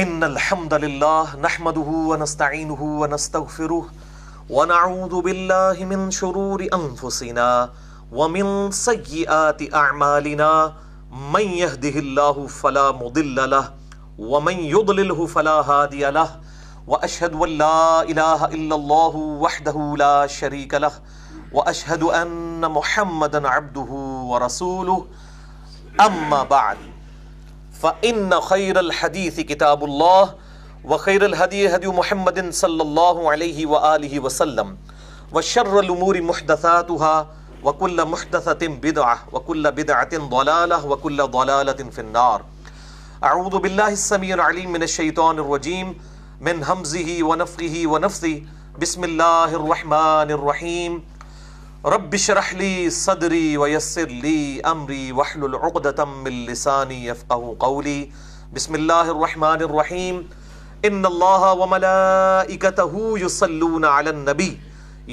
ان الحمد لله نحمده ونستعينه ونستغفره ونعوذ بالله من شرور انفسنا ومن سيئات اعمالنا من يهده الله فلا مضل له ومن يضلله فلا هادي له واشهد ان لا اله الا الله وحده لا شريك له واشهد ان محمدا عبده ورسوله اما بعد فإن خير الحديث كتاب الله وخير الهدي هدي محمد صلى الله عليه وآله وسلم وشر الأمور محدثاتها وكل محدثة بدعة وكل بدعة ضلالة وكل ضلالة في النار. أعوذ بالله السميع العليم من الشيطان الرجيم من همزه ونفخه ونفثه. بسم الله الرحمن الرحيم. رب اشرح لي صدري ويسر لي امري واحلل عقدة من لساني يفقهوا قولي. بسم الله الرحمن الرحيم. ان الله وملائكته يصلون على النبي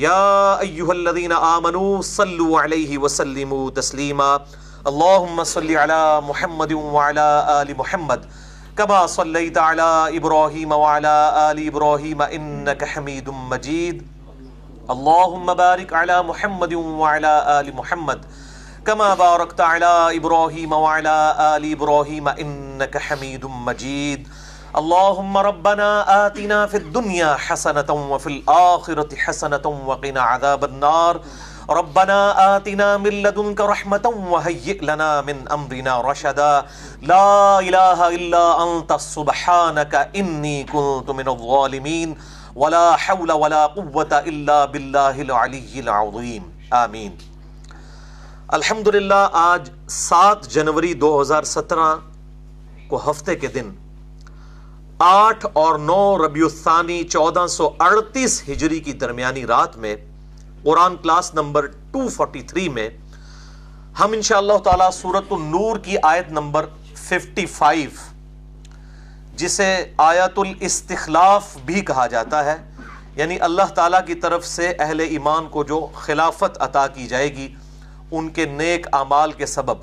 يا ايها الذين امنوا صلوا عليه وسلموا تسليما. اللهم صل على محمد وعلى ال محمد كما صليت على ابراهيم وعلى ال ابراهيم انك حميد مجيد. اللهم بارك على محمد وعلى آل محمد كما باركت على إبراهيم وعلى آل إبراهيم إنك حميد مجيد. اللهم ربنا آتنا في الدنيا حسنة وفي الآخرة حسنة وقنا عذاب النار. ربنا آتنا من لدنك رحمة وهيئ لنا من أمرنا رشدا. لا إله إلا أنت سبحانك إني كنت من الظالمين. ولا حول ولا قوة الا بالله العلی العظیم. آمین. الحمدللہ آج 7 جنوری 2017 کو ہفتے کے دن 8 اور 9 ربیع الثانی 1438 ہجری کی درمیانی رات میں قرآن کلاس نمبر 243 میں ہم انشاءاللہ تعالی سورۃ النور کی آیت نمبر 55 جسے آیت الاستخلاف بھی کہا جاتا ہے، یعنی اللہ تعالیٰ کی طرف سے اہل ایمان کو جو خلافت عطا کی جائے گی ان کے نیک اعمال کے سبب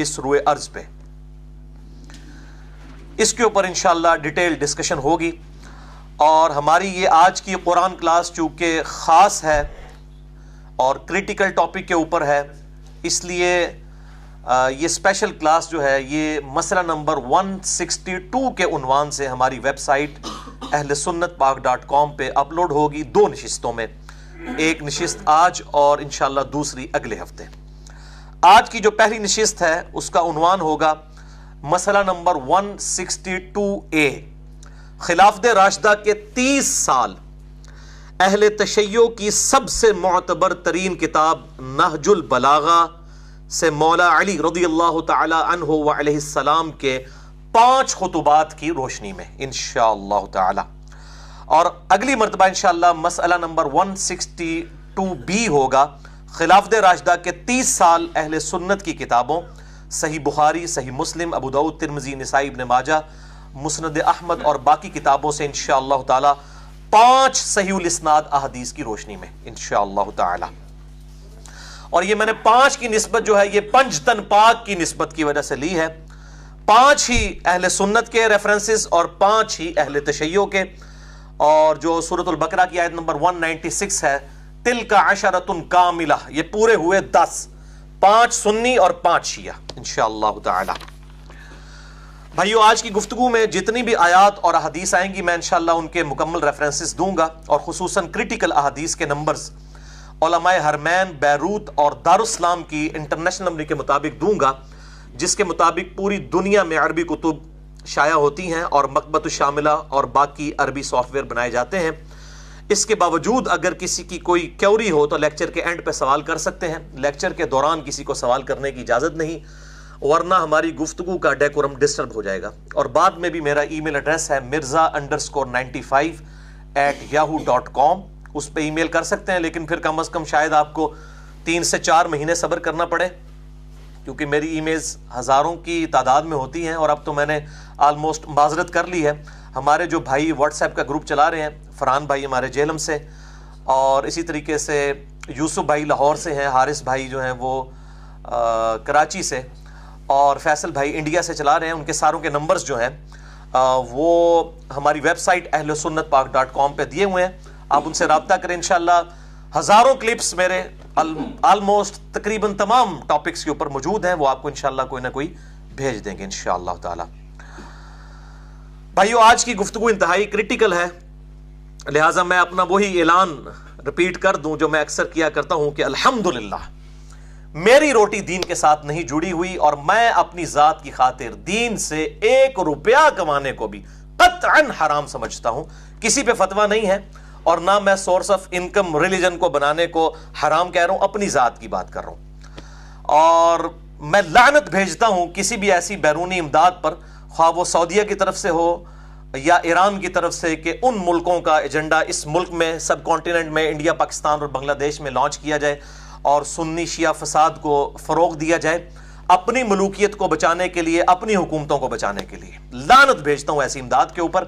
اس روئے ارض پہ، اس کے اوپر انشاءاللہ ڈیٹیل ڈسکشن ہوگی. اور ہماری یہ آج کی قرآن کلاس چونکہ خاص ہے اور کریٹیکل ٹاپک کے اوپر ہے، اس لیے یہ اسپیشل کلاس جو ہے یہ مسئلہ نمبر 162 کے عنوان سے ہماری ویب سائٹ اہلسنتپاک.com پہ اپلوڈ ہوگی 2 نشستوں میں، ایک نشست آج اور انشاءاللہ دوسری اگلے ہفتے. آج کی جو پہلی نشست ہے اس کا عنوان ہوگا مسئلہ نمبر 162A، خلافت راشدہ کے 30 سال اہل تشیع کی سب سے معتبر ترین کتاب نہج البلاغہ سے مولا علی رضی اللہ تعالی عنہ و علیہ السلام کے 5 خطبات کی روشنی میں انشاءاللہ تعالی. اور اگلی مرتبہ انشاءاللہ مسئلہ نمبر 162B ہوگا خلافت راشدہ کے 30 سال اہل سنت کی کتابوں صحیح بخاری، صحیح مسلم، ابو داؤد، ترمذی، نسائی، ابن ماجہ، مسند احمد اور باقی کتابوں سے انشاءاللہ تعالی 5 صحیح الاسناد احادیث کی روشنی میں انشاءاللہ تعالی. اور یہ میں نے 5 کی نسبت جو ہے یہ پنجتن پاک کی نسبت کی وجہ سے لی ہے، 5 ہی اہل سنت کے ریفرنسز اور 5 ہی اہل تشیع کے. اور جو سورۃ البقرہ کی آیت نمبر 196 ہے تلک عشرۃ کاملہ، یہ پورے ہوئے 10، 5 سنی اور 5 شیعہ انشاءاللہ تعالی. بھائیو آج کی گفتگو میں جتنی بھی آیات اور احادیث آئیں گی میں انشاءاللہ ان کے مکمل ریفرنسز دوں گا، اور خصوصاً کریٹیکل احادیث کے نمبرز علماء حرمین، بیروت اور دارالاسلام کی انٹرنیشنل نمبر کے مطابق دوں گا، جس کے مطابق پوری دنیا میں عربی کتب شائع ہوتی ہیں اور مکتبۃ الشاملہ اور باقی عربی سافٹ ویئر بنائے جاتے ہیں. اس کے باوجود اگر کسی کی کوئی کیوری ہو تو لیکچر کے اینڈ پہ سوال کر سکتے ہیں، لیکچر کے دوران کسی کو سوال کرنے کی اجازت نہیں، ورنہ ہماری گفتگو کا ڈیکورم ڈسٹرب ہو جائے گا. اور بعد میں بھی میرا ای میل ایڈریس ہے mirza_95@yahoo.com، اس پہ ای میل کر سکتے ہیں، لیکن پھر کم از کم شاید آپ کو 3 سے 4 مہینے صبر کرنا پڑے، کیونکہ میری ای میلز ہزاروں کی تعداد میں ہوتی ہیں. اور اب تو میں نے آلموسٹ معذرت کر لی ہے. ہمارے جو بھائی واٹس ایپ کا گروپ چلا رہے ہیں، فرحان بھائی ہمارے جہلم سے، اور اسی طریقے سے یوسف بھائی لاہور سے ہیں، حارث بھائی جو ہیں وہ کراچی سے، اور فیصل بھائی انڈیا سے چلا رہے ہیں. ان کے ساروں کے نمبرز جو ہیں وہ ہماری ویب سائٹ ahlusunnatpak.com پہ دیے ہوئے ہیں، آپ ان سے رابطہ کریں. انشاءاللہ ہزاروں کلپس میرے آلموسٹ تقریباً تمام ٹاپکس کے اوپر موجود ہیں، وہ آپ کو انشاءاللہ کوئی نہ کوئی بھیج دیں گے انشاءاللہ تعالی. بھائیو، آج کی گفتگو انتہائی کریٹیکل ہے، لہٰذا میں اپنا وہی اعلان رپیٹ کر دوں جو میں اکثر کیا کرتا ہوں کہ الحمدللہ میری روٹی دین کے ساتھ نہیں جڑی ہوئی، اور میں اپنی ذات کی خاطر دین سے 1 روپیہ کمانے کو بھی قطعاً حرام سمجھتا ہوں. کسی پہ فتویٰ نہیں ہے، اور نہ میں سورس آف انکم ریلیجن کو بنانے کو حرام کہہ رہا ہوں، اپنی ذات کی بات کر رہا ہوں. اور میں لعنت بھیجتا ہوں کسی بھی ایسی بیرونی امداد پر، خواہ وہ سعودیہ کی طرف سے ہو یا ایران کی طرف سے، کہ ان ملکوں کا ایجنڈا اس ملک میں، سب کانٹیننٹ میں، انڈیا، پاکستان اور بنگلہ دیش میں لانچ کیا جائے اور سنی شیعہ فساد کو فروغ دیا جائے اپنی ملوکیت کو بچانے کے لیے، اپنی حکومتوں کو بچانے کے لیے. لعنت بھیجتا ہوں ایسی امداد کے اوپر.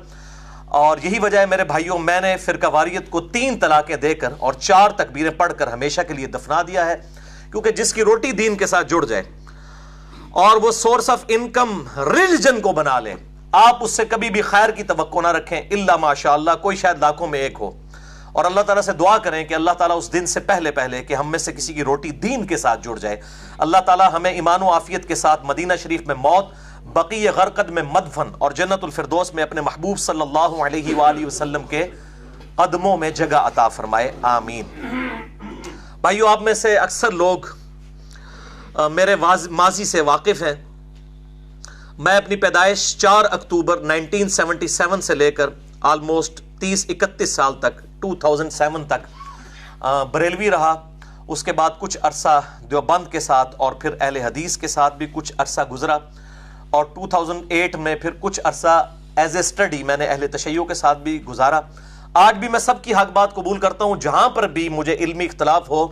اور یہی وجہ ہے میرے بھائیوں، میں نے فرقہ واریت کو 3 طلاقیں دے کر اور 4 تکبیریں پڑھ کر ہمیشہ کے لیے دفنا دیا ہے، کیونکہ جس کی روٹی دین کے ساتھ جڑ جائے اور وہ سورس آف انکم ریلیجن کو بنا لے، آپ اس سے کبھی بھی خیر کی توقع نہ رکھیں الا ماشاءاللہ، کوئی شاید لاکھوں میں ایک ہو. اور اللہ تعالیٰ سے دعا کریں کہ اللہ تعالیٰ اس دن سے پہلے کہ ہم میں سے کسی کی روٹی دین کے ساتھ جڑ جائے، اللہ تعالیٰ ہمیں ایمان و عافیت کے ساتھ مدینہ شریف میں موت، بقیع غرقد میں مدفن اور جنت الفردوس میں اپنے محبوب صلی اللہ علیہ وآلہ وسلم کے قدموں میں جگہ عطا فرمائے، آمین. بھائیو، آپ میں سے اکثر لوگ میرے ماضی سے واقف ہیں. میں اپنی پیدائش 4 اکتوبر 1977 سے لے کر آلموسٹ 30-31 سال تک 2007 تک بریلوی رہا. اس کے بعد کچھ عرصہ دیوبند کے ساتھ اور پھر اہل حدیث کے ساتھ بھی کچھ عرصہ گزرا، اور 2008 میں پھر کچھ عرصہ ایز اے اسٹڈی میں نے اہل تشیع کے ساتھ بھی گزارا. آج بھی میں سب کی حق بات قبول کرتا ہوں، جہاں پر بھی مجھے علمی اختلاف ہو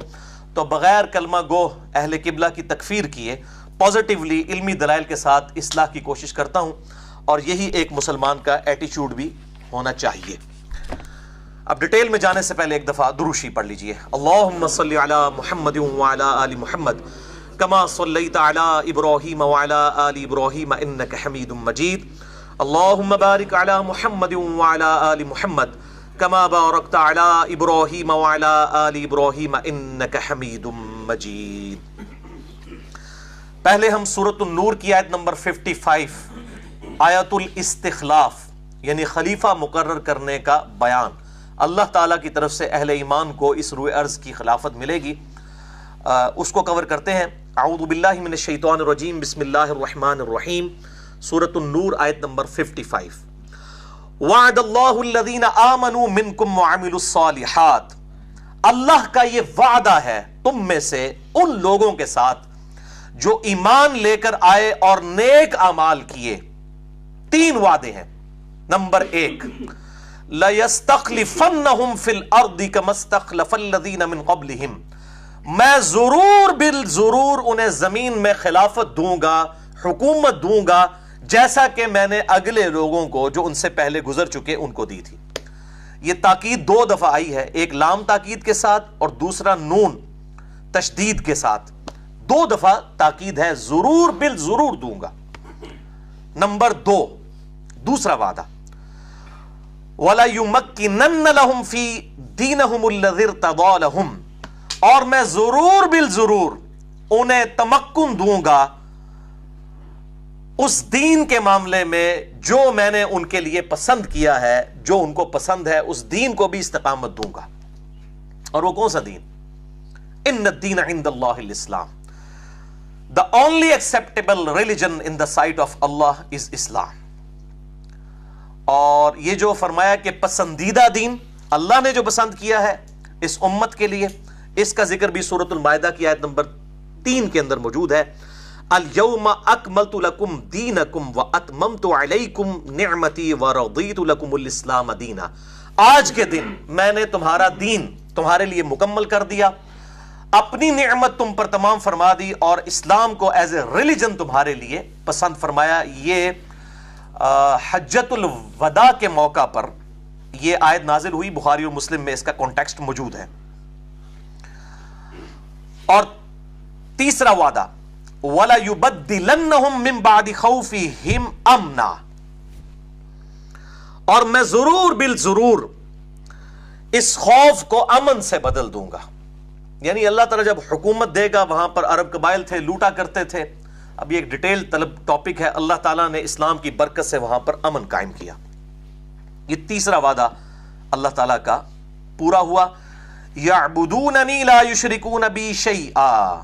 تو بغیر کلمہ گو اہل قبلہ کی تکفیر کیے پازیٹیولی علمی دلائل کے ساتھ اصلاح کی کوشش کرتا ہوں، اور یہی ایک مسلمان کا ایٹیچیوڈ بھی ہونا چاہیے. اب ڈیٹیل میں جانے سے پہلے ایک دفعہ دروشی پڑھ لیجئے. اللہم صلی علی محمد وعلی آل محمد کما صلیت علی ابراہیم وعلی آل ابراہیم انک حمید مجید. اللہم بارک علی محمد وعلی آل محمد کما بارکت علی ابراہیم وعلی آل ابراہیم انک حمید مجید. پہلے ہم سورۃ النور کی آیت نمبر 55 آیت الاستخلاف یعنی خلیفہ مقرر کرنے کا بیان، اللہ تعالیٰ کی طرف سے اہل ایمان کو اس روئے ارض کی خلافت ملے گی، اس کو کور کرتے ہیں. اعوذ باللہ من الشیطان الرجیم، بسم اللہ الرحمن الرحیم. سورۃ النور آیت نمبر 55. وعد اللہ الذین آمنوا منکم وعملوا الصالحات، اللہ کا یہ وعدہ ہے تم میں سے ان لوگوں کے ساتھ جو ایمان لے کر آئے اور نیک اعمال کیے. 3 وعدے ہیں. نمبر 1، لَيَسْتَخْلِفَنَّهُمْ فِي الْأَرْضِ كَمَا اسْتَخْلَفَ الَّذِينَ مِنْ قَبْلِهِمْ، میں ضرور بالضرور انہیں زمین میں خلافت دوں گا، حکومت دوں گا، جیسا کہ میں نے اگلے لوگوں کو جو ان سے پہلے گزر چکے ان کو دی تھی. یہ تاکید 2 دفعہ آئی ہے، ایک لام تاکید کے ساتھ اور دوسرا نون تشدید کے ساتھ. 2 دفعہ تاکید ہے، ضرور بالضرور دوں گا. نمبر 2، دوسرا وعدہ، وَلَيُمَكِّنَنَّ لَهُمْ فِي دِينِهُمُ الَّذِي ارْتَضَىٰ لَهُمْ، اور میں ضرور بالضرور انہیں تمکن دوں گا اس دین کے معاملے میں جو میں نے ان کے لیے پسند کیا ہے، جو ان کو پسند ہے اس دین کو بھی استقامت دوں گا. اور وہ کون سا دین؟ ان الدین عند اللہ الاسلام. The only acceptable religion in the sight of Allah is Islam. اور یہ جو فرمایا کہ پسندیدہ دین اللہ نے جو پسند کیا ہے اس امت کے لیے، اس کا ذکر بھی سورۃ المائدہ کی آیت نمبر 3 کے اندر موجود ہے. اليوم اکملت لکم دینکم واتممت علیکم نعمتی ورضیت لکم الاسلام دینا. آج کے دن میں نے تمہارا دین تمہارے لیے مکمل کر دیا، اپنی نعمت تم پر تمام فرما دی اور اسلام کو ایز اے ریلیجن تمہارے لیے پسند فرمایا. یہ حجت الوداع کے موقع پر یہ آیت نازل ہوئی، بخاری اور مسلم میں اس کا کانٹیکسٹ موجود ہے. اور تیسرا وعدہ، وَلَيُبَدِّلَنَّهُمْ مِنْ بَعْدِ خَوْفِهِمْ أَمْنًا، اور میں ضرور بالضرور اس خوف کو امن سے بدل دوں گا. یعنی اللہ تعالیٰ جب حکومت دے گا، وہاں پر عرب قبائل تھے، لوٹا کرتے تھے. اب یہ ایک ڈیٹیل طلب ٹاپک ہے. اللہ تعالیٰ نے اسلام کی برکت سے وہاں پر امن قائم کیا. یہ تیسرا وعدہ اللہ تعالیٰ کا پورا ہوا. یعبدوننی لا یشرکون بی شیئا،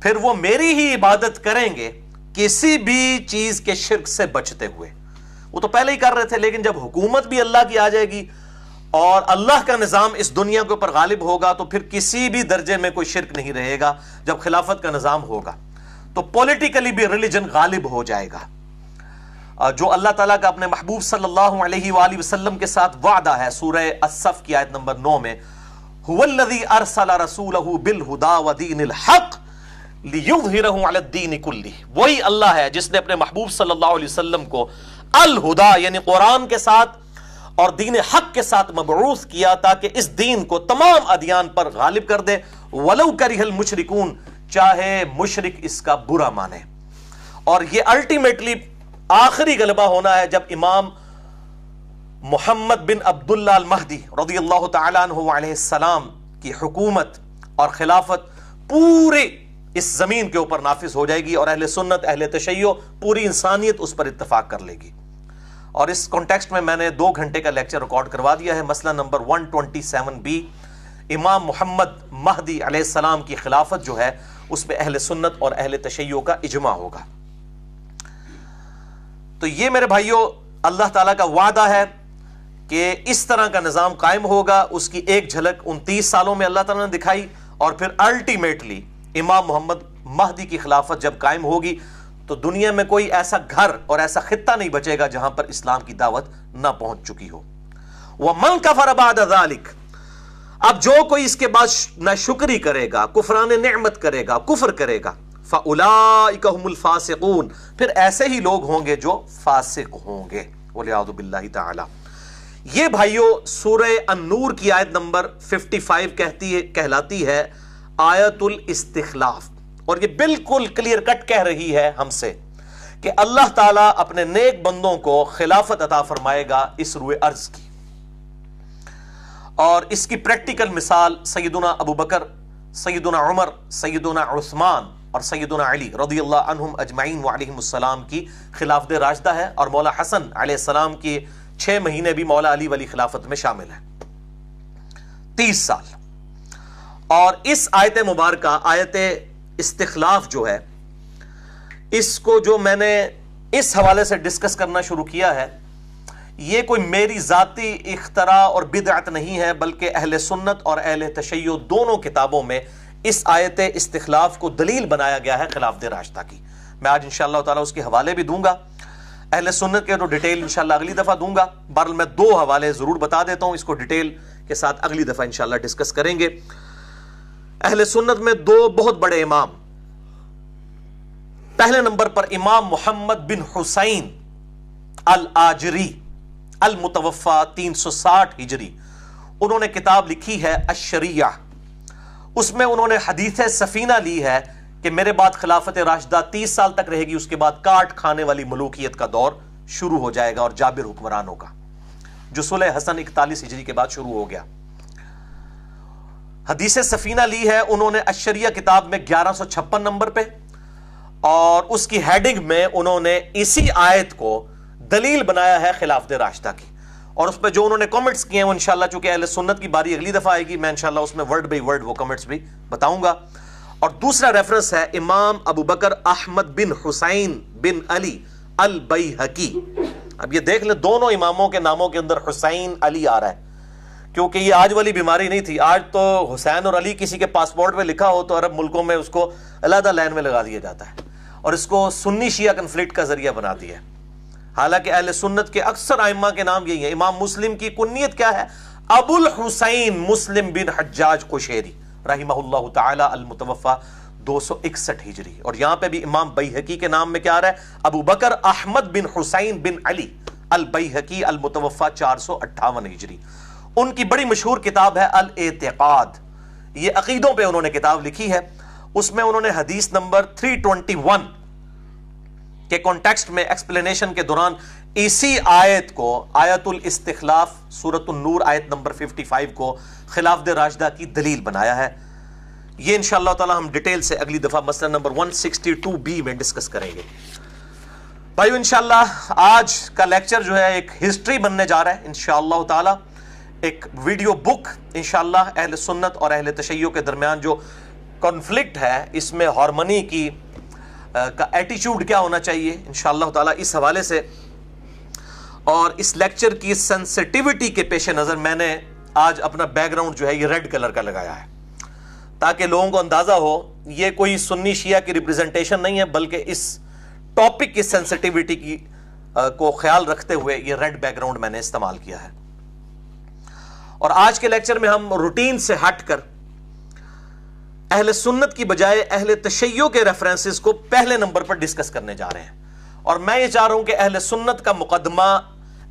پھر وہ میری ہی عبادت کریں گے کسی بھی چیز کے شرک سے بچتے ہوئے. وہ تو پہلے ہی کر رہے تھے، لیکن جب حکومت بھی اللہ کی آ جائے گی اور اللہ کا نظام اس دنیا کے اوپر غالب ہوگا تو پھر کسی بھی درجے میں کوئی شرک نہیں رہے گا. جب خلافت کا نظام ہوگا تو پولیٹیکلی بھی ریلیجن غالب ہو جائے گا. جو اللہ تعالیٰ کا اپنے محبوب صلی اللہ علیہ وآلہ وسلم کے ساتھ وعدہ ہے سورہ الصف کی آیت نمبر 9 میں، هو الذی ارسل رسولہ بالہدی ودین الحق لیظہرہ علی الدین کلہ. وہی اللہ ہے جس نے اپنے محبوب صلی اللہ علیہ وسلم کو الہدا یعنی قرآن کے ساتھ اور دین حق کے ساتھ مبعوث کیا تاکہ اس دین کو تمام ادیان پر غالب کر دے. ولو کرہ المشرکون، چاہے مشرک اس کا برا مانے. اور یہ الٹیمیٹلی آخری غلبہ ہونا ہے جب امام محمد بن عبداللہ المہدی رضی اللہ تعالیٰ عنہ علیہ السلام کی حکومت اور خلافت پورے اس زمین کے اوپر نافذ ہو جائے گی اور اہل سنت، اہل تشیع، پوری انسانیت اس پر اتفاق کر لے گی. اور اس کانٹیکسٹ میں نے 2 گھنٹے کا لیکچر ریکارڈ کروا دیا ہے. مسئلہ نمبر 127B، امام محمد مہدی علیہ السلام کی خلافت جو ہے اس میں اہل سنت اور اہل تشیع کا اجماع ہوگا. تو یہ میرے بھائیوں اللہ تعالیٰ کا وعدہ ہے کہ اس طرح کا نظام قائم ہوگا. اس کی ایک جھلک 29 سالوں میں اللہ تعالیٰ نے دکھائی، اور پھر الٹیمیٹلی امام محمد مہدی کی خلافت جب قائم ہوگی تو دنیا میں کوئی ایسا گھر اور ایسا خطہ نہیں بچے گا جہاں پر اسلام کی دعوت نہ پہنچ چکی ہو. وَمَنْ كَفَرَ بَعْدَ ذَلِكَ، اب جو کوئی اس کے بعد ناشکری کرے گا، کفران نعمت کرے گا، کفر کرے گا، فَأُولَئِكَ هُمُ الْفَاسِقُونَ، پھر ایسے ہی لوگ ہوں گے جو فاسق ہوں گے. وَلِعَوْذُ بِاللَّهِ تَعَالَى. یہ بھائیو سورہ النور کی آیت نمبر 55 کہلاتی ہے آیت الاستخلاف، اور یہ بالکل کلیئر کٹ کہہ رہی ہے ہم سے کہ اللہ تعالیٰ اپنے نیک بندوں کو خلافت عطا فرمائے گا اس روئے ارض کی. اور اس کی پریکٹیکل مثال سیدنا ابو بکر، سیدنا عمر، سیدنا عثمان اور سیدنا علی رضی اللہ عنہم اجمعین وعلیہم السلام کی خلافت راشدہ ہے. اور مولا حسن علیہ السلام کی 6 مہینے بھی مولا علی والی خلافت میں شامل ہے، 30 سال. اور اس آیت مبارکہ آیت استخلاف جو ہے، اس کو جو میں نے اس حوالے سے ڈسکس کرنا شروع کیا ہے، یہ کوئی میری ذاتی اختراع اور بدعت نہیں ہے، بلکہ اہل سنت اور اہل تشیع دونوں کتابوں میں اس آیت استخلاف کو دلیل بنایا گیا ہے خلافت راشدہ کی. میں آج انشاءاللہ تعالیٰ اس کے حوالے بھی دوں گا. اہل سنت کے تو ڈیٹیل انشاءاللہ اگلی دفعہ دوں گا. بہرحال میں 2 حوالے ضرور بتا دیتا ہوں، اس کو ڈیٹیل کے ساتھ اگلی دفعہ انشاءاللہ ڈسکس کریں گے. اہل سنت میں 2 بہت بڑے امام. پہلے نمبر پر امام محمد بن حسین الآجری المتوفى 360 ہجری، انہوں نے کتاب لکھی ہے الشریعہ. اس میں انہوں نے حدیث سفینہ لی ہے کہ میرے بعد خلافت راشدہ 30 سال تک رہے گی، اس کے بعد کاٹ کھانے والی ملوکیت کا دور شروع ہو جائے گا اور جابر حکمرانوں کا، جو صلح حسن 41 ہجری کے بعد شروع ہو گیا. حدیث سفینہ لی ہے انہوں نے الشریعہ کتاب میں 1156 نمبر پہ، اور اس کی ہیڈنگ میں انہوں نے اسی آیت کو دلیل بنایا ہے خلافت راشدہ کی. اور اس پہ جو انہوں نے کمنٹس کیے ہیں وہ انشاءاللہ چونکہ اہل سنت کی باری اگلی دفعہ آئے گی، میں انشاءاللہ اس میں ورڈ بائی ورڈ وہ کمنٹس بھی بتاؤں گا. اور دوسرا ریفرنس ہے امام ابو بکر احمد بن حسین بن علی البیہقی. اب یہ دیکھ لیں دونوں اماموں کے ناموں کے اندر حسین علی آ رہا ہے، کیونکہ یہ آج والی بیماری نہیں تھی. آج تو حسین اور علی کسی کے پاسپورٹ پہ لکھا ہو تو عرب ملکوں میں اس کو علیحدہ لائن میں لگا دیا جاتا ہے اور اس کو سنی شیعہ کنفلکٹ کا ذریعہ بنا دیا ہے. حالانکہ اہل سنت کے اکثر ائمہ کے نام یہی ہیں. امام مسلم کی کنیت کیا ہے؟ ابو الحسین مسلم بن حجاج قشیری رحمہ اللہ تعالی المتوفى 261 ہجری. اور یہاں پہ بھی امام بیہقی کے نام میں کیا آ رہا ہے؟ ابو بکر احمد بن حسین بن علی البیہقی المتوفى 458 ہجری. ان کی بڑی مشہور کتاب ہے الاعتقاد، یہ عقیدوں پہ انہوں نے کتاب لکھی ہے. اس میں انہوں نے حدیث نمبر 321 کے کانٹیکسٹ میں ایکسپلینیشن کے دوران اسی آیت کو، آیت الاستخلاف سورۃ النور آیت نمبر 55 کو خلافت راشدہ کی دلیل بنایا ہے۔ یہ انشاءاللہ تعالی ہم ڈیٹیل سے اگلی دفعہ مسئلہ نمبر 162B میں ڈسکس کریں گے۔ بھائیو انشاءاللہ آج کا لیکچر جو ہے ایک ہسٹری بننے جا رہا ہے انشاءاللہ تعالی، ایک ویڈیو بک انشاءاللہ اہل سنت اور اہل تشیع کے درمیان جو کنفلکٹ ہے، اس میں ہارمنی کی کا ایٹیچیوڈ کیا ہونا چاہیے انشاءاللہ تعالی، اس حوالے سے اور اس لیکچر کی سینسٹیوٹی کے پیش نظر میں نے آج اپنا بیک گراؤنڈ جو ہے یہ ریڈ کلر کا لگایا ہے، تاکہ لوگوں کو اندازہ ہو یہ کوئی سنی شیعہ کی ریپرزنٹیشن نہیں ہے، بلکہ اس ٹاپک کی سینسٹیوٹی کی کو خیال رکھتے ہوئے یہ ریڈ بیک گراؤنڈ میں نے استعمال کیا ہے۔ اور آج کے لیکچر میں ہم روٹین سے ہٹ کر اہل سنت کی بجائے اہل تشیع کے ریفرنسز کو پہلے نمبر پر ڈسکس کرنے جا رہے ہیں، اور میں یہ چاہ رہا ہوں کہ اہل سنت کا مقدمہ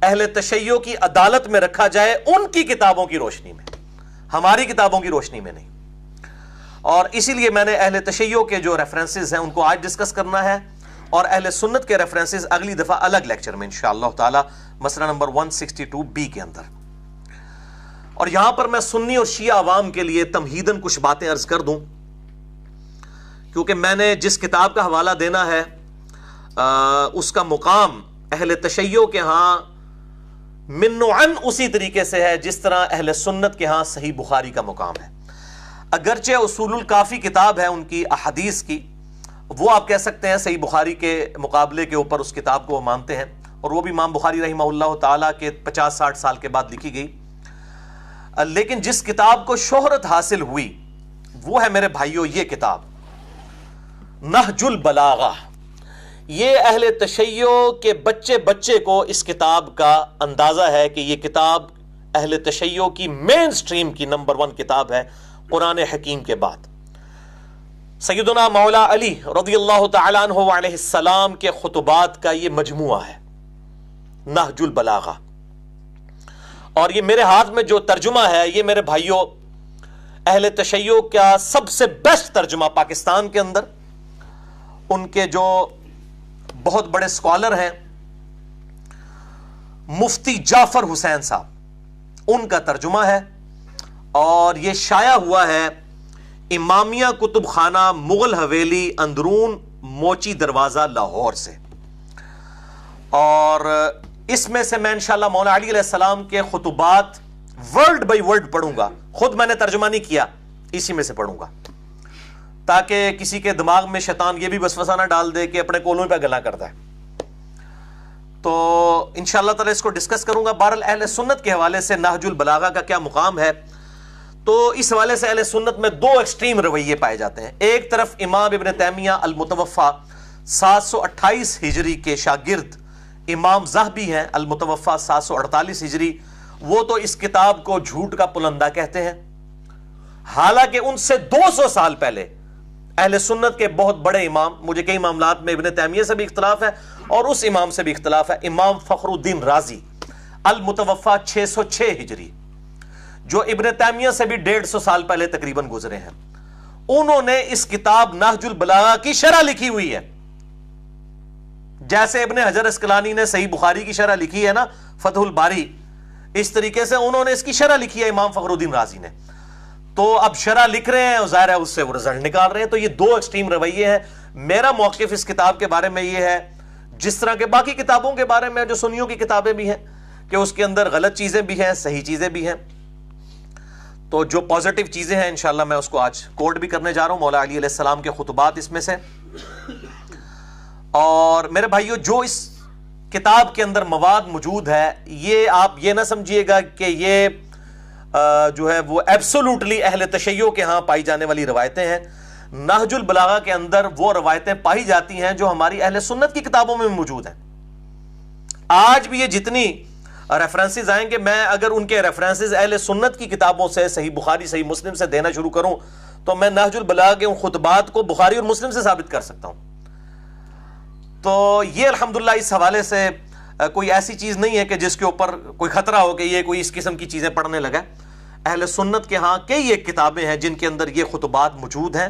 اہل تشیع کی عدالت میں رکھا جائے، ان کی کتابوں کی روشنی میں، ہماری کتابوں کی روشنی میں نہیں۔ اور اسی لیے میں نے اہل تشیع کے جو ریفرنسز ہیں ان کو آج ڈسکس کرنا ہے، اور اہل سنت کے ریفرنسز اگلی دفعہ الگ لیکچر میں انشاءاللہ تعالی مسئلہ نمبر 162B کے اندر۔ اور یہاں پر میں سنی اور شیعہ عوام کے لیے تمہیداً کچھ باتیں عرض کر دوں، کیونکہ میں نے جس کتاب کا حوالہ دینا ہے اس کا مقام اہل تشیع کے ہاں من و عن اسی طریقے سے ہے جس طرح اہل سنت کے ہاں صحیح بخاری کا مقام ہے۔ اگرچہ اصول الکافی کتاب ہے ان کی احادیث کی، وہ آپ کہہ سکتے ہیں صحیح بخاری کے مقابلے کے اوپر اس کتاب کو وہ مانتے ہیں، اور وہ بھی امام بخاری رحمہ اللہ تعالیٰ کے 50-60 سال کے بعد لکھی گئی، لیکن جس کتاب کو شہرت حاصل ہوئی وہ ہے میرے بھائیوں یہ کتاب نہج البلاغہ۔ یہ اہل تشیع کے بچے کو اس کتاب کا اندازہ ہے کہ یہ کتاب اہل تشیع کی مین سٹریم کی نمبر 1 کتاب ہے قرآن حکیم کے بعد۔ سیدنا مولا علی رضی اللہ تعالیٰ عنہ علیہ السلام کے خطبات کا یہ مجموعہ ہے نہج البلاغہ، اور یہ میرے ہاتھ میں جو ترجمہ ہے یہ میرے بھائیوں اہل تشیع کا سب سے بیسٹ ترجمہ پاکستان کے اندر، ان کے جو بہت بڑے اسکالر ہیں مفتی جعفر حسین صاحب، ان کا ترجمہ ہے، اور یہ شائع ہوا ہے امامیہ کتب خانہ مغل حویلی اندرون موچی دروازہ لاہور سے۔ اور اس میں سے میں انشاءاللہ مولا علی علیہ السلام کے خطبات ورڈ بائی ورڈ پڑھوں گا، خود میں نے ترجمہ نہیں کیا، اسی میں سے پڑھوں گا، تاکہ کسی کے دماغ میں شیطان یہ بھی وسوسہ نہ ڈال دے کہ اپنے کولوں پہ گلا کرتا ہے۔ تو انشاءاللہ تعالی اس کو ڈسکس کروں گا۔ بہرحال اہل سنت کے حوالے سے نہج البلاغہ کا کیا مقام ہے، تو اس حوالے سے اہل سنت میں 2 ایکسٹریم رویے پائے جاتے ہیں۔ ایک طرف امام ابن تیمیہ المتوفی 728 ہجری کے شاگرد امام ذہبی ہیں المتوفی 748 ہجری، وہ تو اس کتاب کو جھوٹ کا پلندہ کہتے ہیں، حالانکہ ان سے 200 سال پہلے اہل سنت کے بہت بڑے امام، مجھے کئی معاملات میں ابن تیمیہ سے بھی اختلاف ہے اور اس امام سے بھی اختلاف ہے، امام فخر الدین رازی المتوفی 606 ہجری، جو ابن تیمیہ سے بھی 150 سال پہلے تقریباً گزرے ہیں، انہوں نے اس کتاب نہج البلاغہ کی شرح لکھی ہوئی ہے، جیسے ابن حجر اسقلانی نے صحیح بخاری کی شرح لکھی ہے نا فتح الباری، اس طریقے سے انہوں نے اس کی شرح لکھی ہے امام فخر الدین رازی نے۔ تو اب شرح لکھ رہے ہیں، ظاہر ہے اس سے وہ رزلٹ نکال رہے ہیں، تو یہ 2 ایکسٹریم رویے ہیں۔ میرا موقف اس کتاب کے بارے میں یہ ہے، جس طرح کے باقی کتابوں کے بارے میں جو سنیوں کی کتابیں بھی ہیں، کہ اس کے اندر غلط چیزیں بھی ہیں، صحیح چیزیں بھی ہیں، تو جو پازیٹیو چیزیں ہیں انشاءاللہ میں اس کو آج کوٹ بھی کرنے جا رہا ہوں، مولا علی علیہ السلام کے خطبات اس میں سے۔ اور میرے بھائیو جو اس کتاب کے اندر مواد موجود ہے، یہ آپ یہ نہ سمجھیے گا کہ یہ جو ہے وہ ایبسولوٹلی اہل تشیع کے ہاں پائی جانے والی روایتیں ہیں۔ نہج البلاغہ کے اندر وہ روایتیں پائی جاتی ہیں جو ہماری اہل سنت کی کتابوں میں موجود ہیں۔ آج بھی یہ جتنی ریفرنسز آئیں گے، میں اگر ان کے ریفرنسز اہل سنت کی کتابوں سے صحیح بخاری صحیح مسلم سے دینا شروع کروں تو میں نہج البلاغہ کے ان خطبات کو بخاری اور مسلم سے ثابت کر سکتا ہوں۔ تو یہ الحمدللہ اس حوالے سے کوئی ایسی چیز نہیں ہے کہ جس کے اوپر کوئی خطرہ ہو کہ یہ کوئی اس قسم کی چیزیں پڑھنے لگا۔ اہل سنت کے ہاں کئی ایک کتابیں ہیں جن کے اندر یہ خطبات موجود ہیں،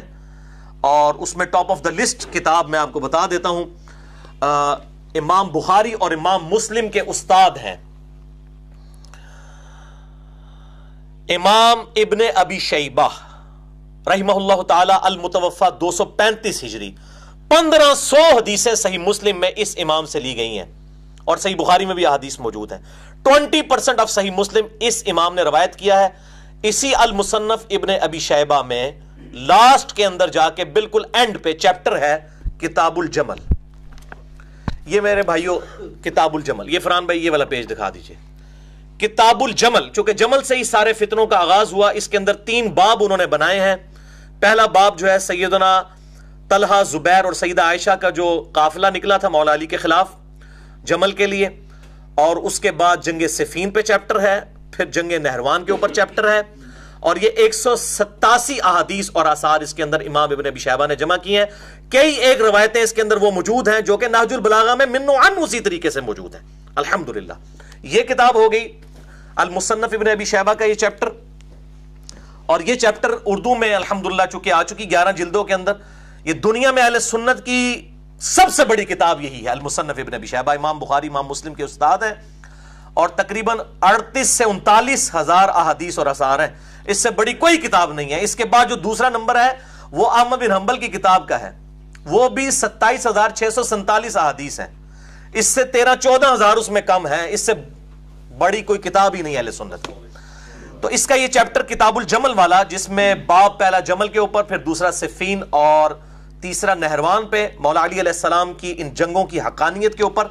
اور اس میں ٹاپ آف دا لسٹ کتاب میں آپ کو بتا دیتا ہوں، امام بخاری اور امام مسلم کے استاد ہیں امام ابن ابی شیبہ رحمہ اللہ تعالی المتوفا 235 ہجری. 1500 حدیثیں صحیح مسلم میں اس امام سے لی گئی ہیں اور صحیح بخاری میں بھی احادیث موجود ہیں. 20% آف صحیح مسلم اس امام نے روایت کیا ہے. اسی المصنف ابن ابی شیبہ میں لاسٹ کے اندر جا کے بالکل اینڈ پہ چیپٹر ہے کتاب الجمل. یہ میرے بھائیو کتاب الجمل, یہ فرحان بھائی یہ والا پیج دکھا دیجئے. کتاب الجمل, چونکہ جمل سے ہی سارے فتنوں کا آغاز ہوا, اس کے اندر 3 باب انہوں نے بنائے ہیں. پہلا باب جو ہے سیدنا طلحہ, زبیر اور سیدہ عائشہ کا جو قافلہ نکلا تھا مولا علی کے خلاف جمل کے لیے, اور اس کے بعد جنگ صفین پہ چیپٹر ہے, پھر جنگ نہروان کے اوپر چیپٹر ہے, اور یہ 187 احادیث اور آثار اس کے اندر امام ابن ابی شیبہ نے جمع کی ہیں. کئی ایک روایتیں اس کے اندر وہ موجود ہیں جو کہ نہج البلاغہ میں من و عن اسی طریقے سے موجود ہیں. الحمدللہ یہ کتاب ہو گئی المصنف ابن ابی شیبہ کا یہ چیپٹر, اور یہ چیپٹر اردو میں الحمدللہ چونکہ آ چکی 11 جلدوں کے اندر. یہ دنیا میں اہل سنت کی سب سے بڑی کتاب یہی ہے المصنف ابن ابی شیبہ. امام بخاری امام مسلم کے استاد ہیں اور تقریباً 38 سے 39 ہزار احادیث اور آثار ہیں. اس سے بڑی کوئی کتاب نہیں ہے. اس کے بعد جو دوسرا نمبر ہے وہ احمد بن حنبل کی کتاب کا ہے, وہ بھی 27,647 احادیث ہیں. اس سے 13-14 ہزار اس میں کم ہیں. اس سے بڑی کوئی کتاب ہی نہیں ہے اہل سنت کی. تو اس کا یہ چیپٹر کتاب الجمل والا, جس میں باب پہلا جمل کے اوپر, پھر دوسرا صفین اور تیسرا نہروان پہ مولا علی علیہ السلام کی ان جنگوں کی حقانیت کے اوپر,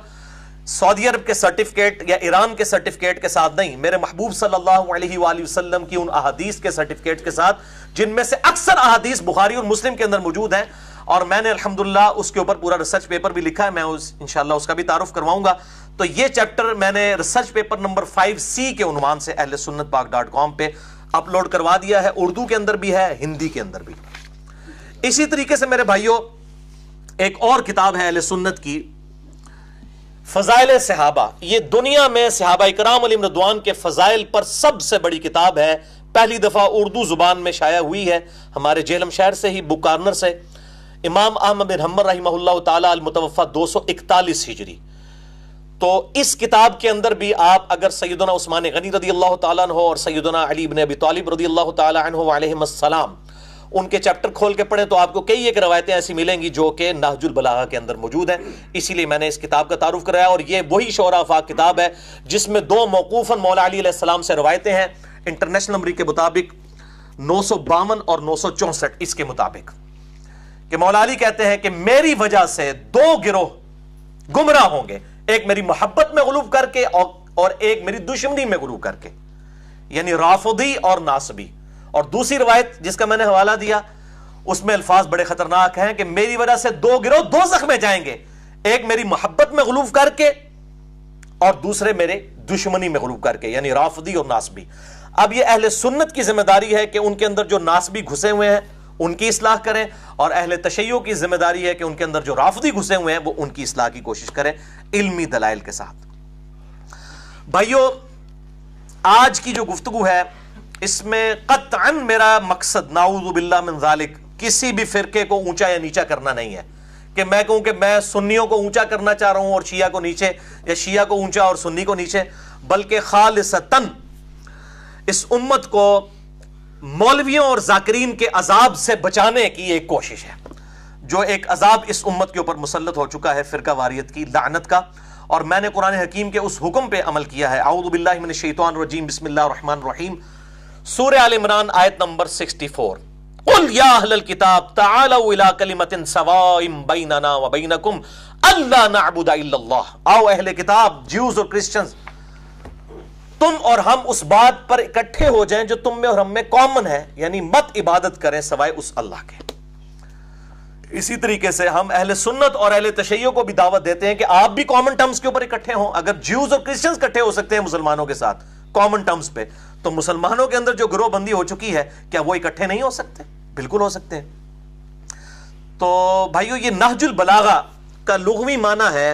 سعودی عرب کے سرٹیفکیٹ یا ایران کے سرٹیفکیٹ کے ساتھ نہیں, میرے محبوب صلی اللہ علیہ وآلہ وسلم کی ان احادیث کے سرٹیفکیٹ کے ساتھ جن میں سے اکثر احادیث بخاری اور مسلم کے اندر موجود ہیں. اور میں نے الحمدللہ اس کے اوپر پورا ریسرچ پیپر بھی لکھا ہے, میں انشاءاللہ اس کا بھی تعارف کرواؤں گا. تو یہ چیپٹر میں نے ریسرچ پیپر نمبر 5C کے عنوان سے اہل سنت پاک.com پہ اپلوڈ کروا دیا ہے. اردو کے اندر بھی ہے, ہندی کے اندر بھی. اسی طریقے سے میرے بھائیوں ایک اور کتاب ہے اہل سنت کی, فضائل صحابہ. یہ دنیا میں صحابہ اکرام علیہم رضوان کے فضائل پر سب سے بڑی کتاب ہے. پہلی دفعہ اردو زبان میں شائع ہوئی ہے ہمارے جہلم شہر سے ہی, بک کارنر سے. امام احمد بن حنبل رحمہ اللہ تعالی المتوفا 241 ہجری. تو اس کتاب کے اندر بھی آپ اگر سیدنا عثمان غنی رضی اللہ تعالیٰ عنہ اور سیدنا علی بن ابی طالب رضی اللہ تعالیٰ عنہ علیہم السلام ان کے چیپٹر کھول کے پڑھیں تو آپ کو کئی ایک روایتیں ایسی ملیں گی جو کہ نہج البلاغہ کے اندر موجود ہیں. اسی لیے میں نے اس کتاب کا تعارف کرایا, اور یہ وہی شعراء افاق کتاب ہے جس میں 2 موقوفاً مولا علی علیہ السلام سے روایتیں ہیں انٹرنیشنل نمبر کے مطابق 952 اور 964 اس کے مطابق, کہ مولا علی کہتے ہیں کہ میری وجہ سے 2 گروہ گمراہ ہوں گے, ایک میری محبت میں غلوب کر کے اور ایک میری دشمنی میں غلوب کر کے, یعنی رافضی اور ناصبی. اور دوسری روایت جس کا میں نے حوالہ دیا اس میں الفاظ بڑے خطرناک ہیں کہ میری وجہ سے 2 گروہ دوزخ میں جائیں گے, ایک میری محبت میں غلوب کر کے اور دوسرے میرے دشمنی میں غلوب کر کے, یعنی رافضی اور ناصبی. اب یہ اہل سنت کی ذمہ داری ہے کہ ان کے اندر جو ناصبی گھسے ہوئے ہیں ان کی اصلاح کریں, اور اہل تشیع کی ذمہ داری ہے کہ ان کے اندر جو رافضی گھسے ہوئے ہیں وہ ان کی اصلاح کی کوشش کریں علمی دلائل کے ساتھ. بھائیو آج کی جو گفتگو ہے اس میں قطعاً میرا مقصد نعوذ باللہ من ذالک کسی بھی فرقے کو اونچا یا نیچا کرنا نہیں ہے, کہ میں کہوں کہ میں سنیوں کو اونچا کرنا چاہ رہا ہوں اور شیعہ کو نیچے, یا شیعہ کو اونچا اور سنی کو نیچے, بلکہ خالصتاً اس امت کو مولویوں اور ذاکرین کے عذاب سے بچانے کی ایک کوشش ہے, جو ایک عذاب اس امت کے اوپر مسلط ہو چکا ہے فرقہ واریت کی لعنت کا. اور میں نے قرآن حکیم کے اس حکم پہ عمل کیا ہے. اعوذ باللہ من الشیطان الرجیم, بسم اللہ الرحمن الرحیم. سورہ آل عمران آیت نمبر 64. قل یا اہل الکتاب تعالوا الی کلمۃ سواء بیننا وبینکم الا نعبد الا اللہ. آؤ اہل کتاب, جیوز اور کرسچنز, تم اور ہم اس بات پر اکٹھے ہو جائیں جو تم میں اور ہم میں کامن ہے, یعنی مت عبادت کریں سوائے اس اللہ کے. اسی طریقے سے ہم اہل سنت اور اہل تشیع کو بھی دعوت دیتے ہیں کہ آپ بھی کامن ٹرمز کے اوپر اکٹھے ہوں. اگر جیوز اور کرسچنز اکٹھے ہو سکتے ہیں مسلمانوں کے ساتھ کامن ٹرمز پہ, تو مسلمانوں کے اندر جو گروہ بندی ہو چکی ہے کیا وہ اکٹھے نہیں ہو سکتے؟ بالکل ہو سکتے ہیں. تو بھائیو یہ نہج البلاغہ کا لغوی معنی ہے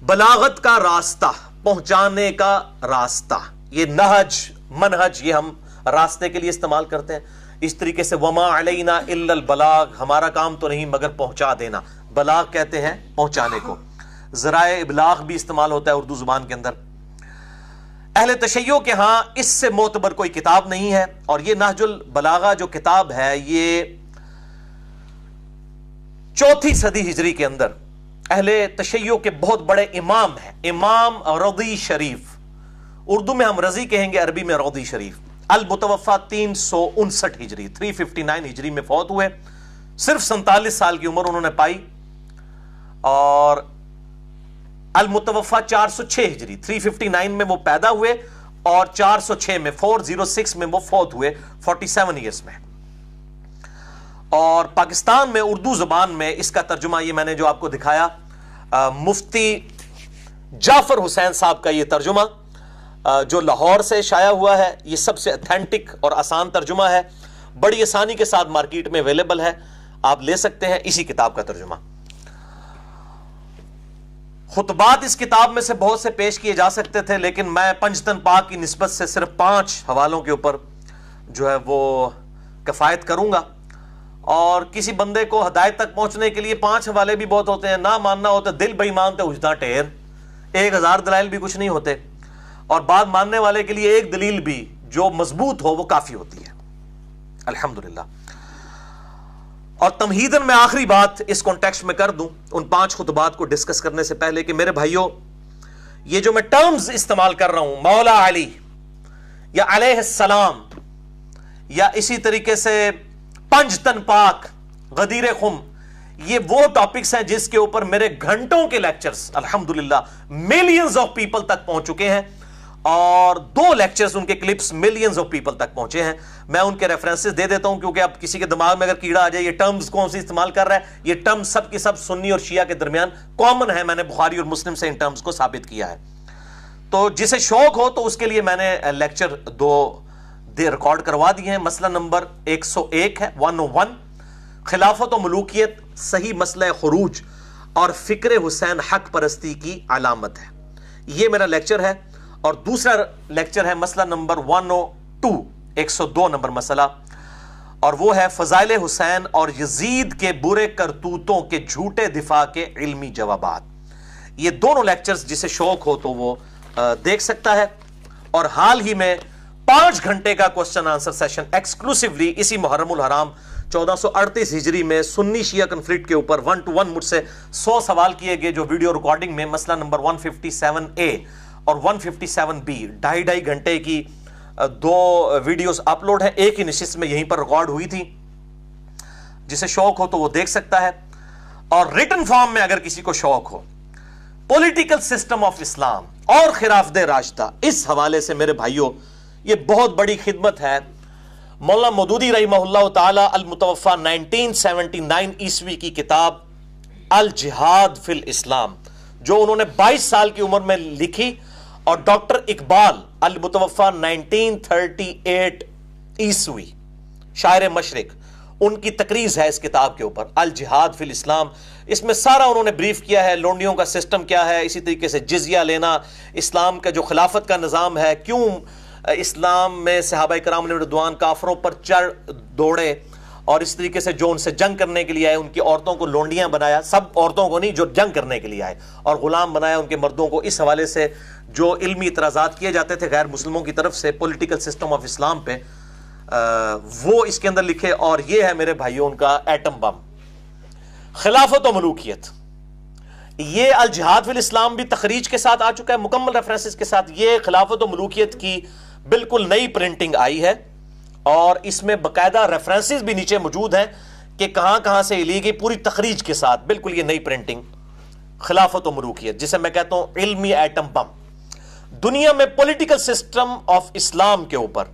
بلاغت کا راستہ, پہنچانے کا راستہ. یہ نہج منہج یہ ہم راستے کے لیے استعمال کرتے ہیں. اس طریقے سے وما علینا الا البلاغ, ہمارا کام تو نہیں مگر پہنچا دینا. بلاغ کہتے ہیں پہنچانے کو. ذرائع ابلاغ بھی استعمال ہوتا ہے اردو زبان کے اندر. اہل تشیع کے ہاں اس سے معتبر کوئی کتاب نہیں ہے. اور یہ نہج البلاغہ جو کتاب ہے یہ 4 صدی ہجری کے اندر اہل تشیع کے بہت بڑے امام ہیں, امام رضی شریف, اردو میں ہم رضی کہیں گے, عربی میں رضی شریف, المتوفا 359 ہجری 359 ہجری میں فوت ہوئے. صرف 47 سال کی عمر انہوں نے پائی. اور المتوفا 406 ہجری 359 میں وہ پیدا ہوئے اور 406 میں 406 میں وہ فوت ہوئے 47 ایئرز میں. اور پاکستان میں اردو زبان میں اس کا ترجمہ یہ میں نے جو آپ کو دکھایا, مفتی جعفر حسین صاحب کا یہ ترجمہ جو لاہور سے شائع ہوا ہے, یہ سب سے اتھینٹک اور آسان ترجمہ ہے, بڑی آسانی کے ساتھ مارکیٹ میں اویلیبل ہے, آپ لے سکتے ہیں اسی کتاب کا ترجمہ. خطبات اس کتاب میں سے بہت سے پیش کیے جا سکتے تھے, لیکن میں پنجتن پاک کی نسبت سے صرف 5 حوالوں کے اوپر جو ہے وہ کفایت کروں گا. اور کسی بندے کو ہدایت تک پہنچنے کے لیے 5 حوالے بھی بہت ہوتے ہیں, نہ ماننا ہوتا دل بے ایمان تے اجدا ٹھیر, 1000 دلائل بھی کچھ نہیں ہوتے, اور بات ماننے والے کے لیے ایک دلیل بھی جو مضبوط ہو وہ کافی ہوتی ہے, الحمدللہ. اور تمہیدن میں آخری بات اس کانٹیکسٹ میں کر دوں ان 5 خطبات کو ڈسکس کرنے سے پہلے کہ میرے بھائیوں, یہ جو میں ٹرمز استعمال کر رہا ہوں, مولا علی یا علیہ السلام یا اسی طریقے سے پنجتن پاک, غدیر خم, یہ وہ ٹاپکس ہیں جس کے اوپر میرے گھنٹوں کے لیکچرز الحمدللہ ملینز آف پیپل تک پہنچ چکے ہیں, اور 2 لیکچرز ان کے کلپس ملینز آف پیپل تک پہنچے ہیں. میں ان کے ریفرنسز دے دیتا ہوں کیونکہ اب کسی کے دماغ میں اگر کیڑا آ جائے یہ ٹرمز کون سی استعمال کر رہا ہے, یہ ٹرمز سب کے سب سنی اور شیعہ کے درمیان کامن ہے, میں نے بخاری اور مسلم سے ان ٹرمز کو ثابت کیا ہے. تو جسے شوق ہو تو اس کے لیے میں نے لیکچر 2 ریکارڈ کروا دیے ہیں. مسئلہ نمبر 101 ہے 101, خلافت و ملوکیت صحیح مسئلہ خروج اور فکر حسین حق پرستی کی علامت ہے, یہ میرا لیکچر ہے. اور دوسرا لیکچر ہے مسئلہ نمبر 102 102 نمبر مسئلہ, اور وہ ہے فضائل حسین اور یزید کے برے کرتوتوں کے جھوٹے دفاع کے علمی جوابات. یہ دونوں لیکچرز جسے شوق ہو تو وہ دیکھ سکتا ہے. اور حال ہی میں 5 گھنٹے کا کوسچن آنسر سیشن ایکسکلوسیولی اسی محرم الحرام 1438 ہجری میں سنی شیعہ کنفلکٹ کے اوپر 1 to 1 مجھ سے 100 سوال کیے گئے, جو ویڈیو ریکارڈنگ میں مسئلہ نمبر 157A اور 157B 2.5 گھنٹے کی 2 ویڈیوز اپلوڈ ہیں, ایک ہی نشست میں یہیں پر ریکارڈ ہوئی تھی. جسے شوق ہو تو وہ دیکھ سکتا ہے. اور ریٹن فارم میں اگر کسی کو شوق ہو, پولیٹیکل سسٹم آف اسلام اور خلافت راشدہ, اس حوالے سے میرے بھائیوں یہ بہت بڑی خدمت ہے. مولانا مودودی رحمہ اللہ تعالی المتوفا 1979 عیسوی کی کتاب الجہاد فی الاسلام جو انہوں نے 22 سال کی عمر میں لکھی, اور ڈاکٹر اقبال المتوفا 1938 عیسوی شاعر مشرق, ان کی تقریز ہے اس کتاب کے اوپر الجہاد فی الاسلام. اس میں سارا انہوں نے بریف کیا ہے, لونڈیوں کا سسٹم کیا ہے, اسی طریقے سے جزیہ لینا, اسلام کا جو خلافت کا نظام ہے, کیوں اسلام میں صحابہ کرام علیہ رضوان کافروں پر چڑھ دوڑے, اور اس طریقے سے جو ان سے جنگ کرنے کے لیے آئے ان کی عورتوں کو لونڈیاں بنایا, سب عورتوں کو نہیں جو جنگ کرنے کے لیے آئے, اور غلام بنایا ان کے مردوں کو. اس حوالے سے جو علمی اعتراضات کیے جاتے تھے غیر مسلموں کی طرف سے پولیٹیکل سسٹم آف اسلام پہ, وہ اس کے اندر لکھے. اور یہ ہے میرے بھائیوں ان کا ایٹم بم, خلافت و ملوکیت. یہ الجہاد فی الاسلام بھی تخریج کے ساتھ آ چکا ہے, مکمل ریفرنسز کے ساتھ. یہ خلافت و ملوکیت کی بالکل نئی پرنٹنگ آئی ہے, اور اس میں باقاعدہ ریفرنسز بھی نیچے موجود ہیں کہ کہاں کہاں سے لی گئی, پوری تخریج کے ساتھ. بالکل یہ نئی پرنٹنگ خلافت و ملوکیت, جسے میں کہتا ہوں علمی ایٹم بم. دنیا میں پولیٹیکل سسٹم آف اسلام کے اوپر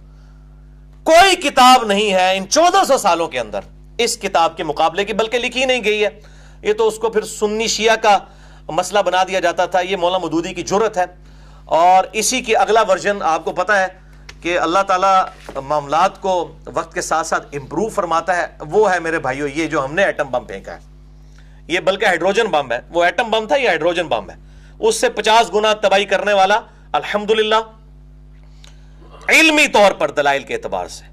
کوئی کتاب نہیں ہے ان 1400 سالوں کے اندر اس کتاب کے مقابلے کی, بلکہ لکھی نہیں گئی ہے. یہ تو اس کو پھر سنی شیعہ کا مسئلہ بنا دیا جاتا تھا. یہ مولانا مودودی کی جرت ہے, اور اسی کی اگلا ورژن آپ کو پتا ہے کہ اللہ تعالیٰ معاملات کو وقت کے ساتھ ساتھ امپروو فرماتا ہے. وہ ہے میرے بھائیوں یہ جو ہم نے ایٹم بم پھینکا ہے, یہ بلکہ ہائیڈروجن بم ہے. وہ ایٹم بم تھا, یہ ہائیڈروجن بم ہے, اس سے 50 گنا تباہی کرنے والا. الحمدللہ علمی طور پر دلائل کے اعتبار سے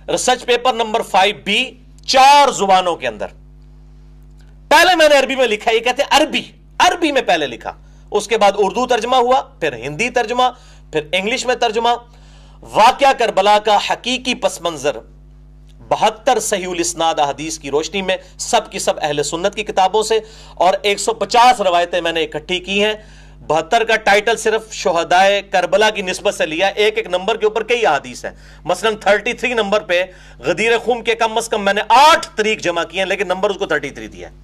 ریسرچ پیپر نمبر 5B 4 زبانوں کے اندر. پہلے میں نے عربی میں لکھا, یہ کہتے ہیں عربی میں پہلے لکھا، اس کے بعد اردو ترجمہ ہوا، پھر ہندی ترجمہ، پھر انگلش میں ترجمہ۔ واقعہ کربلا کا حقیقی پس منظر 72 صحیح الاسناد احادیث کی روشنی میں سب کی سب اہل سنت کی کتابوں سے، اور 150 روایتیں میں نے اکٹھی کی ہیں۔ 72 کا ٹائٹل صرف شہدائے کربلا کی نسبت سے لیا، ایک ایک نمبر کے اوپر کئی احادیث ہیں۔ مثلا 33 نمبر پہ غدیر خون کے کم از کم میں نے 8 طریق جمع کیے ہیں، لیکن نمبر اس کو 33 دیا ہے۔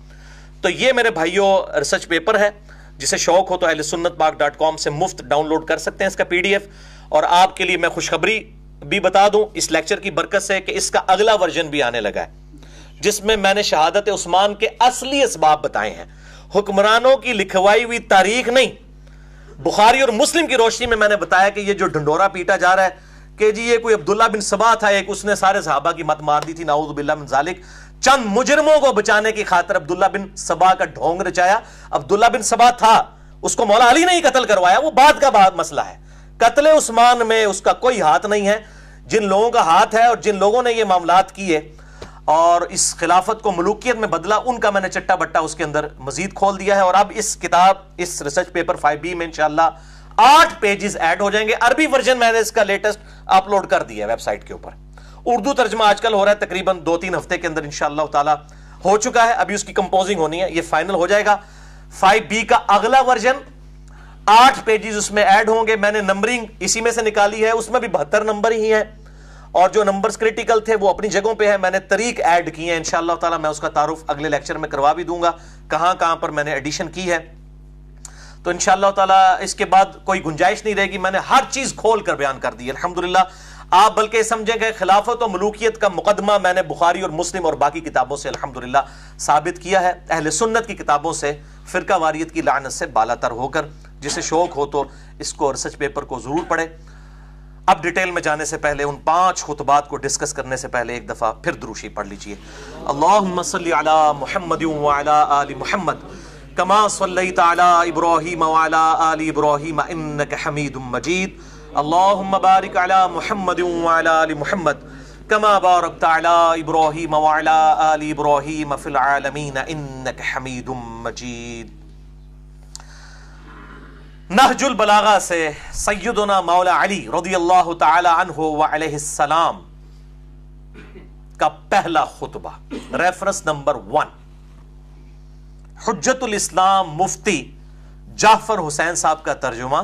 تو یہ میرے بھائیوں ریسرچ پیپر ہے، جسے شوق ہو تو اہل سنت پاک .com سے مفت ڈاؤن لوڈ کر سکتے ہیں اس کا PDF۔ اور آپ کے لیے میں خوشخبری بھی بتا دوں اس لیکچر کی برکت سے کہ اس کا اگلا ورژن بھی آنے لگا ہے، جس میں میں نے شہادت عثمان کے اصلی اسباب بتائے ہیں، حکمرانوں کی لکھوائی ہوئی تاریخ نہیں۔ بخاری اور مسلم کی روشنی میں نے بتایا کہ یہ جو ڈھنڈورا پیٹا جا رہا ہے کہ جی یہ کوئی عبداللہ بن سبا تھا، ایک اس نے سارے صحابہ کی مت مار دی تھی، نعوذ باللہ من ذالک، چند مجرموں کو بچانے کی خاطر عبداللہ بن سبا کا ڈھونگ رچایا۔ عبداللہ بن سبا تھا، اس کو مولا علی نے ہی قتل کروایا، وہ بعد کا مسئلہ ہے۔ قتل عثمان میں اس کا کوئی ہاتھ نہیں ہے۔ جن لوگوں کا ہاتھ ہے اور جن لوگوں نے یہ معاملات کیے اور اس خلافت کو ملوکیت میں بدلا، ان کا میں نے چٹا بٹا اس کے اندر مزید کھول دیا ہے۔ اور اب اس کتاب، اس ریسرچ پیپر 5B میں انشاءاللہ 8 پیجز ایڈ ہو جائیں گے۔ عربی ورژن میں نے اس کا لیٹسٹ اپلوڈ کر دیا ہے ویب سائٹ کے اوپر۔ اردو ترجمہ آج کل ہو رہا ہے، تقریباً 2-3 ہفتے کے اندر انشاءاللہ تعالی ہو چکا ہے، ابھی اس کی کمپوزنگ ہونی ہے، یہ فائنل ہو جائے گا۔ 5B کا اگلا ورژن 8 پیجز اس میں ایڈ ہوں گے، میں نے نمبرنگ اسی میں سے نکالی ہے، اس میں بھی 72 نمبر ہی ہیں، اور جو نمبرز کریٹیکل تھے وہ اپنی جگہوں پہ ہیں، میں نے طریق ایڈ کی ہیں، انشاءاللہ تعالی میں اس کا تعارف اگلے لیکچر میں کروا بھی دوں گا، کہاں کہاں پر میں نے ایڈیشن کی ہے۔ تو انشاءاللہ تعالی اس کے بعد کوئی گنجائش نہیں رہے گی، میں نے ہر چیز کھول کر بیان کر دی ہے الحمدللہ۔ آپ بلکہ سمجھیں کہ خلافت و ملوکیت کا مقدمہ میں نے بخاری اور مسلم اور باقی کتابوں سے الحمدللہ ثابت کیا ہے، اہل سنت کی کتابوں سے، فرقہ واریت کی لعنت سے بالا تر ہو کر۔ جسے شوق ہو تو اس کو ریسرچ پیپر کو ضرور پڑھے۔ اب ڈیٹیل میں جانے سے پہلے، ان 5 خطبات کو ڈسکس کرنے سے پہلے ایک دفعہ پھر دروشی پڑھ لیجئے۔ اللہم صلی علی محمد وعلی آل محمد کما صلیت علی ابراہیم وعلی آل ابراہیم انک حمید مجید۔ اللہم بارک علی محمد وعلی آل محمد کما بارکت علی ابراہیم وعلی آل ابراہیم فی العالمین انک حمید مجید۔ نہج البلاغہ سے سیدنا مولا علی رضی اللہ تعالی عنہ وعلیہ السلام کا پہلا خطبہ، ریفرنس نمبر 1، حجت الاسلام مفتی جعفر حسین صاحب کا ترجمہ،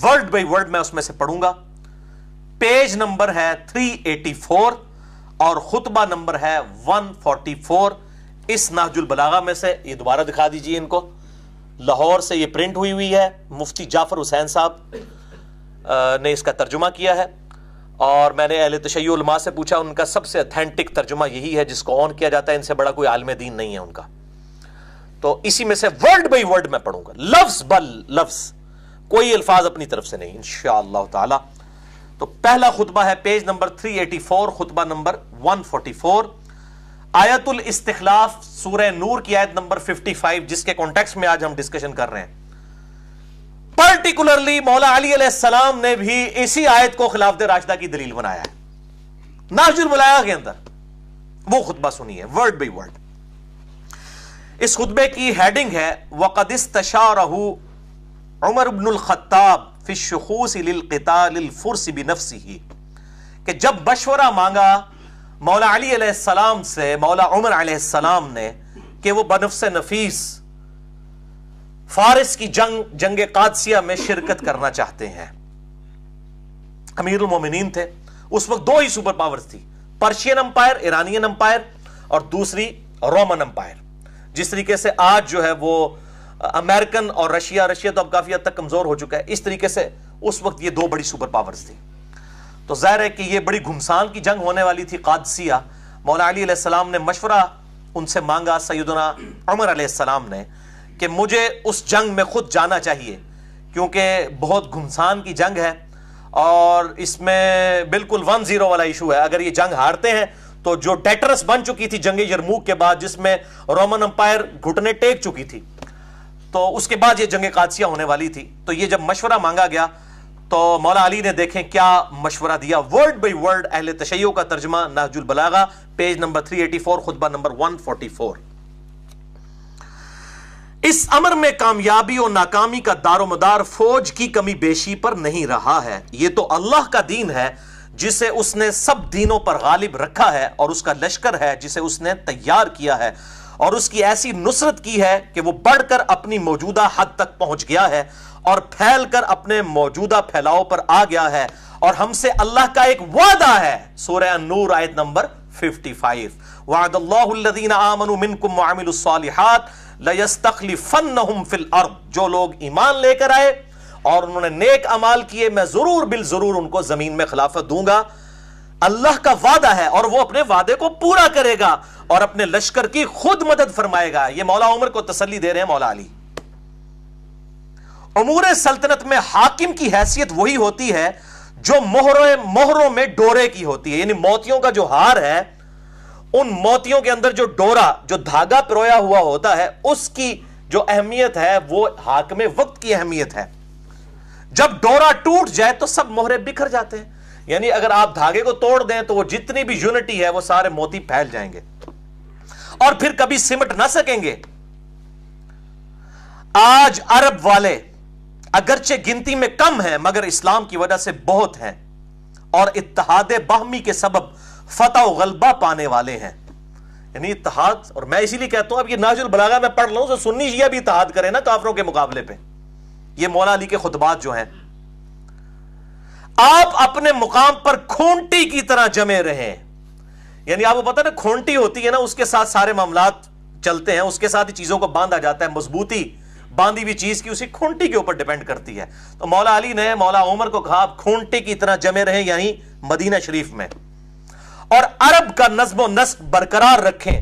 ورڈ بائی ورڈ میں اس میں سے پڑھوں گا۔ پیج نمبر ہے 384 اور خطبہ نمبر ہے 144۔ اس نہج البلاغہ میں سے، یہ دوبارہ دکھا دیجئے ان کو، لاہور سے یہ پرنٹ ہوئی ہے، مفتی جعفر حسین صاحب نے اس کا ترجمہ کیا ہے، اور میں نے اہل تشیع علماء سے پوچھا، ان کا سب سے اتھینٹک ترجمہ یہی ہے جس کو آن کیا جاتا ہے، ان سے بڑا کوئی عالم دین نہیں ہے ان کا۔ تو اسی میں سے ورڈ بائی ورڈ میں پڑھوں گا، لفظ بل لفظ، کوئی الفاظ اپنی طرف سے نہیں انشاءاللہ تعالی۔ تو پہلا خطبہ ہے پیج نمبر 384، خطبہ نمبر 144، آیت الاستخلاف، سورہ نور کی آیت نمبر 55، جس کے کانٹیکسٹ میں آج ہم ڈسکشن کر رہے ہیں۔ پرٹیکولرلی مولا علی علیہ السلام نے بھی اسی آیت کو خلافت راشدہ کی دلیل بنایا ہے نہج البلاغہ کے اندر، وہ خطبہ سنیے ورڈ بائی ورڈ۔ اس خطبے کی ہیڈنگ ہے وَقَدْ اسْتَشَارَهُ عمر بن الخطاب فی الشخوص للقتال الفرس بنفسه، کہ جب مشورہ مانگا مولا علی علیہ السلام سے مولا عمر علیہ السلام نے کہ وہ بنفس نفیس فارس کی جنگ قادسیہ میں شرکت کرنا چاہتے ہیں۔ امیر المومنین تھے اس وقت، 2 ہی سپر پاورز تھی، پرشین امپائر، ایرانین امپائر، اور دوسری رومن امپائر۔ جس طریقے سے آج جو ہے وہ امریکن اور رشیا تو اب کافی حد تک کمزور ہو چکا ہے، اس طریقے سے اس وقت یہ 2 بڑی سپر پاورز تھی۔ تو ظاہر ہے کہ یہ بڑی گھمسان کی جنگ ہونے والی تھی قادسیہ۔ مولا علی علیہ السلام نے مشورہ ان سے مانگا، سیدنا عمر علیہ السلام نے، کہ مجھے اس جنگ میں خود جانا چاہیے، کیونکہ بہت گھمسان کی جنگ ہے اور اس میں بالکل 1-0 والا ایشو ہے۔ اگر یہ جنگ ہارتے ہیں تو جو ڈیٹرس بن چکی تھی جنگ یرموک کے بعد، جس میں رومن امپائر گھٹنے ٹیک چکی تھی، تو اس کے بعد یہ جنگ قادسیہ ہونے والی تھی۔ تو یہ جب مشورہ مانگا گیا تو مولا علی نے دیکھیں کیا مشورہ دیا، ورڈ بائی ورڈ اہل تشیع کا ترجمہ، نہج البلاغہ، پیج نمبر 384، خطبہ نمبر 144۔ اس امر میں کامیابی اور ناکامی کا دار و مدار فوج کی کمی بیشی پر نہیں رہا ہے، یہ تو اللہ کا دین ہے جسے اس نے سب دینوں پر غالب رکھا ہے، اور اس کا لشکر ہے جسے اس نے تیار کیا ہے، اور اس کی ایسی نصرت کی ہے کہ وہ بڑھ کر اپنی موجودہ حد تک پہنچ گیا ہے اور پھیل کر اپنے موجودہ پھیلاؤ پر آ گیا ہے، اور ہم سے اللہ کا ایک وعدہ ہے۔ سورہ النور آیت نمبر 55، وعد اللہ الذین آمنوا منکم وعملوا الصالحات لَيَسْتَخْلِفَنَّهُمْ فِي الْأَرْضِ، جو لوگ ایمان لے کر آئے اور انہوں نے نیک اعمال کیے، میں ضرور بالضرور ان کو زمین میں خلافت دوں گا۔ اللہ کا وعدہ ہے اور وہ اپنے وعدے کو پورا کرے گا اور اپنے لشکر کی خود مدد فرمائے گا۔ یہ مولا عمر کو تسلی دے رہے ہیں مولا علی۔ امور سلطنت میں حاکم کی حیثیت وہی ہوتی ہے جو مہروں میں ڈورے کی ہوتی ہے، یعنی موتیوں کا جو ہار ہے، ان موتیوں کے اندر جو ڈورا، جو دھاگا پرویا ہوا ہوتا ہے، اس کی جو اہمیت ہے وہ حاکم وقت کی اہمیت ہے۔ جب ڈورا ٹوٹ جائے تو سب مہرے بکھر جاتے ہیں، یعنی اگر آپ دھاگے کو توڑ دیں تو وہ جتنی بھی یونٹی ہے وہ سارے موتی پھیل جائیں گے اور پھر کبھی سمٹ نہ سکیں گے۔ آج عرب والے اگرچہ گنتی میں کم ہیں مگر اسلام کی وجہ سے بہت ہیں اور اتحاد باہمی کے سبب فتح و غلبہ پانے والے ہیں، یعنی اتحاد۔ اور میں اسی لیے کہتا ہوں اب یہ نہج البلاغہ میں پڑھ لوں تو سنی شیعہ بھی اتحاد کریں نا کافروں کے مقابلے پہ، یہ مولا علی کے خطبات جو ہیں۔ آپ اپنے مقام پر کھونٹی کی طرح جمے رہیں، یعنی آپ کو پتہ نا کھونٹی ہوتی ہے نا، اس کے ساتھ سارے معاملات چلتے ہیں، اس کے ساتھ ہی چیزوں کو باندھا جاتا ہے، مضبوطی باندھی ہوئی چیز کی اسی کھونٹی کے اوپر ڈیپینڈ کرتی ہے۔ تو مولا علی نے مولا عمر کو کہا آپ کھونٹی کی طرح جمے رہیں یہیں مدینہ شریف میں، اور عرب کا نظم و نسق برقرار رکھیں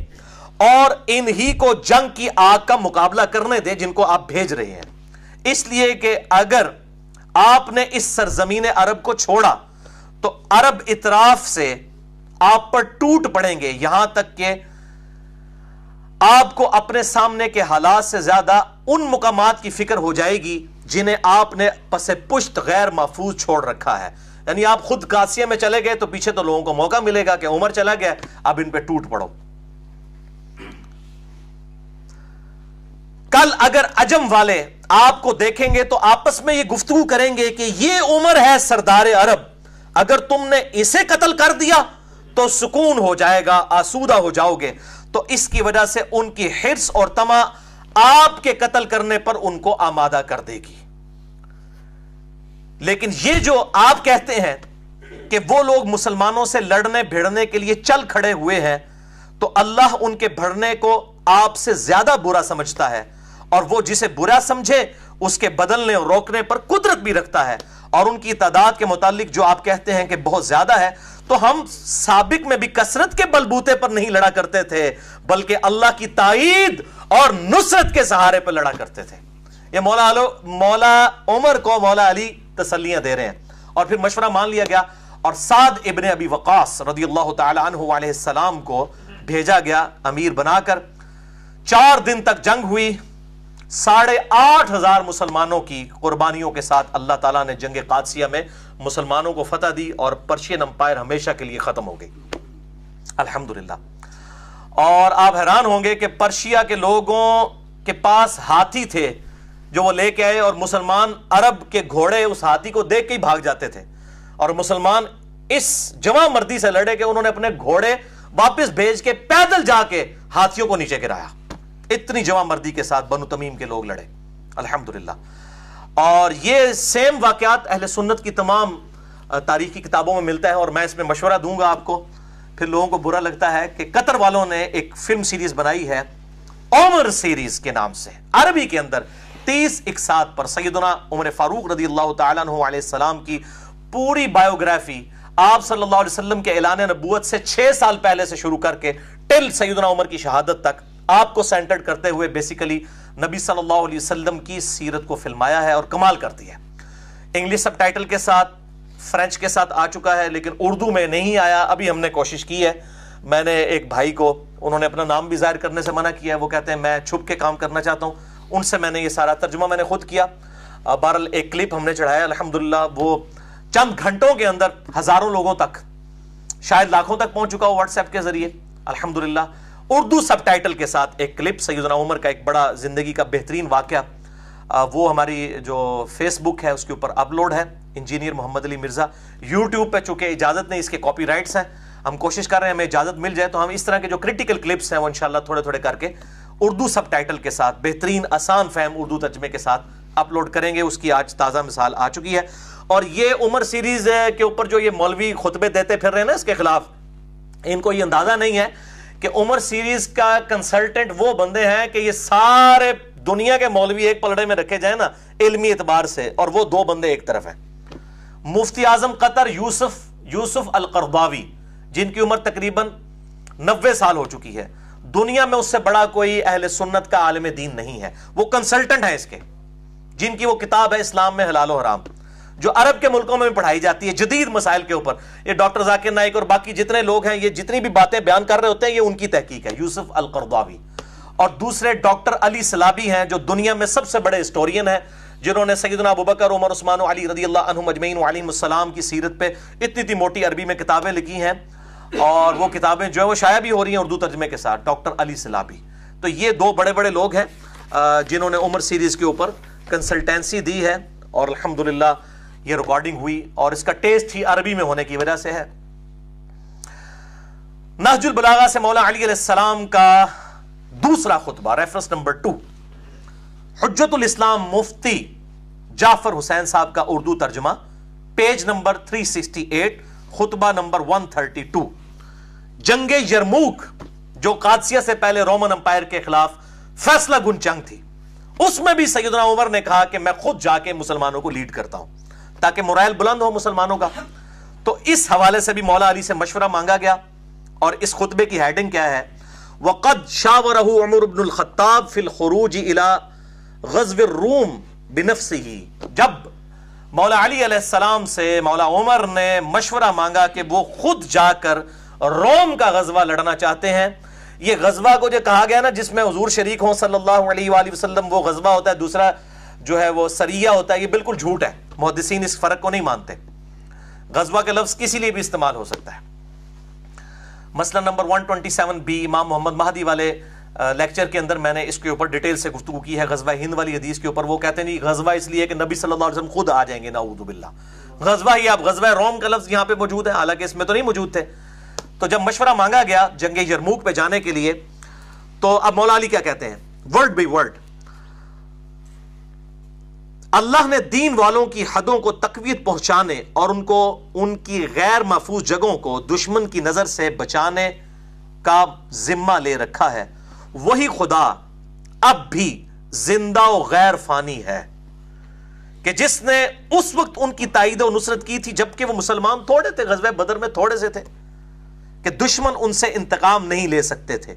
اور انہی کو جنگ کی آگ کا مقابلہ کرنے دیں جن کو آپ بھیج رہے ہیں، اس لیے کہ اگر آپ نے اس سرزمین عرب کو چھوڑا تو عرب اطراف سے آپ پر ٹوٹ پڑیں گے، یہاں تک کہ آپ کو اپنے سامنے کے حالات سے زیادہ ان مقامات کی فکر ہو جائے گی جنہیں آپ نے پس پشت غیر محفوظ چھوڑ رکھا ہے، یعنی آپ خود قادسیہ میں چلے گئے تو پیچھے تو لوگوں کو موقع ملے گا کہ عمر چلا گیا اب ان پہ ٹوٹ پڑو۔ کل اگر عجم والے آپ کو دیکھیں گے تو آپس میں یہ گفتگو کریں گے کہ یہ عمر ہے سردار عرب، اگر تم نے اسے قتل کر دیا تو سکون ہو جائے گا، آسودہ ہو جاؤ گے۔ تو اس کی وجہ سے ان کی حرص اور طمع آپ کے قتل کرنے پر ان کو آمادہ کر دے گی۔ لیکن یہ جو آپ کہتے ہیں کہ وہ لوگ مسلمانوں سے لڑنے بھیڑنے کے لیے چل کھڑے ہوئے ہیں، تو اللہ ان کے بھڑنے کو آپ سے زیادہ برا سمجھتا ہے، اور وہ جسے برا سمجھے اس کے بدلنے اور روکنے پر قدرت بھی رکھتا ہے۔ اور ان کی تعداد کے متعلق جو آپ کہتے ہیں کہ بہت زیادہ ہے، تو ہم سابق میں بھی کثرت کے بلبوتے پر نہیں لڑا کرتے تھے بلکہ اللہ کی تائید اور نصرت کے سہارے پر لڑا کرتے تھے۔ یہ مولا عمر کو مولا علی تسلیاں دے رہے ہیں، اور پھر مشورہ مان لیا گیا اور سعد ابن ابی وقاص رضی اللہ تعالی عنہ علیہ السلام کو بھیجا گیا امیر بنا کر۔ 4 دن تک جنگ ہوئی، 8,500 مسلمانوں کی قربانیوں کے ساتھ اللہ تعالیٰ نے جنگ قادسیہ میں مسلمانوں کو فتح دی اور پرشین امپائر ہمیشہ کے لیے ختم ہو گئی الحمدللہ۔ اور آپ حیران ہوں گے کہ پرشیا کے لوگوں کے پاس ہاتھی تھے جو وہ لے کے آئے، اور مسلمان عرب کے گھوڑے اس ہاتھی کو دیکھ کے ہی بھاگ جاتے تھے، اور مسلمان اس جواں مردی سے لڑے کہ انہوں نے اپنے گھوڑے واپس بھیج کے پیدل جا کے ہاتھیوں کو نیچے گرایا۔ اتنی جواں مردی کے ساتھ بنو تمیم کے لوگ لڑے الحمدللہ۔ اور یہ سیم واقعات اہل سنت کی تمام تاریخی کتابوں میں ملتا ہے، اور میں اس میں مشورہ دوں گا آپ کو۔ پھر لوگوں کو برا لگتا ہے کہ قطر والوں نے ایک فلم سیریز بنائی ہے عمر سیریز کے نام سے، عربی کے اندر 30 اقساط پر سیدنا عمر فاروق رضی اللہ تعالیٰ عنہ علیہ السلام کی پوری بایوگرافی، آپ صلی اللہ علیہ وسلم کے اعلان نبوت سے 6 سال پہلے سے شروع کر کے ٹل سیدنا عمر کی شہادت تک آپ کو سینٹرڈ کرتے ہوئے بیسیکلی نبی صلی اللہ علیہ وسلم کی سیرت کو فلمایا ہے اور کمال کرتی ہے۔ انگلش سب ٹائٹل کے ساتھ، فرینچ کے ساتھ آ چکا ہے، لیکن اردو میں نہیں آیا، ابھی ہم نے کوشش کی ہے۔ میں نے ایک بھائی کو، انہوں نے اپنا نام بھی ظاہر کرنے سے منع کیا ہے، وہ کہتے ہیں میں چھپ کے کام کرنا چاہتا ہوں، ان سے میں نے یہ سارا ترجمہ میں نے خود کیا۔ بہرحال ایک کلپ ہم نے چڑھایا الحمدللہ، وہ چند گھنٹوں کے اندر ہزاروں لوگوں تک، شاید لاکھوں تک پہنچ چکا ہو واٹس ایپ کے ذریعے الحمدللہ۔ اردو سب ٹائٹل کے ساتھ ایک کلپ سیدنا عمر کا ایک بڑا زندگی کا بہترین واقعہ، وہ ہماری جو فیس بک ہے اس کے اوپر اپلوڈ ہے، انجینئر محمد علی مرزا۔ یوٹیوب پہ چونکہ اجازت نہیں، اس کے کاپی رائٹس ہیں، ہم کوشش کر رہے ہیں ہمیں اجازت مل جائے تو ہم اس طرح کے جو کریٹیکل کلپس ہیں وہ انشاءاللہ تھوڑے تھوڑے کر کے اردو سب ٹائٹل کے ساتھ بہترین آسان فہم اردو ترجمے کے ساتھ اپلوڈ کریں گے۔ اس کی آج تازہ مثال آ چکی ہے۔ اور یہ عمر سیریز کے اوپر جو یہ مولوی خطبے دیتے پھر رہے ہیں نا اس کے خلاف، ان کو یہ اندازہ نہیں ہے کہ عمر سیریز کا کنسلٹنٹ وہ بندے ہیں کہ یہ سارے دنیا کے مولوی ایک پلڑے میں رکھے جائیں نا علمی اعتبار سے، اور وہ دو بندے ایک طرف ہیں۔ مفتی اعظم قطر یوسف القرضاوی، جن کی عمر تقریباً 90 سال ہو چکی ہے، دنیا میں اس سے بڑا کوئی اہل سنت کا عالم دین نہیں ہے، وہ کنسلٹنٹ ہے اس کے، جن کی وہ کتاب ہے اسلام میں حلال و حرام، جو عرب کے ملکوں میں پڑھائی جاتی ہے جدید مسائل کے اوپر۔ یہ ڈاکٹر ذاکر نائک اور باقی جتنے لوگ ہیں، یہ جتنی بھی باتیں بیان کر رہے ہوتے ہیں یہ ان کی تحقیق ہے، یوسف القرضاوی۔ اور دوسرے ڈاکٹر علی سلابی ہیں، جو دنیا میں سب سے بڑے ہسٹورین ہیں، جنہوں نے سیدنا ابوبکر، عمر، عثمان و علی رضی اللہ عنہم اجمعین وعلیہم السلام کی سیرت پہ اتنی موٹی عربی میں کتابیں لکھی ہیں، اور وہ کتابیں جو ہیں وہ شائع بھی ہو رہی ہیں اردو ترجمے کے ساتھ، ڈاکٹر علی سلابی۔ تو یہ دو بڑے بڑے لوگ ہیں جنہوں نے عمر سیریز کے اوپر کنسلٹینسی دی ہے، اور الحمدللہ یہ ریکارڈنگ ہوئی، اور اس کا ٹیسٹ ہی عربی میں ہونے کی وجہ سے ہے۔ نہج البلاغہ سے مولا علی علیہ السلام کا دوسرا خطبہ، ریفرنس نمبر 2، حجت الاسلام مفتی جعفر حسین صاحب کا اردو ترجمہ، پیج نمبر 368، خطبہ نمبر 132۔ جنگ یرموک، جو قادسیہ سے پہلے رومن امپائر کے خلاف فیصلہ گن جنگ تھی، اس میں بھی سیدنا عمر نے کہا کہ میں خود جا کے مسلمانوں کو لیڈ کرتا ہوں تاکہ مرائل بلند ہو مسلمانوں کا۔ تو اس حوالے سے بھی مولا علی سے مشورہ مانگا گیا، اور اس خطبے کی ہیڈنگ کیا ہے؟ وَقَدْ شَاوَرَهُ عمر بن الخطاب فی الخروج الى غزو الروم بنفسه۔ جب مولا علی علیہ السلام سے مولا عمر نے مشورہ مانگا کہ وہ خود جا کر روم کا غزوہ لڑنا چاہتے ہیں۔ یہ غزوہ کو جو کہا گیا نا جس میں حضور شریک ہوں صلی اللہ علیہ وآلہ وسلم، وہ غزوہ ہوتا ہے، دوسرا جو ہے وہ سریہ ہوتا ہے، یہ بالکل جھوٹ ہے، محدثین اس فرق کو نہیں مانتے۔ غزوہ کا لفظ کسی لیے بھی استعمال ہو سکتا ہے۔ مسئلہ نمبر 127 امام محمد مہدی والے لیکچر کے اندر میں نے اس کے اوپر ڈیٹیل سے گفتگو کی ہے، غزوہ ہند والی حدیث کے اوپر۔ وہ کہتے ہیں نہیں، غزوہ اس لیے کہ نبی صلی اللہ علیہ وسلم خود آ جائیں گے، نعوذ باللہ۔ غزوہ ہی، اب غزوہ روم کا لفظ یہاں پہ موجود ہے، حالانکہ اس میں تو نہیں موجود تھے۔ تو جب مشورہ مانگا گیا جنگ یرموک پہ جانے کے لیے، تو اب مولا علی کیا کہتے ہیں ورڈ بائی ورڈ؟ اللہ نے دین والوں کی حدوں کو تقویت پہنچانے اور ان کی غیر محفوظ جگہوں کو دشمن کی نظر سے بچانے کا ذمہ لے رکھا ہے۔ وہی خدا اب بھی زندہ و غیر فانی ہے کہ جس نے اس وقت ان کی تائید و نصرت کی تھی جبکہ وہ مسلمان تھوڑے تھے، غزوہ بدر میں تھوڑے سے تھے، کہ دشمن ان سے انتقام نہیں لے سکتے تھے،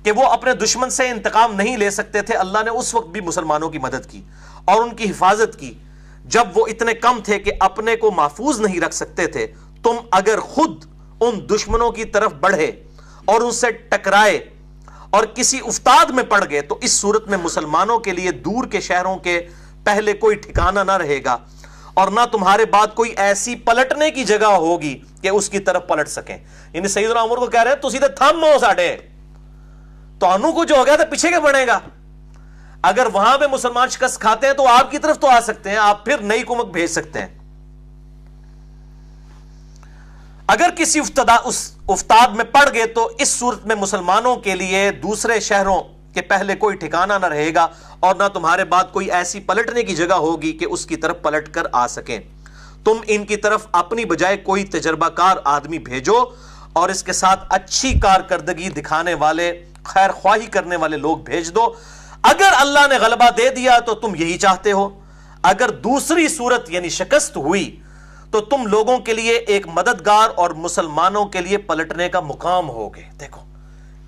کہ وہ اپنے دشمن سے انتقام نہیں لے سکتے تھے۔ اللہ نے اس وقت بھی مسلمانوں کی مدد کی اور ان کی حفاظت کی جب وہ اتنے کم تھے کہ اپنے کو محفوظ نہیں رکھ سکتے تھے۔ تم اگر خود ان دشمنوں کی طرف بڑھے اور ان سے ٹکرائے اور کسی افتاد میں پڑ گئے تو اس صورت میں مسلمانوں کے لیے دور کے شہروں کے پہلے کوئی ٹھکانہ نہ رہے گا، اور نہ تمہارے بعد کوئی ایسی پلٹنے کی جگہ ہوگی کہ اس کی طرف پلٹ سکیں۔ یعنی سیدنا عمر کو کہہ رہے ہیں تسی تے تھم ہو ساڈے، تو کچھ ہو گیا تو پیچھے کیا بنے گا؟ اگر وہاں پہ مسلمان شکست کھاتے ہیں تو آپ کی طرف تو آ سکتے ہیں، آپ پھر نئی کمک بھیج سکتے ہیں۔ اگر کسی افتاد میں پڑ گئے تو اس صورت میں مسلمانوں کے لیے دوسرے شہروں کے پہلے کوئی ٹھکانہ نہ رہے گا، اور نہ تمہارے بعد کوئی ایسی پلٹنے کی جگہ ہوگی کہ اس کی طرف پلٹ کر آ سکیں۔ تم ان کی طرف اپنی بجائے کوئی تجربہ کار آدمی بھیجو، اور اس کے ساتھ اچھی کارکردگی دکھانے والے، خیر خواہی کرنے والے لوگ بھیج دو۔ اگر اللہ نے غلبہ دے دیا تو تم یہی چاہتے ہو، اگر دوسری صورت یعنی شکست ہوئی تو تم لوگوں کے لیے ایک مددگار اور مسلمانوں کے لیے پلٹنے کا مقام ہوگے۔ دیکھو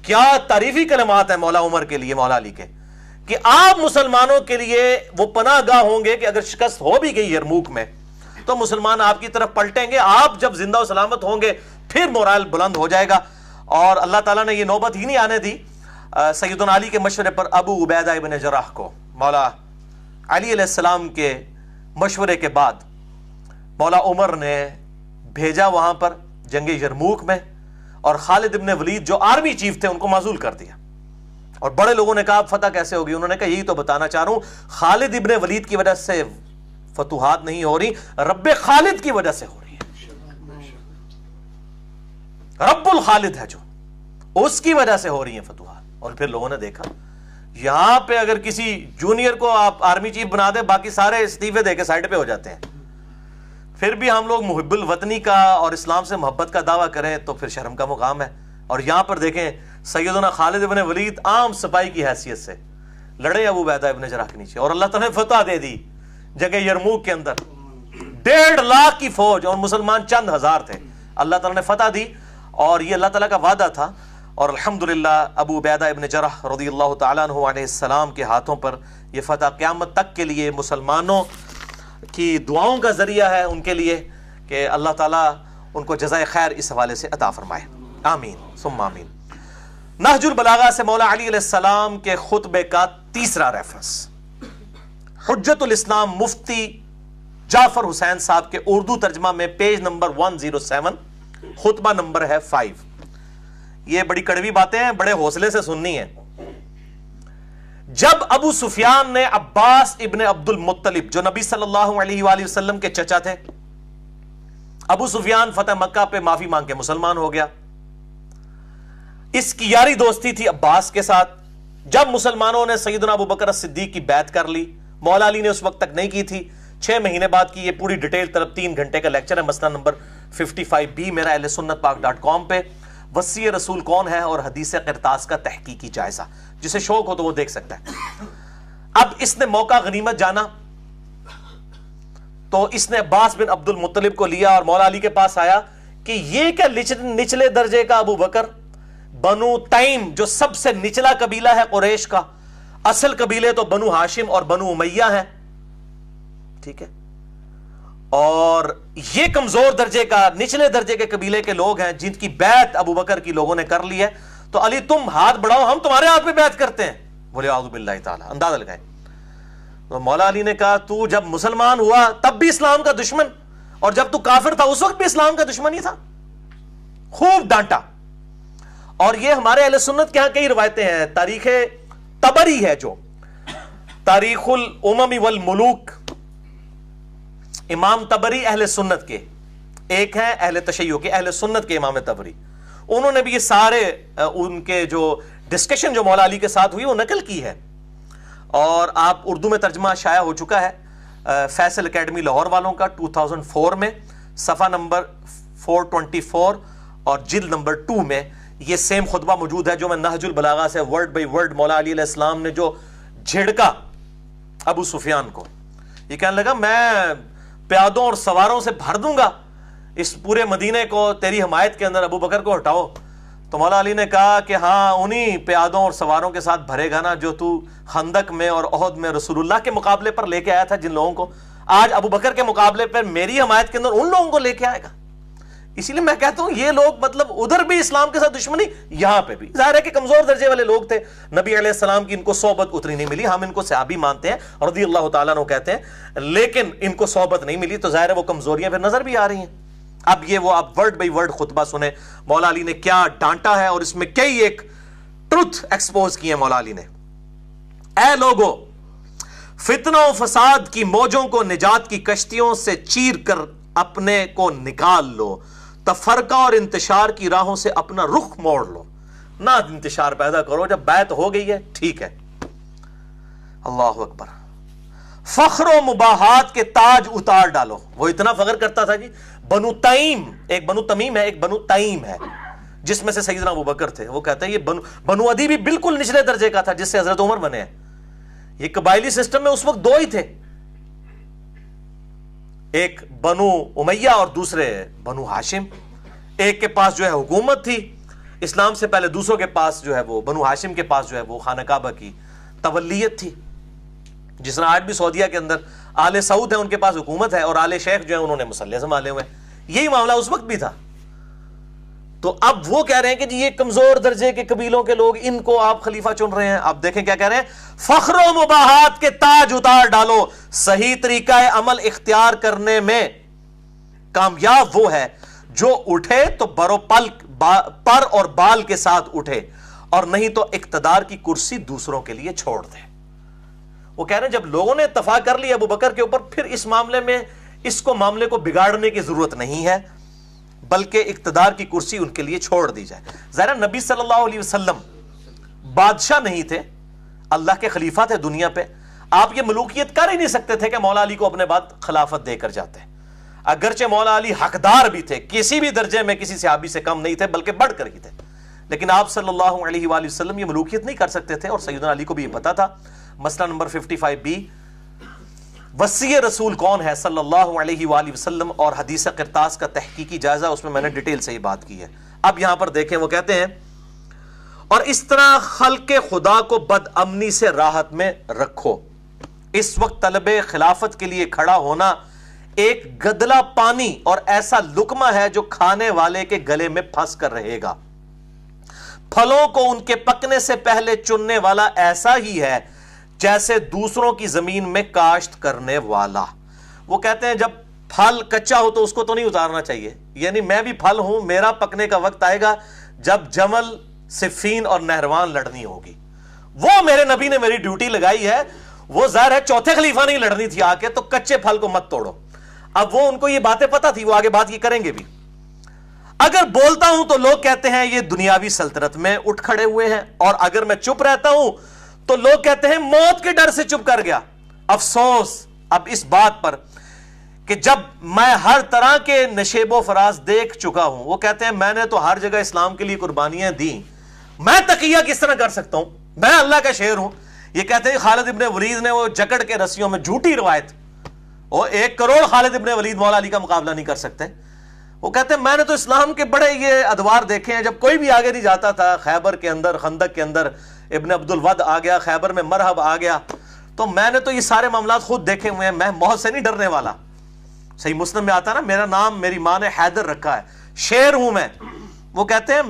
کیا تعریفی کلمات ہیں مولا عمر کے لیے، مولا علی کے، کہ آپ مسلمانوں کے لیے وہ پناہ گاہ ہوں گے کہ اگر شکست ہو بھی گئی یرموک میں تو مسلمان آپ کی طرف پلٹیں گے، آپ جب زندہ و سلامت ہوں گے پھر مورال بلند ہو جائے گا۔ اور اللہ تعالیٰ نے یہ نوبت ہی نہیں آنے دی سیدنا علی کے مشورے پر ابو عبیدہ ابن جراح کو۔ مولا علی علیہ السلام کے مشورے کے بعد مولا عمر نے بھیجا وہاں پر جنگ یرموک میں، اور خالد ابن ولید جو آرمی چیف تھے ان کو معزول کر دیا. اور بڑے لوگوں نے کہا فتح کیسے ہوگی؟ انہوں نے کہا یہی تو بتانا چاہ رہا ہوں, خالد ابن ولید کی وجہ سے فتوحات نہیں ہو رہی, رب خالد کی وجہ سے ہو رہی ہے. رب الخالد ہے جو, اس کی وجہ سے ہو رہی ہیں فتوحات. اور پھر لوگوں نے دیکھا یہاں پہ اگر کسی جونیئر کو آپ آرمی چیف بنا دیں, باقی سارے استعفے دے کے سائڈ پہ ہو جاتے ہیں. پھر بھی ہم لوگ محب الوطنی کا اور اسلام سے محبت کا دعویٰ کریں تو پھر شرم کا مقام ہے. اور یہاں پر دیکھیں سیدنا خالد ابن ولید عام سپاہی کی حیثیت سے لڑے ابو عبیدہ ابن جراح کے نیچے, اور اللہ تعالیٰ نے فتح دے دی جگہ یرموک کے اندر. 1.5 لاکھ کی فوج اور مسلمان چند ہزار تھے, اللہ تعالیٰ نے فتح دی. اور یہ اللہ تعالیٰ کا وعدہ تھا. اور الحمدللہ ابو عبیدہ ابن جراح رضی اللہ تعالیٰ عنہ علیہ السلام کے ہاتھوں پر یہ فتح قیامت تک کے لیے مسلمانوں کی دعاؤں کا ذریعہ ہے ان کے لیے, کہ اللہ تعالیٰ ان کو جزائے خیر اس حوالے سے عطا فرمائے. آمین ثم آمین. نہج البلاغہ سے مولا علی علیہ السلام کے خطبے کا تیسرا ریفرنس, حجت الاسلام مفتی جعفر حسین صاحب کے اردو ترجمہ میں پیج نمبر 107, خطبہ نمبر ہے 5. یہ بڑی کڑوی باتیں ہیں, بڑے حوصلے سے سننی ہیں. جب ابو سفیان نے عباس ابن عبد المطلب جو نبی صلی اللہ علیہ وآلہ وسلم کے چچا تھے, ابو سفیان فتح مکہ پہ معافی مانگ کے مسلمان ہو گیا. اس کی یاری دوستی تھی عباس کے ساتھ. جب مسلمانوں نے سیدنا ابو بکر صدیق کی بیعت کر لی, مولا علی نے اس وقت تک نہیں کی تھی, 6 مہینے بعد کی. یہ پوری ڈیٹیل طرف 3 گھنٹے کا لیکچر ہے, مسئلہ نمبر 55B میرا اہل سنت پاک.com پہ. وصی رسول کون ہے اور حدیث قرطاس کا تحقیقی جائزہ, جسے شوق ہو تو وہ دیکھ سکتا ہے. اب اس نے موقع غنیمت جانا تو اس نے عباس بن عبد المطلب کو لیا اور مولا علی کے پاس آیا کہ یہ کیا نچلے درجے کا ابو بکر, بنو تیم جو سب سے نچلا قبیلہ ہے قریش کا, اصل قبیلے تو بنو ہاشم اور بنو امیہ ہیں, ٹھیک ہے, اور یہ کمزور درجے کا نچلے درجے کے قبیلے کے لوگ ہیں جن کی بیعت ابو بکر کی لوگوں نے کر لی ہے, تو علی تم ہاتھ بڑھاؤ, ہم تمہارے ہاتھ پہ بیعت کرتے ہیں. بولے اعوذ باللہ تعالی, اندازہ لگائیں. تو مولا علی نے کہا تو جب مسلمان ہوا تب بھی اسلام کا دشمن, اور جب تو کافر تھا اس وقت بھی اسلام کا دشمن ہی تھا. خوب ڈانٹا. اور یہ ہمارے اہل سنت کے ہاں کئی روایتیں ہیں. تاریخ طبری ہے جو تاریخ الامم والملوک, امام طبری اہل سنت کے ایک ہیں, اہل تشیع کے, اہل سنت کے امام طبری. انہوں نے بھی یہ سارے ان کے جو ڈسکشن جو مولا علی کے ساتھ ہوئی وہ نقل کی ہے, اور آپ اردو میں ترجمہ شائع ہو چکا ہے فیصل اکیڈمی لاہور والوں کا 2004 میں, صفحہ نمبر 424, اور جلد نمبر 2 میں یہ سیم خطبہ موجود ہے جو میں نہج البلاغہ سے ورڈ بائی ورڈ مولا علی علیہ السلام نے جو جھڑکا ابو سفیان کو. یہ کہنے لگا میں پیادوں اور سواروں سے بھر دوں گا اس پورے مدینے کو, تیری حمایت کے اندر ابو بکر کو ہٹاؤ. تو مولا علی نے کہا کہ ہاں انہی پیادوں اور سواروں کے ساتھ بھرے گا نا جو تو خندق میں اور احد میں رسول اللہ کے مقابلے پر لے کے آیا تھا جن لوگوں کو, آج ابو بکر کے مقابلے پر میری حمایت کے اندر ان لوگوں کو لے کے آئے گا. اسی لیے میں کہتا ہوں یہ لوگ مطلب ادھر بھی اسلام کے ساتھ دشمنی, یہاں پہ بھی ظاہر ہے کہ کمزور درجے والے لوگ تھے. نبی علیہ السلام کی ان کو صحبت اتنی نہیں ملی, ہم ان کو صحابی مانتے ہیں رضی اللہ تعالیٰ عنہ کہتے ہیں, لیکن ان کو صحبت نہیں ملی, تو ظاہر ہے وہ کمزوریاں پھر نظر بھی آ رئی ہیں. اب یہ وہ آپ ورڈ بائی ورڈ خطبہ سنیں مولا علی نے کیا ڈانٹا ہے, اور اس میں کئی ایک ٹروتھ ایکسپوز کیے مولا علی نے. اے لوگو, فتنہ و فساد کی موجوں کو نجات کی کشتیوں سے چیر کر اپنے کو نکال لو, تفرقہ اور انتشار کی راہوں سے اپنا رخ موڑ لو. نہ انتشار پیدا کرو, جب بیعت ہو گئی ہے ٹھیک ہے. اللہ اکبر. فخر و مباحات کے تاج اتار ڈالو. وہ اتنا فخر کرتا تھا جی, بنو تیم, ایک بنو تمیم ہے ایک بنو تیم ہے جس میں سے سیدنا ابو بکر تھے. وہ کہتے ہیں یہ بنو عدی بھی بالکل نچلے درجے کا تھا جس سے حضرت عمر بنے ہیں. یہ قبائلی سسٹم میں اس وقت 2 ہی تھے, ایک بنو امیہ اور دوسرے بنو ہاشم. ایک کے پاس جو ہے حکومت تھی اسلام سے پہلے, دوسروں کے پاس جو ہے وہ بنو ہاشم کے پاس جو ہے وہ خانہ کعبہ کی تولیت تھی. جس طرح آج بھی سعودیہ کے اندر آل سعود ہیں, ان کے پاس حکومت ہے, اور آل شیخ جو ہے انہوں نے مسلح سنبھالے ہوئے. یہی معاملہ اس وقت بھی تھا. تو اب وہ کہہ رہے ہیں کہ جی یہ کمزور درجے کے قبیلوں کے لوگ, ان کو آپ خلیفہ چن رہے ہیں. آپ دیکھیں کیا کہہ رہے ہیں, فخر و مباحات کے تاج اتار ڈالو, صحیح طریقہ عمل اختیار کرنے میں کامیاب وہ ہے جو اٹھے تو پر اور بال کے ساتھ اٹھے اور نہیں تو اقتدار کی کرسی دوسروں کے لیے چھوڑ دے. وہ کہہ رہے ہیں جب لوگوں نے اتفاق کر لیا ابو بکر کے اوپر, پھر اس معاملے میں اس کو معاملے کو بگاڑنے کی ضرورت نہیں ہے, بلکہ اقتدار کی کرسی ان کے لیے چھوڑ دی جائے. ظاہر نبی صلی اللہ علیہ وسلم بادشاہ نہیں تھے, اللہ کے خلیفہ تھے دنیا پہ. آپ یہ ملوکیت کر ہی نہیں سکتے تھے کہ مولا علی کو اپنے بعد خلافت دے کر جاتے. اگرچہ مولا علی حقدار بھی تھے, کسی بھی درجے میں کسی صحابی سے کم نہیں تھے, بلکہ بڑھ کر ہی تھے, لیکن آپ صلی اللہ علیہ وآلہ وسلم یہ ملوکیت نہیں کر سکتے تھے, اور سیدنا علی کو بھی یہ پتا تھا. مسئلہ نمبر 55B, وصی رسول کون ہے صلی اللہ علیہ وآلہ وسلم اور حدیث قرطاس کا تحقیقی جائزہ, اس میں میں نے ڈیٹیل سے ہی بات کی ہے. اب یہاں پر دیکھیں, وہ کہتے ہیں اور اس طرح خلق خدا کو بد امنی سے راحت میں رکھو. اس وقت طلب خلافت کے لیے کھڑا ہونا ایک گدلا پانی اور ایسا لقمہ ہے جو کھانے والے کے گلے میں پھنس کر رہے گا. پھلوں کو ان کے پکنے سے پہلے چننے والا ایسا ہی ہے جیسے دوسروں کی زمین میں کاشت کرنے والا. وہ کہتے ہیں جب پھل کچا ہو تو اس کو تو نہیں اتارنا چاہیے, یعنی میں بھی پھل ہوں, میرا پکنے کا وقت آئے گا جب جمل, صفین اور نہروان لڑنی ہوگی. وہ میرے نبی نے میری ڈیوٹی لگائی ہے, وہ ظاہر ہے چوتھے خلیفہ نہیں لڑنی تھی آ کے, تو کچے پھل کو مت توڑو. اب وہ ان کو یہ باتیں پتا تھی, وہ آگے بات یہ کریں گے بھی. اگر بولتا ہوں تو لوگ کہتے ہیں یہ دنیاوی سلطنت میں اٹھ کھڑے ہوئے ہیں, اور اگر میں چپ رہتا ہوں تو لوگ کہتے ہیں موت کے ڈر سے چپ کر گیا. افسوس اب اس بات پر کہ جب میں ہر طرح کے نشیب و فراز دیکھ چکا ہوں. وہ کہتے ہیں میں نے تو ہر جگہ اسلام کے لیے قربانیاں دی, میں تقیہ کس طرح کر سکتا ہوں, میں اللہ کا شیر ہوں. یہ کہتے ہیں خالد ابن ولید نے وہ جکڑ کے رسیوں میں, جھوٹی روایت, وہ 1 کروڑ خالد ابن ولید مولا علی کا مقابلہ نہیں کر سکتے. وہ کہتے ہیں میں نے تو اسلام کے بڑے یہ ادوار دیکھے ہیں, جب کوئی بھی آگے نہیں جاتا تھا, خیبر کے اندر, خندق کے اندر ابن عبد الود آ گیا, خیبر میں مرحب آ گیا, تو میں نے تو یہ سارے معاملات خود دیکھے ہوئے ہیں, میں موت سے نہیں ڈرنے والا. صحیح مسلم میں آتا نا, میرا نام میری ماں نے حیدر رکھا ہے, شیر ہوں میں. وہ کہتے ہیں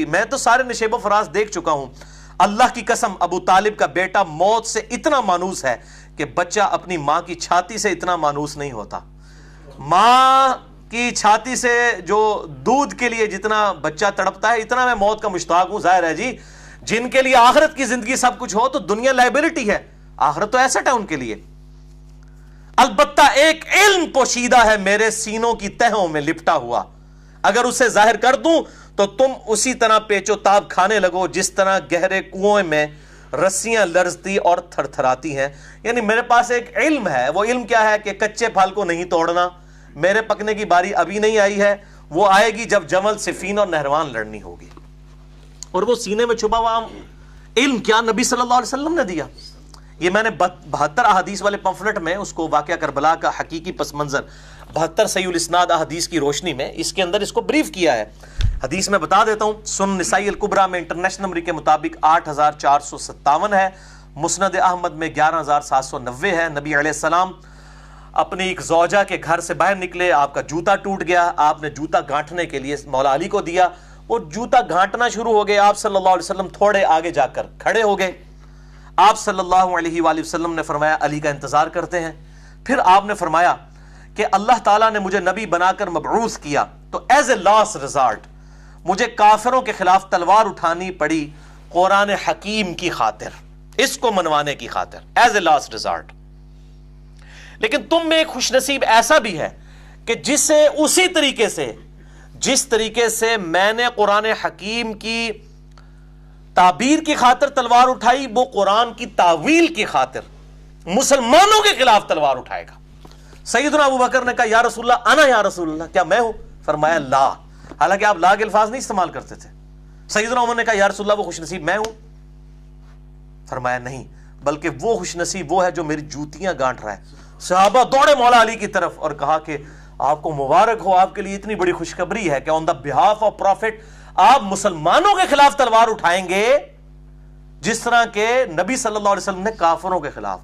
میں تو سارے نشیب و فراز دیکھ چکا ہوں. اللہ کی قسم ابو طالب کا بیٹا موت سے اتنا مانوس ہے کہ بچہ اپنی ماں کی چھاتی سے اتنا مانوس نہیں ہوتا. ماں کی چھاتی سے جو دودھ کے لیے جتنا بچہ تڑپتا ہے, اتنا میں موت کا مشتاق ہوں. ظاہر ہے جی, جن کے لیے آخرت کی زندگی سب کچھ ہو تو دنیا لائبلٹی ہے, آخرت تو ایسٹ ہے ان کے لیے. البتہ ایک علم پوشیدہ ہے میرے سینوں کی تہوں میں لپٹا ہوا, اگر اسے ظاہر کر دوں تو تم اسی طرح پیچو تاب کھانے لگو جس طرح گہرے کنویں میں رسیاں لرزتی اور تھر تھراتی ہیں. یعنی میرے پاس ایک علم ہے, وہ علم کیا ہے کہ کچے پھل کو نہیں توڑنا, میرے پکنے کی باری ابھی نہیں آئی ہے, وہ آئے گی جب جمل, صفین اور نہروان لڑنی ہوگی. اور وہ سینے میں چھپا ہوا علم کیا نبی صلی اللہ علیہ وسلم نے دیا. یہ میں نے 72 احادیث والے پمفلٹ میں اس کو واقعہ کربلا کا حقیقی پس منظر 72 صحیح الاسناد احادیث کی روشنی میں اس کے اندر اس کو بریف کیا ہے. حدیث میں بتا دیتا ہوں, سنن نسائی الکبریٰ میں انٹرنیشنل نمبر کے مطابق 8457 ہے, مسند احمد میں 11790 ہے. نبی علیہ السلام اپنی ایک زوجہ کے گھر سے باہر نکلے, آپ کا جوتا ٹوٹ گیا, آپ نے جوتا گھانٹنے کے لیے مولا علی کو دیا, وہ جوتا گھانٹنا شروع ہو گئے. آپ صلی اللہ علیہ وسلم تھوڑے آگے جا کر کھڑے ہو گئے. آپ صلی اللہ علیہ وآلہ وسلم نے فرمایا علی کا انتظار کرتے ہیں. پھر آپ نے فرمایا کہ اللہ تعالیٰ نے مجھے نبی بنا کر مبعوث کیا, تو ایز اے لاسٹ ریزارٹ مجھے کافروں کے خلاف تلوار اٹھانی پڑی قرآن حکیم کی خاطر, اس کو منوانے کی خاطر, ایز اے لاسٹ ریزارٹ. لیکن تم میں ایک خوش نصیب ایسا بھی ہے کہ جسے اسی طریقے سے جس طریقے سے میں نے قرآن حکیم کی تعبیر کی خاطر تلوار اٹھائی, وہ قرآن کی تعویل کی خاطر مسلمانوں کے خلاف تلوار اٹھائے گا. سیدنا ابو بکر نے کہا یا رسول اللہ, انا یا رسول اللہ, کیا میں ہوں؟ فرمایا لا, حالانکہ آپ لا کے الفاظ نہیں استعمال کرتے تھے. سیدنا عمر نے کہا یا رسول اللہ وہ خوش نصیب میں ہوں؟ فرمایا نہیں, بلکہ وہ خوش نصیب وہ ہے جو میری جوتیاں گانٹ رہا ہے. صحابہ دوڑے مولا علی کی طرف اور کہا کہ آپ کو مبارک ہو, آپ کے لیے اتنی بڑی خوشخبری ہے کہ آن دا بہاف آف پروفٹ آپ مسلمانوں کے خلاف تلوار اٹھائیں گے جس طرح کے نبی صلی اللہ علیہ وسلم نے کافروں کے خلاف.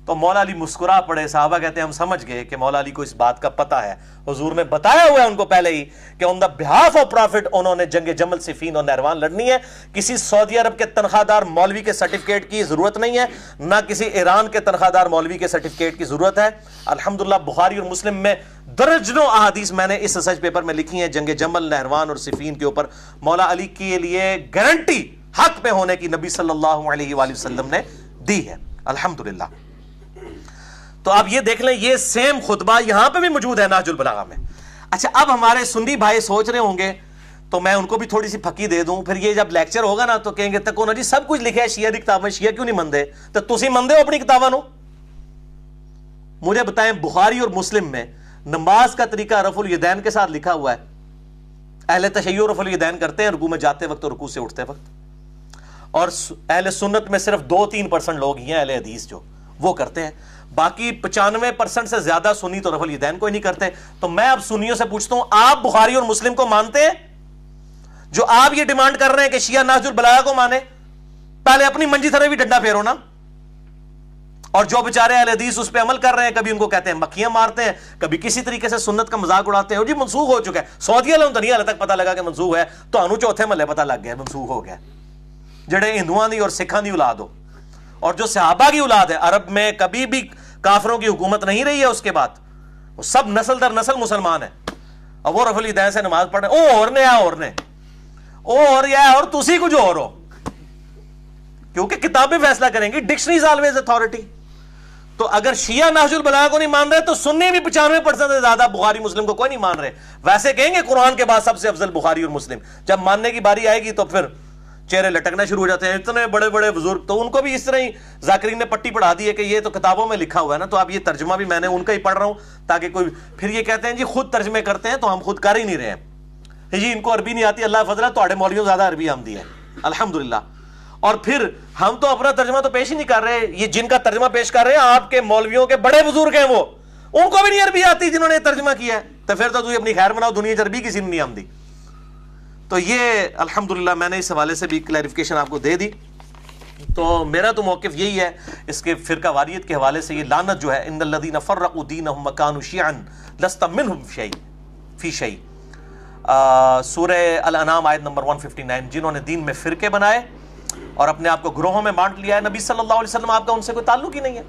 تو مولا علی مسکرا پڑے. صحابہ کہتے ہیں ہم سمجھ گئے کہ مولا علی کو اس بات کا پتہ ہے, حضور نے بتایا ہوا ہے ان کو پہلے ہی کہ آن دا بہاف آف پرافٹ انہوں نے جنگ جمل, صفین اور نہروان لڑنی ہے. کسی سعودی عرب کے تنخواہ دار مولوی کے سرٹیفکیٹ کی ضرورت نہیں ہے, نہ کسی ایران کے تنخواہ دار مولوی کے سرٹیفکیٹ کی ضرورت ہے. الحمدللہ بخاری اور مسلم میں درجنوں احادیث میں نے اس ریسرچ پیپر میں لکھی ہیں جنگ جمل, نہروان اور صفین کے اوپر مولا علی کے لیے گارنٹی حق پہ ہونے کی نبی صلی اللہ علیہ وآلہ وسلم نے دی ہے. الحمدللہ. تو آپ یہ دیکھ لیں, یہ سیم خطبہ یہاں پہ بھی موجود ہے نہج البلاغہ میں. اچھا, اب ہمارے سنی بھائی سوچ رہے ہوں گے, تو میں ان کو بھی تھوڑی سی پھکی دے دوں, پھر یہ جب لیکچر ہوگا نا تو کہیں گے تکو نا جی سب کچھ لکھا ہے شیعہ دی کتاب میں, شیعہ کیوں نہیں مندے؟ تو تسی مندے ہو اپنی کتاباں نو؟ مجھے بتائیں بخاری اور مسلم میں نماز کا طریقہ رفع الیدین کے ساتھ لکھا ہوا ہے. اہل تشیع رفع الیدین کرتے ہیں رکوع میں جاتے وقت اور رکوع سے اٹھتے وقت, اور اہل سنت میں صرف 2-3% لوگ ہی ہیں اہل حدیث جو وہ کرتے ہیں. باقی 95% سے زیادہ سنی تو رفع الیدین کوئی نہیں کرتے. تو میں اب سنیوں سے پوچھتا ہوں, آپ بخاری اور مسلم کو مانتے ہیں؟ جو آپ یہ ڈیمانڈ کر رہے ہیں کہ شیعہ نہج البلاغہ کو مانے, پہلے اپنی منجی طرح بھی ڈنڈا پھیرو نا. اور جو بیچارے اہل حدیث اس پہ عمل کر رہے ہیں, کبھی ان کو کہتے ہیں مکھیاں مارتے ہیں, کبھی کسی طریقے سے سنت کا مذاق اڑاتے ہیں, اور جی منسوخ ہو چکا ہے. سعودی عالم تو نہیں حال تک پتہ لگا کہ منسوخ ہے, تو انو چوتھے محلے پتہ لگ گیا منسوخ ہو گیا. جڑے ہندوؤں دی اور سکھاں دی اولاد ہو, اور جو صحابہ کی اولاد ہے, عرب میں کبھی بھی کافروں کی حکومت نہیں رہی ہے اس کے بعد, وہ سب نسل در نسل مسلمان ہیں, اور وہ رفع الیدین سے نماز پڑھ رہے ہیں. او اور نے آ اور نے او اور یا اور تسی کچھ اور ہو, کیونکہ کتابیں فیصلہ کریں گی, ڈکشنریز آلویز اتھارٹی. تو اگر شیعہ نہج البلاغہ کو نہیں مان رہے تو سنی بھی 95% سے زیادہ بخاری مسلم کو کوئی نہیں مان رہے. ویسے کہیں گے قرآن کے بعد سب سے افضل بخاری اور مسلم, جب ماننے کی باری آئے گی تو پھر چہرے لٹکنا شروع ہو جاتے ہیں. اتنے بڑے بڑے بزرگ, تو ان کو بھی اس طرح ہی ذاکرین نے پٹی پڑھا دی ہے کہ یہ تو کتابوں میں لکھا ہوا ہے نا, تو اب یہ ترجمہ بھی میں نے ان کا ہی پڑھ رہا ہوں, تاکہ کوئی پھر یہ کہتے ہیں جی خود ترجمے کرتے ہیں, تو ہم خود کر ہی نہیں رہے ہیں جی, ان کو عربی نہیں آتی, اللہ فضل ہے تو مولویوں زیادہ عربی آمدی ہے الحمدللہ. اور پھر ہم تو اپنا ترجمہ تو پیش ہی نہیں کر رہے, یہ جن کا ترجمہ پیش کر رہے ہیں آپ کے مولویوں کے بڑے بزرگ ہیں, وہ ان کو بھی نہیں عربی آتی جنہوں نے ترجمہ کیا ہے. تو پھر تو اپنی خیر بناؤ, دنیا عربی کسی نے نہیں آمدی. تو یہ الحمدللہ میں نے اس حوالے سے بھی کلیریفیکیشن آپ کو دے دی. تو میرا تو موقف یہی ہے اس کے فرقہ واریت کے حوالے سے, یہ لعنت جو ہے, ان الذین فرقوا دینہم وکانوا شیعا لست منہم فی شیء, سورہ الانعام آیت نمبر 159, جنہوں نے دین میں فرقے بنائے اور اپنے آپ کو گروہوں میں بانٹ لیا ہے, نبی صلی اللہ علیہ وسلم آپ کا ان سے کوئی تعلق ہی نہیں ہے.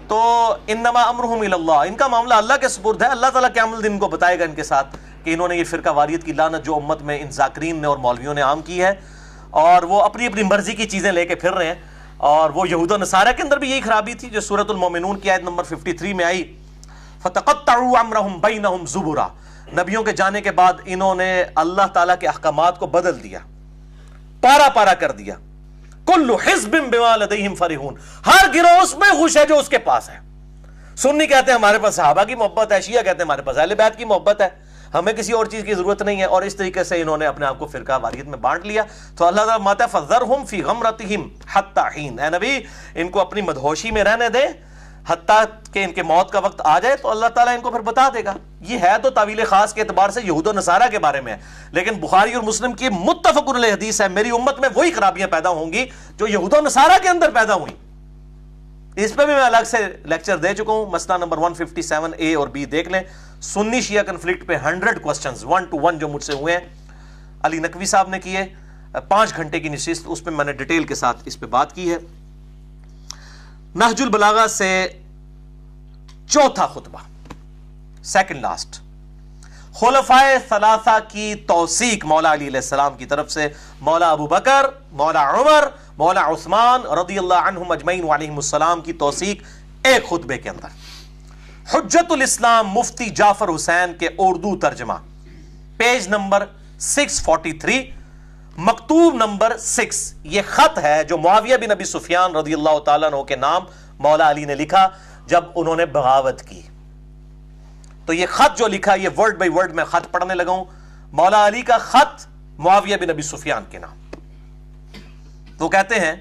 تو انما امرہم الی اللہ, ان کا معاملہ اللہ کے سپرد ہے. اللہ تعالیٰ قیامت الدین ان کو بتائے گا ان کے ساتھ کہ انہوں نے یہ فرقہ واریت کی لعنت جو امت میں ان ذاکرین نے اور مولویوں نے عام کی ہے, اور وہ اپنی اپنی مرضی کی چیزیں لے کے پھر رہے ہیں. اور وہ یہود و نصارہ کے اندر بھی یہی خرابی تھی جو سورۃ المومنون کی آیت نمبر 53 میں آئی, فتقطعوا امرہم بینہم زبرا, نبیوں کے جانے کے بعد انہوں نے اللہ تعالیٰ کے احکامات کو بدل دیا, پارا پارا کر دیا. کل حزب بما لدیہم فرحون, ہر گروہ اس میں خوش ہے جو اس کے پاس ہے. سنی کہتے ہیں ہمارے پاس صحابہ کی محبت ہے, شیعہ کہتے ہیں ہمارے پاس اہل بیت کی محبت ہے, ہمیں کسی اور چیز کی ضرورت نہیں ہے. اور اس طریقے سے انہوں نے اپنے آپ کو فرقہ واریت میں بانٹ لیا. تو اللہ تعالیٰ فرماتا ہے فذرہم فی غمرتہم حتی حین, اے نبی ان کو اپنی مدہوشی میں رہنے دے حتیٰ کہ ان کے موت کا وقت آ جائے, تو اللہ تعالیٰ ان کو پھر بتا دے گا. یہ ہے تو تعویل خاص کے اعتبار سے یہود و نصارہ کے بارے میں ہے, لیکن بخاری اور مسلم کی متفق علیہ حدیث ہے, میری امت میں وہی خرابیاں پیدا ہوں گی جو یہود و نصارہ کے اندر پیدا ہوئیں. اس پہ بھی میں الگ سے لیکچر دے چکا ہوں, مسئلہ نمبر 157A اور B دیکھ لیں. سنی شیعہ کنفلکٹ پہ 100 کوسچنز 1 to 1 جو مجھ سے ہوئے ہیں, علی نقوی صاحب نے کیے, 5 گھنٹے کی نشست, اس پہ میں نے ڈیٹیل کے ساتھ اس پہ بات کی ہے. نہج البلاغہ سے چوتھا خطبہ, سیکنڈ لاسٹ, خلفائے ثلاثہ کی توثیق مولا علی علیہ السلام کی طرف سے, مولا ابو بکر, مولا عمر, مولا عثمان رضی اللہ عنہم اجمعین وعلیہم السلام کی توثیق ایک خطبے کے اندر. حجت الاسلام مفتی جعفر حسین کے اردو ترجمہ, پیج نمبر 643, مکتوب نمبر 6. یہ خط ہے جو معاویہ بن ابی سفیان رضی اللہ تعالیٰ عنہ کے نام مولا علی نے لکھا جب انہوں نے بغاوت کی. تو یہ خط جو لکھا, یہ ورڈ بائی ورڈ میں خط پڑھنے لگا ہوں. مولا علی کا خط معاویہ بن ابی سفیان کے نام. وہ کہتے ہیں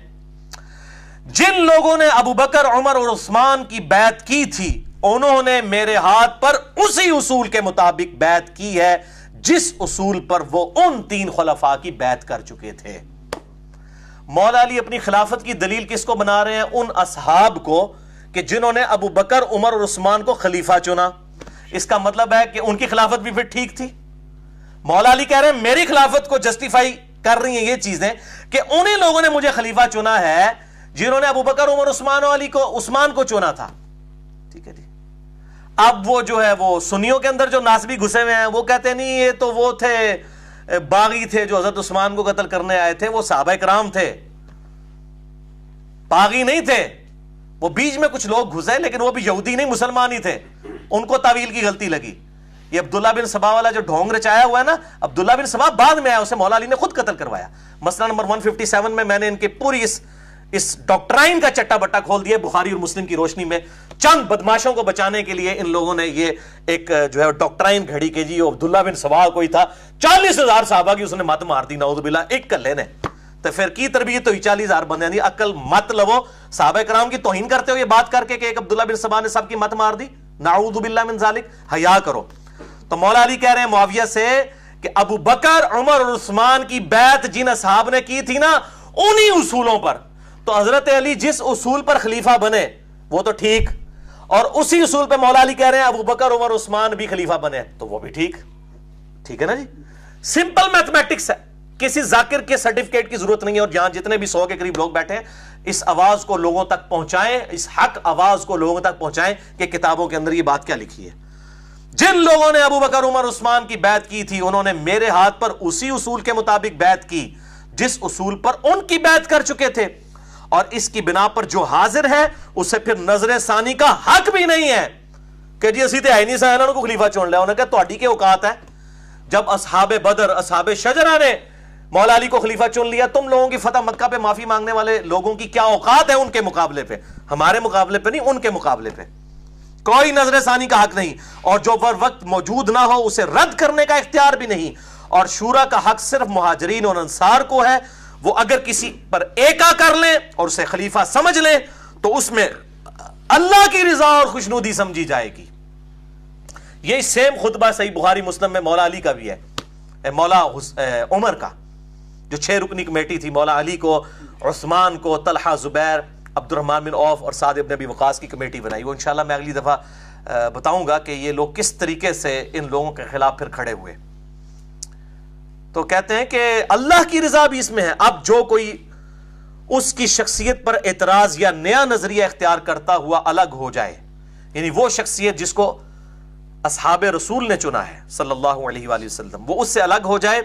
جن لوگوں نے ابو بکر, عمر اور عثمان کی بیعت کی تھی, انہوں نے میرے ہاتھ پر اسی اصول کے مطابق بیعت کی ہے جس اصول پر وہ ان 3 خلفاء کی بیعت کر چکے تھے. مولا علی اپنی خلافت کی دلیل کس کو بنا رہے ہیں؟ ان اصحاب کو کہ جنہوں نے ابو بکر، عمر اور عثمان کو خلیفہ چنا. اس کا مطلب ہے کہ ان کی خلافت بھی پھر ٹھیک تھی. مولا علی کہہ رہے ہیں میری خلافت کو جسٹیفائی کر رہی ہیں یہ چیزیں کہ انہیں لوگوں نے مجھے خلیفہ چنا ہے جنہوں نے ابو بکر، عمر، عثمان کو چنا تھا. ٹھیک ہے جی. اب وہ جو ہے وہ سنیوں کے اندر جو ناسبی گھسے ہوئے ہیں وہ کہتے ہیں نہیں یہ تو وہ تھے باغی تھے جو حضرت عثمان کو قتل کرنے آئے تھے، وہ صحابہ کرام تھے، باغی نہیں تھے. وہ بیچ میں کچھ لوگ گھسے لیکن وہ بھی یہودی نہیں، مسلمان ہی تھے. ان کو تعویل کی غلطی لگی. یہ عبداللہ بن سبا والا جو ڈھونگ رچایا ہوا ہے نا، عبداللہ بن سبا بعد میں آیا، اسے مولا علی نے خود قتل کروایا. مسئلہ نمبر 157 میں نے ان کے پوری اس ڈاکٹرائن کا چٹا بٹا کھول دیا. بخاری اور مسلم کی روشنی میں چند بدماشوں کو بچانے کے لیے ان لوگوں نے یہ ایک جو ہے ڈاکٹرائن گھڑی کہ جی عبداللہ بن سبا کوئی تھا، 40,000 صحابہ کی اس نے مت مار دی نعوذ باللہ ایک کلے نے. تو پھر کی تربیت ہوئی 40,000 بندے دی عقل مت لو. صحابہ کرام کی توہین کرتے ہو یہ بات کر کے کہ ایک عبداللہ بن سبا نے سب کی مت مار دی، نعوذ باللہ من ذالک. حیا کرو. تو مولا علی کہہ رہے ہیں معاویہ سے کہ ابو بکر، عمر اور عثمان کی بیعت جن اصحاب نے کی تھی نا انہی اصولوں پر، تو حضرت علی جس اصول پر خلیفہ بنے وہ تو ٹھیک، اور اسی اصول پہ مولا علی کہہ رہے ہیں ابو بکر، عمر، عثمان بھی خلیفہ بنے تو وہ بھی ٹھیک. ٹھیک ہے نا جی. سمپل میتھمیٹکس ہے، کسی ذاکر کے سرٹیفکیٹ کی ضرورت نہیں ہے. اور جہاں جتنے بھی 100 کے قریب لوگ بیٹھے ہیں اس آواز کو لوگوں تک پہنچائیں، اس حق آواز کو لوگوں تک پہنچائیں کہ کتابوں کے اندر یہ بات کیا لکھی ہے. جن لوگوں نے ابو بکر، عمر، عثمان کی بیعت کی تھی انہوں نے میرے ہاتھ پر اسی اصول کے مطابق بیعت کی جس اصول پر ان کی بیعت کر چکے تھے، اور اس کی بنا پر جو حاضر ہے اسے پھر نظر ثانی کا حق بھی نہیں ہے کہ جی اسی تے ہے نہیں سا انہوں کو خلیفہ چن لیا. انہوں نے کہا تہاڈی کے اوقات ہے؟ جب اصحاب بدر، اصحاب شجرہ نے مولا علی کو خلیفہ چن لیا، تم لوگوں کی فتح مکہ پہ معافی مانگنے والے لوگوں کی کیا اوقات ہے ان کے مقابلے پہ؟ ہمارے مقابلے پہ نہیں، ان کے مقابلے پہ کوئی نظر ثانی کا حق نہیں. اور جو وقت موجود نہ ہو اسے رد کرنے کا اختیار بھی نہیں. اور شورا کا حق صرف مہاجرین اور انصار کو ہے. وہ اگر کسی پر ایکا کر لیں اور اسے خلیفہ سمجھ لیں تو اس میں اللہ کی رضا اور خوشنودی سمجھی جائے گی. یہ سیم خطبہ صحیح بخاری مسلم میں مولا علی کا بھی ہے، مولا عمر کا جو 6 رکنی کمیٹی تھی، مولا علی کو، عثمان کو، طلحہ، زبیر، عبد الرحمن بن عوف اور سعد ابن ابی وقاص کی کمیٹی بنائی. وہ انشاءاللہ میں اگلی دفعہ بتاؤں گا کہ یہ لوگ کس طریقے سے ان لوگوں کے خلاف پھر کھڑے ہوئے. تو کہتے ہیں کہ اللہ کی رضا بھی اس میں ہے. اب جو کوئی اس کی شخصیت پر اعتراض یا نیا نظریہ اختیار کرتا ہوا الگ ہو جائے، یعنی وہ شخصیت جس کو اصحاب رسول نے چنا ہے صلی اللہ علیہ وآلہ وسلم، وہ اس سے الگ ہو جائے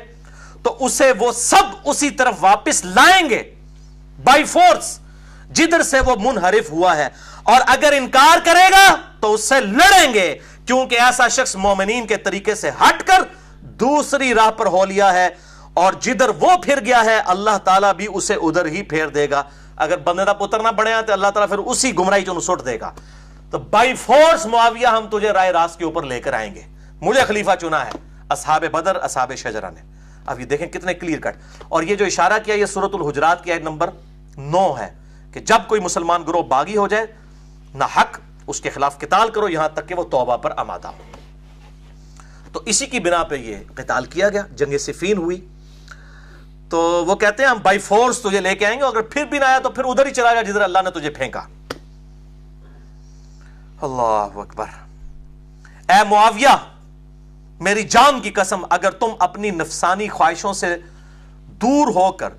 تو اسے وہ سب اسی طرف واپس لائیں گے بائی فورس جدھر سے وہ منحرف ہوا ہے. اور اگر انکار کرے گا تو اس سے لڑیں گے، کیونکہ ایسا شخص مومنین کے طریقے سے ہٹ کر دوسری راہ پر ہو لیا ہے، اور جدھر وہ پھر گیا ہے اللہ تعالیٰ بھی اسے ادھر ہی پھیر دے گا. اگر بندے دا پتر نہ بڑھے تو اللہ تعالیٰ پھر اسی گمراہی چوں سٹ دے گا. تو بائی فورس معاویہ ہم تجھے رائے راست کے اوپر لے کر آئیں گے، مجھے خلیفہ چنا ہے اصحاب بدر، اصحاب شجرہ نے. اب یہ دیکھیں کتنے کلیئر کٹ. اور یہ جو اشارہ کیا یہ سورۃ الحجرات کی آیت نمبر 9 ہے کہ جب کوئی مسلمان گروہ باغی ہو جائے نہ حق اس کے خلاف قتال کرو یہاں تک کہ وہ توبہ پر آمادہ ہو. تو اسی کی بنا پہ یہ قتال کیا گیا، جنگ صفین ہوئی. تو وہ کہتے ہیں ہم بائی فورس تجھے لے کے آئیں گے، اگر پھر بھی نہ آیا تو پھر ادھر ہی چلا جا جدھر اللہ نے تجھے پھینکا. اللہ اکبر. اے معاویہ میری جان کی قسم اگر تم اپنی نفسانی خواہشوں سے دور ہو کر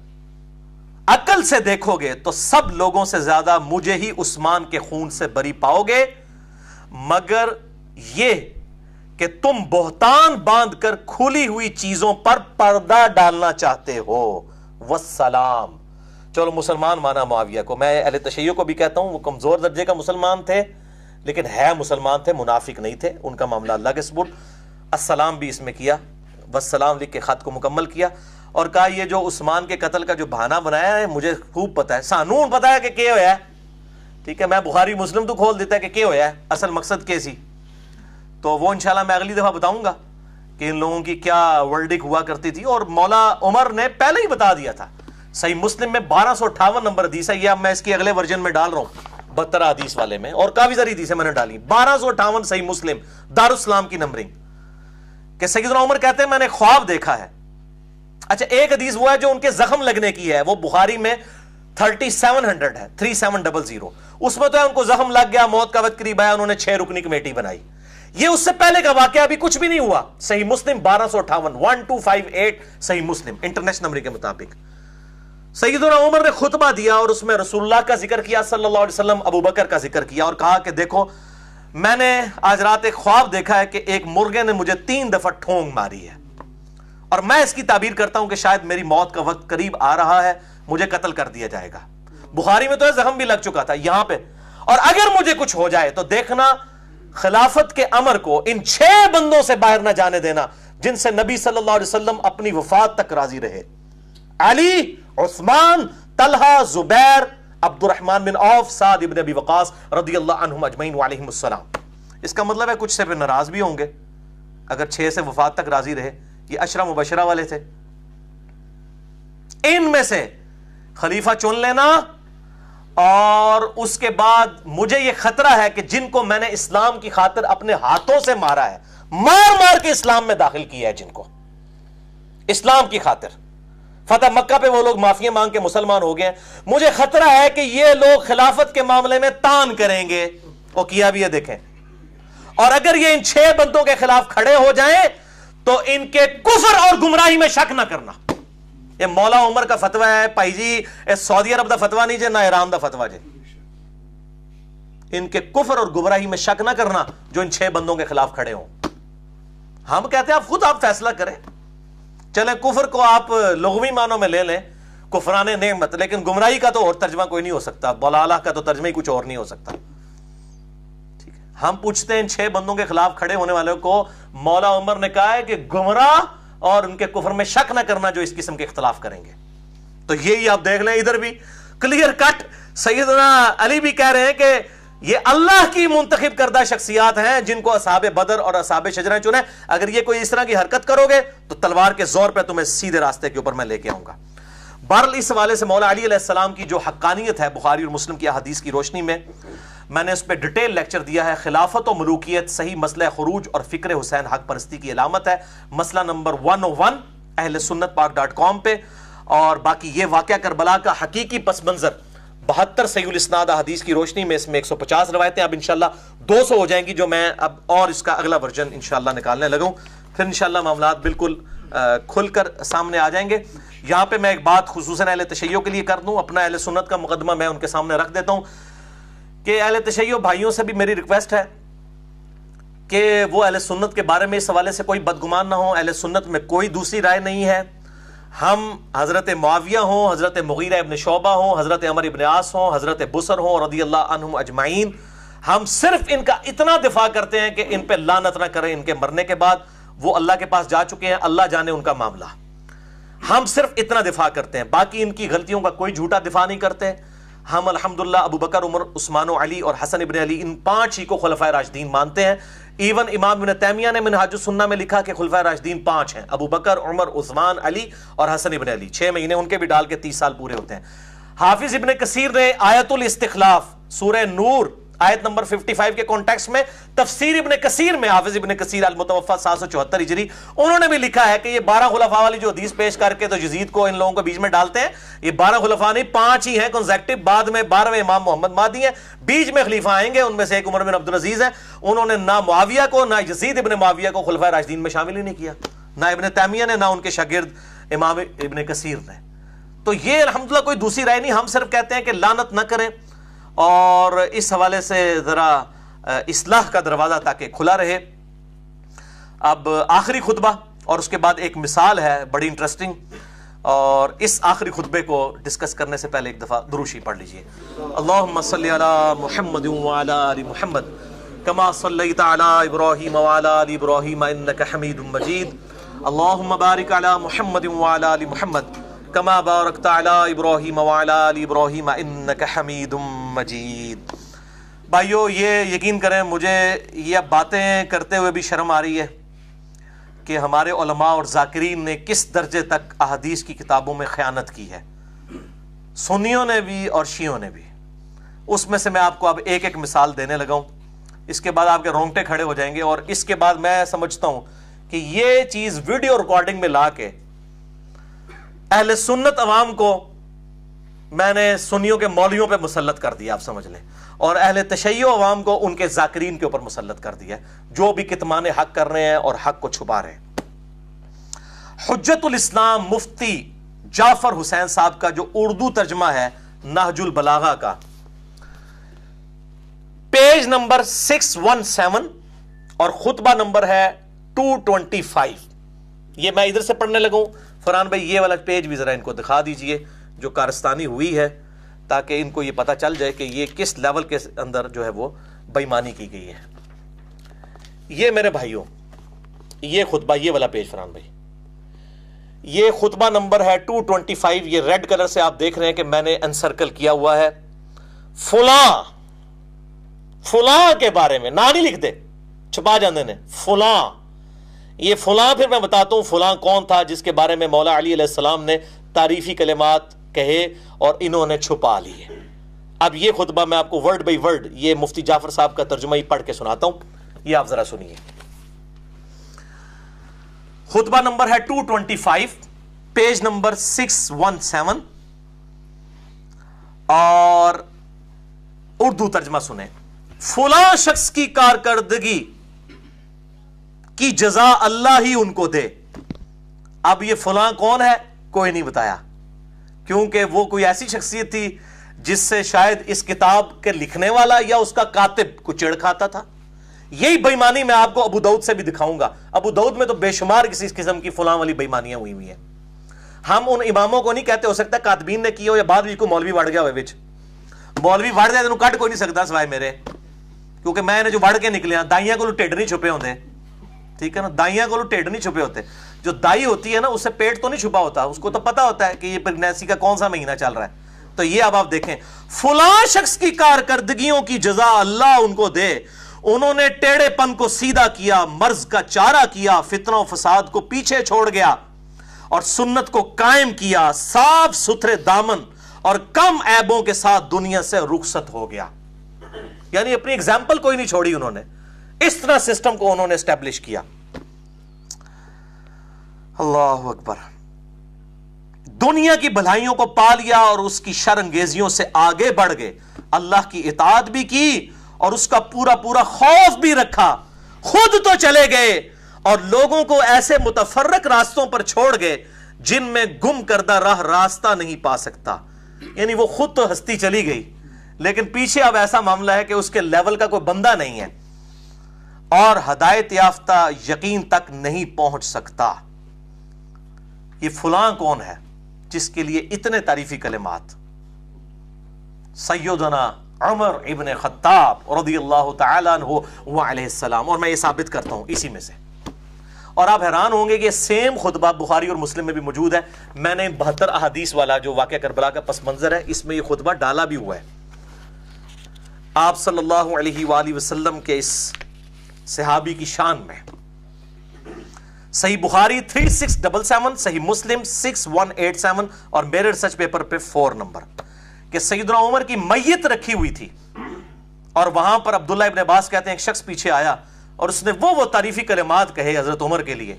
عقل سے دیکھو گے تو سب لوگوں سے زیادہ مجھے ہی عثمان کے خون سے بری پاؤ گے، مگر یہ کہ تم بہتان باندھ کر کھلی ہوئی چیزوں پر پردہ ڈالنا چاہتے ہو. والسلام. چلو مسلمان مانا معاویہ کو. میں اہل تشیع کو بھی کہتا ہوں وہ کمزور درجے کا مسلمان تھے لیکن ہے مسلمان تھے، منافق نہیں تھے. ان کا معاملہ اللہ کے سپرد. السلام بھی اس میں کیا، والسلام لکھ کے خط کو مکمل کیا اور کہا یہ جو عثمان کے قتل کا جو بہانہ بنایا ہے مجھے خوب پتا ہے، سانون پتا ہے کہ کیا ہوا ہے. ٹھیک ہے، میں بخاری مسلم تو کھول دیتا ہے کہ کیا ہوا ہے، اصل مقصد کیا سی. تو وہ انشاءاللہ میں اگلی دفعہ بتاؤں گا کہ ان لوگوں کی کیا ورڈک ہوا کرتی تھی. اور مولا عمر نے پہلے ہی بتا دیا تھا. صحیح مسلم میں 1258 نمبر حدیث ہے. یہ اب میں اس کی اگلے ورژن میں ڈال رہا ہوں 72 حدیث والے میں، اور کافی ساری حدیثیں میں نے ڈالی. 1258 صحیح مسلم دارالاسلام کی نمبرنگ کہ سیدنا عمر کہتے ہیں میں نے خواب دیکھا ہے اچھا ایک حدیث وہ ہے جو ان کے زخم لگنے کی ہے، وہ بخاری میں 3700 ہے، 3700، اس میں تو ہے ان کو زخم لگ گیا، موت کا وقت قریب آیا، انہوں نے 6 رکنی کمیٹی بنائی. یہ اس سے پہلے کا واقعہ، ابھی کچھ بھی نہیں ہوا. صحیح مسلم 1258 صحیح مسلم انٹرنیشنل نمبر کے مطابق. سیدنا عمر نے خطبہ دیا اور اس میں رسول اللہ کا ذکر کیا صلی اللہ علیہ وسلم، ابو بکر کا ذکر کیا اور کہا کہ دیکھو میں نے آج رات ایک خواب دیکھا ہے کہ ایک مرغے نے مجھے 3 دفعہ ٹھونگ ماری ہے، اور میں اس کی تعبیر کرتا ہوں کہ شاید میری موت کا وقت قریب آ رہا ہے، مجھے قتل کر دیا جائے گا. بخاری میں تو ہے زخم بھی لگ چکا تھا یہاں پہ. اور اگر مجھے کچھ ہو جائے تو دیکھنا خلافت کے امر کو ان 6 بندوں سے باہر نہ جانے دینا جن سے نبی صلی اللہ علیہ وسلم اپنی وفات تک راضی رہے: علی، عثمان، طلحہ، زبیر، عبد الرحمن بن عوف، سعد ابن ابی وقاص رضی اللہ عنہم اجمعین وعلیہم السلام. اس کا مطلب ہے کچھ سے پھر ناراض بھی ہوں گے اگر 6 سے وفات تک راضی رہے. یہ عشرہ مبشرہ والے تھے. ان میں سے خلیفہ چن لینا، اور اس کے بعد مجھے یہ خطرہ ہے کہ جن کو میں نے اسلام کی خاطر اپنے ہاتھوں سے مارا ہے، مار مار کے اسلام میں داخل کیا ہے، جن کو اسلام کی خاطر فتح مکہ پہ وہ لوگ معافی مانگ کے مسلمان ہو گئے، مجھے خطرہ ہے کہ یہ لوگ خلافت کے معاملے میں تان کریں گے. وہ کیا بھی ہے دیکھیں. اور اگر یہ ان 6 بندوں کے خلاف کھڑے ہو جائیں تو ان کے کفر اور گمراہی میں شک نہ کرنا. یہ مولا عمر کا فتویٰ ہے بھائی جی، یہ سعودی عرب دا فتویٰ نہیں جے، نہ ایران دا فتویٰ جے. ان کے کفر اور گمراہی میں شک نہ کرنا جو ان 6 بندوں کے خلاف کھڑے ہوں. ہم کہتے ہیں آپ خود آپ فیصلہ کریں. چلیں کفر کو آپ لغوی معنوں میں لے لیں، کفران نعمت، لیکن گمراہی کا تو اور ترجمہ کوئی نہیں ہو سکتا، ضلالہ کا تو ترجمہ ہی کچھ اور نہیں ہو سکتا. ٹھیک ہے، ہم پوچھتے ہیں ان 6 بندوں کے خلاف کھڑے ہونے والوں کو مولا عمر نے کہا ہے کہ گمراہ اور ان کے کفر میں شک نہ کرنا جو اس قسم کے اختلاف کریں گے. تو یہی آپ دیکھ لیں ادھر بھی کلیئر کٹ سیدنا علی بھی کہہ رہے ہیں کہ یہ اللہ کی منتخب کردہ شخصیات ہیں جن کو اصحاب بدر اور اصحاب شجرہ چنے. اگر یہ کوئی اس طرح کی حرکت کرو گے تو تلوار کے زور پہ تمہیں سیدھے راستے کے اوپر میں لے کے آؤں گا. بہرحال اس حوالے سے مولا علی علیہ السلام کی جو حقانیت ہے بخاری اور مسلم کی احادیث کی روشنی میں نے اس پہ ڈیٹیل لیکچر دیا ہے. خلافت و ملوکیت صحیح مسئلہ خروج اور فکر حسین حق پرستی کی علامت ہے، مسئلہ نمبر 101 اہل سنت پاک.com پہ. اور باقی یہ واقعہ کربلا کا حقیقی پس منظر 72 صحیح الاسناد احادیث کی روشنی میں، اس میں 150 روایتیں اب انشاءاللہ 200 ہو جائیں گی جو میں اب اور اس کا اگلا ورژن انشاءاللہ نکالنے لگوں. پھر انشاءاللہ معاملات بالکل کھل کر سامنے آ جائیں گے. یہاں پہ میں ایک بات خصوصاً اہل تشیع کے لیے کر دوں، اپنا اہل سنت کا مقدمہ میں ان کے سامنے رکھ دیتا ہوں کہ اہل تشیع بھائیوں سے بھی میری ریکویسٹ ہے کہ وہ اہل سنت کے بارے میں اس حوالے سے کوئی بدگمان نہ ہو. اہل سنت میں کوئی دوسری رائے نہیں ہے. ہم حضرت معاویہ ہوں، حضرت مغیرہ ابن شعبہ ہوں، حضرت عمر ابن عاص ہوں، حضرت بصر ہوں رضی اللہ عنہم اجمعین، ہم صرف ان کا اتنا دفاع کرتے ہیں کہ ان پہ لعنت نہ کریں. ان کے مرنے کے بعد وہ اللہ کے پاس جا چکے ہیں، اللہ جانے ان کا معاملہ. ہم صرف اتنا دفاع کرتے ہیں، باقی ان کی غلطیوں کا کوئی جھوٹا دفاع نہیں کرتے. ہم الحمدللہ ابو بکر، عمر، عثمان و علی اور حسن ابن علی ان 5 ہی کو خلفائے راشدین مانتے ہیں. ایون امام ابن تیمیہ نے منہاج السنہ میں لکھا کہ خلفائے راشدین 5 ہیں: ابو بکر، عمر، عثمان، علی اور حسن ابن علی. 6 مہینے ان کے بھی ڈال کے 30 سال پورے ہوتے ہیں. حافظ ابن کثیر نے آیت الاستخلاف سورہ نور آیت نمبر 55 کے کانٹیکسٹ میں تفسیر ابن کثیر میں، حافظ ابن کثیر المتوفی 774 ہجری، انہوں نے بھی لکھا ہے کہ یہ 12 خلفاء والی جو حدیث پیش کر کے تو یزید کو ان لوگوں کو بیچ میں ڈالتے ہیں، یہ 12 خلفاء نہیں 5 ہی ہیں کنزیکٹو. بعد میں 12ویں امام محمد مہدی ہیں، بیچ میں خلیفہ آئیں گے، ان میں سے ایک عمر بن عبدالعزیز ہے. انہوں نے نہ معاویہ کو نہ یزید ابن معاویہ کو خلفائے راشدین میں شامل ہی نہیں کیا، نہ ابن تیمیہ نے، نہ ان کے شاگرد امام ابن کثیر نے. تو یہ الحمدللہ کوئی دوسری رائے نہیں. ہم صرف کہتے ہیں کہ لعنت نہ کریں اور اس حوالے سے ذرا اصلاح کا دروازہ تاکہ کھلا رہے. اب آخری خطبہ اور اس کے بعد ایک مثال ہے بڑی انٹرسٹنگ، اور اس آخری خطبے کو ڈسکس کرنے سے پہلے ایک دفعہ درود شریف پڑھ لیجئے. اللہم صلی علی محمد وعلی آل محمد کما صلیت علی ابراہیم وعلی آل ابراہیم انک حمید مجید. اللہم بارک علی محمد وعلی آل محمد کما بارکت علی ابراہیم وعلی آل ابراہیم انک حمید مجید. بھائیو یہ یقین کریں مجھے یہ باتیں کرتے ہوئے بھی شرم آ رہی ہے کہ ہمارے علماء اور ذاکرین نے کس درجے تک احادیث کی کتابوں میں خیانت کی ہے، سنیوں نے بھی اور شیعوں نے بھی. اس میں سے میں آپ کو اب ایک ایک مثال دینے لگا ہوں، اس کے بعد آپ کے رونگٹے کھڑے ہو جائیں گے. اور اس کے بعد میں سمجھتا ہوں کہ یہ چیز ویڈیو ریکارڈنگ میں لا کے اہل سنت عوام کو میں نے سنیوں کے مولویوں پہ مسلط کر دیا، آپ سمجھ لیں، اور اہل تشیع عوام کو ان کے ذاکرین کے اوپر مسلط کر دیا، جو بھی کتمان حق کر رہے ہیں اور حق کو چھپا رہے ہیں۔ حجت الاسلام مفتی جعفر حسین صاحب کا جو اردو ترجمہ ہے نہج البلاغہ کا، پیج نمبر 617 اور خطبہ نمبر ہے 225، یہ میں ادھر سے پڑھنے لگوں۔ فرحان بھائی یہ والا پیج بھی ذرا ان کو دکھا دیجئے جو کارستانی ہوئی ہے، تاکہ ان کو یہ پتہ چل جائے کہ یہ کس لیول کے اندر جو ہے وہ بے ایمانی کی گئی ہے۔ یہ میرے بھائیوں، یہ خطبہ، یہ والا پیج فرحان بھائی، یہ خطبہ نمبر ہے 225، یہ ریڈ کلر سے آپ دیکھ رہے ہیں کہ میں نے انسرکل کیا ہوا ہے۔ فلاں فلاں کے بارے میں نہ نہیں لکھ دے، چھپا جاندے نے، فلاں، یہ فلاں پھر میں بتاتا ہوں فلاں کون تھا جس کے بارے میں مولا علی علیہ السلام نے تعریفی کلمات کہے اور انہوں نے چھپا لیے۔ اب یہ خطبہ میں آپ کو ورڈ بائی ورڈ یہ مفتی جعفر صاحب کا ترجمہ ہی پڑھ کے سناتا ہوں، یہ آپ ذرا سنیے۔ خطبہ نمبر ہے 225، پیج نمبر 617، اور اردو ترجمہ سنیں۔ فلاں شخص کی کارکردگی کی جزا اللہ ہی ان کو دے۔ اب یہ فلاں کون ہے کوئی نہیں بتایا، کیونکہ وہ کوئی ایسی شخصیت تھی جس سے شاید اس کتاب کے لکھنے والا یا اس کا کاتب کو چڑ کھاتا تھا۔ یہی بے ایمانی میں آپ کو ابو داؤد سے بھی دکھاؤں گا۔ ابو داؤد میں تو بے شمار کسی قسم کی فلاں والی بے ایمانیاں ہوئی ہوئی ہیں۔ ہم ان اماموں کو نہیں کہتے، ہو سکتا ہے کاتبین نے کی ہو یا بعد بھی کوئی مولوی وڑ گیا ہوئے وچ، مولوی وڑ جائے تو کٹ کوئی نہیں سکتا سوائے میرے، کیونکہ میں نے جو وڑ کے نکلے ہیں، دائیاں کو ٹھڈ نہیں چھپے ہوتے، ٹھیک ہے نا، دائیاں کو ٹھڈ نہیں چھپے ہوتے۔ جو دائی ہوتی ہے نا اس سے پیٹ تو نہیں چھپا ہوتا، اس کو تو پتا ہوتا ہے کہ یہ پریگنینسی کا کون سا مہینہ چل رہا ہے۔ تو یہ اب آپ دیکھیں، فلاں شخص کی کارکردگیوں کی جزا اللہ ان کو دے، انہوں نے ٹیڑے پن کو سیدھا کیا، مرض کا چارہ کیا، فتنہ و فساد کو پیچھے چھوڑ گیا اور سنت کو قائم کیا، صاف ستھرے دامن اور کم عیبوں کے ساتھ دنیا سے رخصت ہو گیا۔ یعنی اپنی اگزامپل کوئی نہیں چھوڑی انہوں نے، اس طرح سسٹم کو انہوں نے اسٹیبلش کیا۔ اللہ اکبر۔ دنیا کی بھلائیوں کو پا لیا اور اس کی شر انگیزیوں سے آگے بڑھ گئے، اللہ کی اطاعت بھی کی اور اس کا پورا پورا خوف بھی رکھا، خود تو چلے گئے اور لوگوں کو ایسے متفرق راستوں پر چھوڑ گئے جن میں گم کردہ راہ راستہ نہیں پا سکتا۔ یعنی وہ خود تو ہستی چلی گئی، لیکن پیچھے اب ایسا معاملہ ہے کہ اس کے لیول کا کوئی بندہ نہیں ہے اور ہدایت یافتہ یقین تک نہیں پہنچ سکتا۔ یہ فلاں کون ہے جس کے لیے اتنے تعریفی کلمات؟ سیدنا عمر ابن خطاب رضی اللہ تعالیٰ عنہ وعلیہ السلام، اور میں یہ ثابت کرتا ہوں اسی میں سے۔ اور آپ حیران ہوں گے کہ یہ سیم خطبہ بخاری اور مسلم میں بھی موجود ہے۔ میں نے 72 احادیث والا جو واقعہ کربلا کا پس منظر ہے، اس میں یہ خطبہ ڈالا بھی ہوا ہے۔ آپ صلی اللہ علیہ وآلہ وسلم کے اس صحابی کی شان میں صحیح بخاری 3677، صحیح مسلم 6187 اور میرے ریسرچ پیپر پہ 4 نمبر، کہ سیدنا عمر کی میت رکھی ہوئی تھی اور وہاں پر عبداللہ ابن عباس کہتے ہیں ایک شخص پیچھے آیا اور اس نے وہ تعریفی کلمات کہے حضرت عمر کے لیے،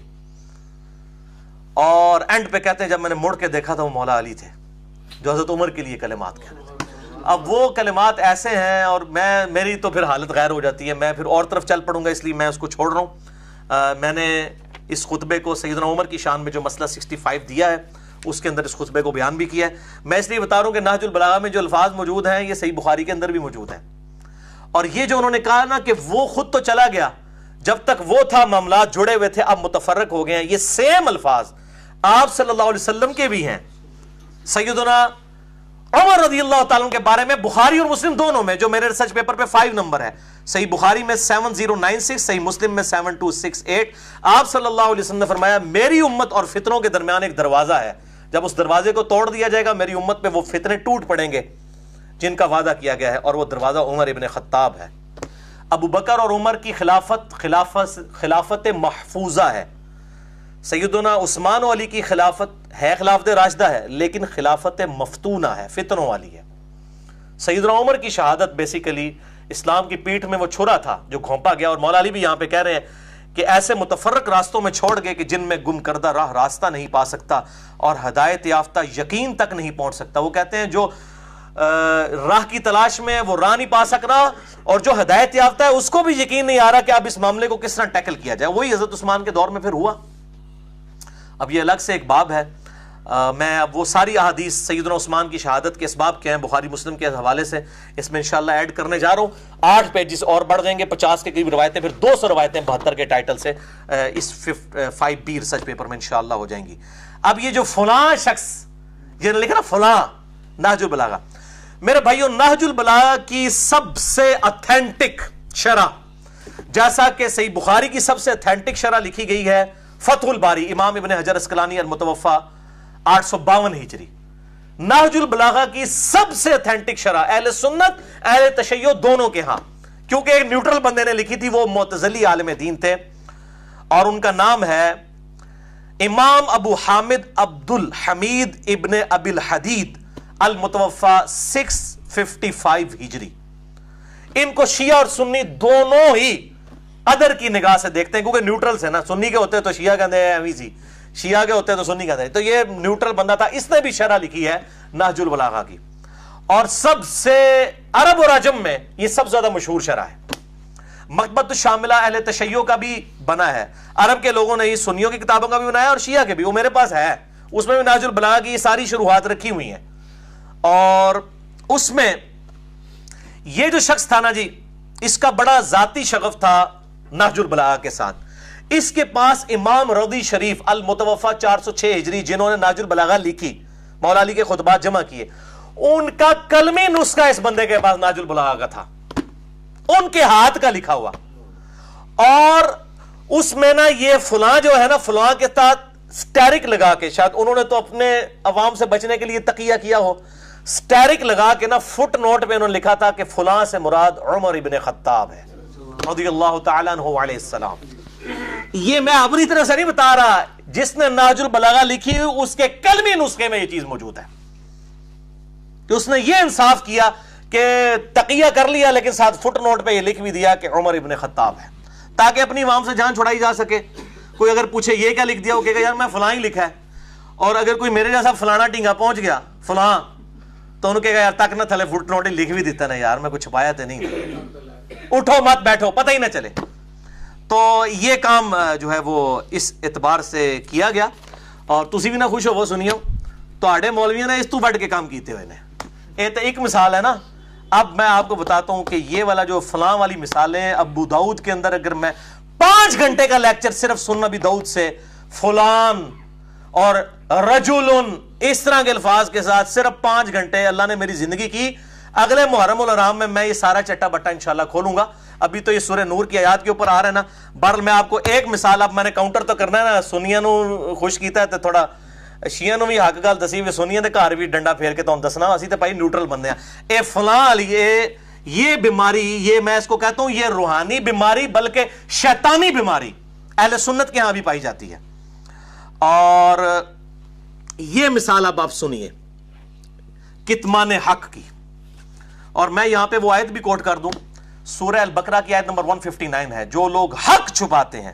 اور اینڈ پہ کہتے ہیں جب میں نے مڑ کے دیکھا تھا وہ مولا علی تھے جو حضرت عمر کے لیے کلمات کہہ رہے تھے۔ اب وہ کلمات ایسے ہیں اور میری تو پھر حالت غیر ہو جاتی ہے، میں پھر اور طرف چل پڑوں گا، اس لیے میں اس کو چھوڑ رہا ہوں۔ میں نے اس خطبے کو سیدنا عمر کی شان میں جو مسئلہ 65 دیا ہے اس کے اندر اس خطبے کو بیان بھی کیا ہے۔ میں اس لیے بتا رہا ہوں کہ نہج البلاغہ میں جو الفاظ موجود ہیں یہ صحیح بخاری کے اندر بھی موجود ہیں، اور یہ جو انہوں نے کہا نا کہ وہ خود تو چلا گیا، جب تک وہ تھا معاملات جڑے ہوئے تھے، اب متفرق ہو گئے ہیں، یہ سیم الفاظ آپ صلی اللہ علیہ وسلم کے بھی ہیں۔ سیدنا عمر رضی اللہ تعالیٰ کے بارے میں بخاری اور مسلم دونوں میں، جو میرے ریسرچ پیپر پہ 5 نمبر ہے، صحیح بخاری میں 7096، صحیح مسلم میں 7268، آپ صلی اللہ علیہ وسلم نے فرمایا میری امت اور فتنوں کے درمیان ایک دروازہ ہے، جب اس دروازے کو توڑ دیا جائے گا میری امت پہ وہ فتنے ٹوٹ پڑیں گے جن کا وعدہ کیا گیا ہے، اور وہ دروازہ عمر ابن خطاب ہے۔ ابو بکر اور عمر کی خلافت محفوظہ ہے، سیدنا عثمان و علی کی خلافت ہے خلافت راشدہ ہے لیکن خلافت مفتونہ ہے، فتنوں والی ہے۔ سیدنا عمر کی شہادت بیسیکلی اسلام کی پیٹھ میں وہ چھرا تھا جو گھونپا گیا، اور مولا علی بھی یہاں پہ کہہ رہے ہیں کہ ایسے متفرق راستوں میں چھوڑ گئے کہ جن میں گم کردہ راہ راستہ نہیں پا سکتا اور ہدایت یافتہ یقین تک نہیں پہنچ سکتا. وہ کہتے ہیں جو راہ کی تلاش میں وہ راہ نہیں پا سک رہا, اور جو ہدایت یافتہ ہے اس کو بھی یقین نہیں آ رہا کہ اب اس معاملے کو کس طرح ٹیکل کیا جائے. وہی حضرت عثمان کے دور میں پھر ہوا. اب یہ الگ سے ایک باب ہے, میں اب وہ ساری احادیث سیدنا عثمان کی شہادت کے اسباب کے ہیں بخاری مسلم کے حوالے سے, اس میں انشاءاللہ ایڈ کرنے جا رہا ہوں. 8 پیجز اور بڑھ جائیں گے, 50 کے قریب روایتیں, پھر 200 روایتیں 72 کے ٹائٹل سے اس 5B ریسرچ پیپر میں انشاءاللہ ہو جائیں گی. اب یہ جو فلاں شخص یہ لکھا نا فلاں نہج البلاغہ, میرے بھائیوں نہج البلاغہ کی سب سے اتھینٹک شرح, جیسا کہ صحیح بخاری کی سب سے اتھینٹک شرح لکھی گئی ہے فتح الباری امام ابن حجر اسقلانی المتوفا 852 ہجری. نہج البلاغہ کی سب سے اتھینٹک شرح اہل سنت اہل تشیع دونوں کے ہاں, کیونکہ ایک نیوٹرل بندے نے لکھی تھی, وہ معتزلی عالم دین تھے, اور ان کا نام ہے امام ابو حامد عبد الحمید ابن ابی الحدید المتوفا 655 ہجری. ان کو شیعہ اور سنی دونوں ہی ادر کی نگاہ سے دیکھتے ہیں, کیونکہ نیوٹرل سے نا, سنی کے ہوتے تو شیعہ کہتے ہیں ایویں سی, شیعہ کے ہوتے تو سنی کہتے ہیں, تو یہ نیوٹرل بندہ تھا. اس نے بھی شرح لکھی ہے نہج البلاغہ کی, اور سب سے عرب اور عجم میں یہ سب سے زیادہ مشہور شرح ہے. مکتبۃ الشاملہ اہل تشیع کا بھی بنا ہے, عرب کے لوگوں نے یہ سنیوں کی کتابوں کا بھی بنایا اور شیعہ کے بھی, وہ میرے پاس ہے, اس میں بھی نہج البلاغہ کی یہ ساری شروحات رکھی ہوئی ہیں. اور اس میں یہ جو شخص تھا نا جی, اس کا بڑا ذاتی شغف تھا نہج البلاغہ کے ساتھ. اس کے پاس امام رضی شریف المتوفا 406 ہجری جنہوں نے نہج البلاغہ لکھی, مولا علی کے خطبات جمع کیے, ان کا کلمی نسخہ اس بندے کے پاس نہج البلاغہ کا تھا, ان کے ہاتھ کا لکھا ہوا. اور اس میں نا یہ فلاں جو ہے نا, فلاں کے ساتھ سٹیرک لگا کے, شاید انہوں نے تو اپنے عوام سے بچنے کے لیے تقیہ کیا ہو, سٹیرک لگا کے نا فٹ نوٹ پہ انہوں نے لکھا تھا کہ فلاں سے مراد عمر ابن خطاب ہے رضی اللہ تعالیٰ عنہ علیہ السلام. یہ میں اپنی طرف سے نہیں بتا رہا, جس نے نہج البلاغہ لکھی اس کے کلمی نسخے میں یہ چیز موجود ہے, کہ اس نے یہ انصاف کیا کہ تقیہ کر لیا لیکن ساتھ فٹ نوٹ پہ یہ لکھ بھی دیا کہ عمر ابن خطاب ہے, تاکہ اپنی عوام سے جان چھڑائی جا سکے. کوئی اگر پوچھے یہ کیا لکھ دیا, وہ کہے گا یار میں فلاں ہی لکھا ہے, اور اگر کوئی میرے جیسا فلانا ٹینگا پہنچ گیا فلاں, تو انہوں کہے گا یار تک نہ تھلے فٹ نوٹ ہی لکھ بھی دیتا نا یار, میں کچھ چھپایا تو نہیں, اٹھو مت بیٹھو پتہ ہی نہ چلے. تو یہ کام جو ہے وہ اس اعتبار سے کیا گیا, اور تسی بھی نہ خوش ہو وہ سنیو تو مولویوں نے اس تو بڑھ کے کام کیتے ہوئے نے. یہ تو ایک مثال ہے نا. اب میں آپ کو بتاتا ہوں کہ یہ والا جو فلاں والی مثالیں ابو داؤد کے اندر, اگر میں 5 گھنٹے کا لیکچر صرف سنن ابی داؤد سے فلان اور رجلن اس طرح کے الفاظ کے ساتھ صرف 5 گھنٹے اللہ نے میری زندگی کی, اگلے محرم الحرام میں یہ سارا چٹا بٹا انشاءاللہ کھولوں گا. ابھی تو یہ سورہ نور کی آیات کے اوپر آ رہا ہے نا. بہرحال میں آپ کو ایک مثال, اب میں نے کاؤنٹر تو کرنا ہے نا, سنیاں نو خوش کیتا ہے تو تھوڑا شیعہ نو بھی حق گل دسی وی, سنیاں دے گھر بھی ڈنڈا پھیر کے تانوں دسنا, اسی تے بھائی نیوٹرل بندے ہیں. اے فلاں علی یہ بیماری, یہ میں اس کو کہتا ہوں یہ روحانی بیماری بلکہ شیطانی بیماری اہل سنت کے ہاں بھی پائی جاتی ہے. اور یہ مثال اب آپ سنیے کتمان حق کی, اور میں یہاں پہ وہ آیت بھی کوٹ کر دوں, سورہ البقرہ کی آیت نمبر 159 ہے, جو لوگ حق چھپاتے ہیں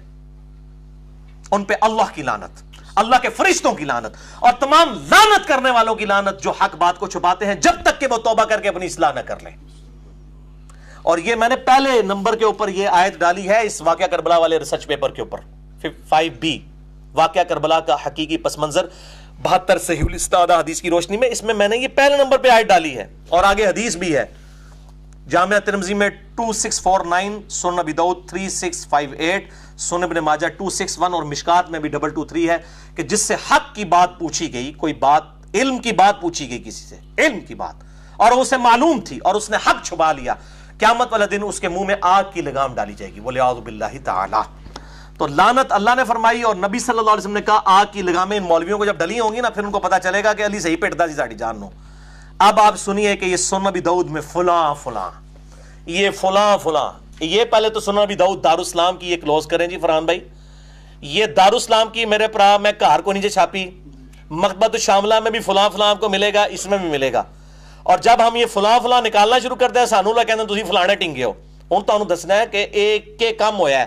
ان پہ اللہ کی لعنت, اللہ کے فرشتوں کی لعنت, اور تمام لعنت کرنے والوں کی لعنت جو حق بات کو چھپاتے ہیں جب تک کہ وہ توبہ کر کے اپنی اصلاح نہ کر لیں. اور یہ میں نے پہلے نمبر کے اوپر یہ آیت ڈالی ہے اس واقعہ کربلا والے ریسرچ پیپر کے اوپر 5B, واقعہ کربلا کا حقیقی پس منظر 72 صحیح الاستعادہ حدیث کی روشنی میں. اس میں نے یہ پہلے نمبر پہ آیت ڈالی ہے, اور آگے حدیث بھی ہے جامعہ ترمذی میں 2649, سنن ابی داؤد 3658, سنن ابن ماجہ 261, اور مشکات میں بھی 223 ہے کہ جس سے حق کی بات پوچھی گئی, کوئی بات علم کی بات پوچھی گئی کسی سے, علم کی بات, اور اسے معلوم تھی اور اس نے حق چھپا لیا, قیامت والا دن اس کے منہ میں آگ کی لگام ڈالی جائے گی, وَلِعَوْذُ بِاللَّهِ تَعَالَى. تو لعنت اللہ نے فرمائی, اور نبی صلی اللہ علیہ وسلم نے کہا آگ کی لگامیں ان مولویوں کو جب ڈلی ہوں گی نا, پھر ان کو پتا چلے گا کہ علی صحیح پیٹتا سی ساڑی جان نو. اب آپ سنیے کہ یہ سنن ابی داؤد میں فلاں فلاں, یہ فلاں فلاں, یہ پہلے تو سنن ابی داؤد دارالاسلام کی یہ کلوز کریں جی فرحان بھائی, یہ دارالاسلام کی میرے پرا میں کار کو نیچے چھاپی, مکتبۃ الشاملہ میں بھی فلاں فلاں کو ملے گا, اس میں بھی ملے گا. اور جب ہم یہ فلاں نکالنا شروع کرتے ہیں, سانو اللہ کہتے ہیں تسی فلانے ٹنگے ہو, ہن تانوں دسنا ہے کہ ایک کے کم ہویا ہے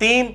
3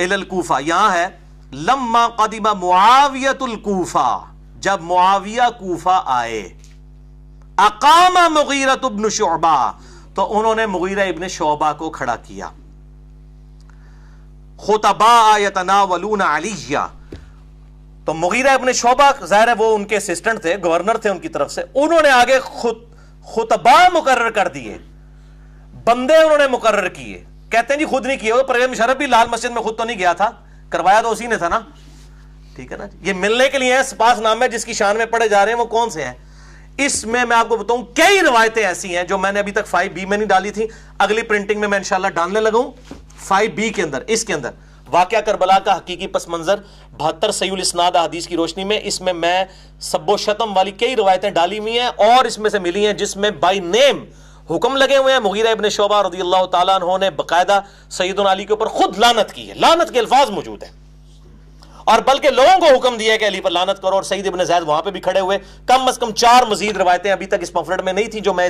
الی الکوفہ، یہاں ہے لما قدم معاویۃ الکوفہ، جب معاویہ کوفہ آئے، اقام مغیرۃ ابن شعبہ، تو انہوں نے مغیرہ ابن شعبہ کو کھڑا کیا، خطباء یتناولون علیہ، تو مغیرہ ابن شعبہ ظاہر ہے وہ ان کے اسسٹنٹ تھے، گورنر تھے ان کی طرف سے، انہوں نے آگے خطباء مقرر کر دیے، بندے انہوں نے مقرر کیے، کہتے ہیں جی خود نہیں کیے، وہ پرویز مشرف بھی لال مسجد میں خود تو نہیں گیا تھا، کروایا تو اسی نے تھا نا، ٹھیک ہے نا، یہ ملنے کے لیے سپاس نامے جس کی شان میں پڑھے جا رہے ہیں وہ کون سے ہیں؟ اس میں آپ کو بتاؤں کئی روایتیں ایسی ہیں جو میں نے ابھی تک 5B میں نہیں ڈالی تھی، اگلی پرنٹنگ میں انشاءاللہ ڈالنے لگا ہوں 5B کے اندر، اس کے اندر واقعہ کربلا کا حقیقی پس منظر 72 صحیح الاسناد احادیث کی روشنی میں، اس میں میں سب و شتم والی کئی روایتیں ڈالی ہوئی ہیں، اور اس میں سے ملی ہیں جس میں بائی نیم حکم لگے ہوئے ہیں، مغیرہ ابن شعبہ رضی اللہ تعالیٰ عنہ نے باقاعدہ سیدنا علی کے اوپر خود لعنت کی ہے، لعنت کے الفاظ موجود ہیں، اور بلکہ لوگوں کو حکم دیا ہے کہ علی پر لعنت کرو، اور سعید ابن زید وہاں پہ بھی کھڑے ہوئے، کم از کم 4 مزید روایتیں ابھی تک اس پمفلٹ میں نہیں تھی جو میں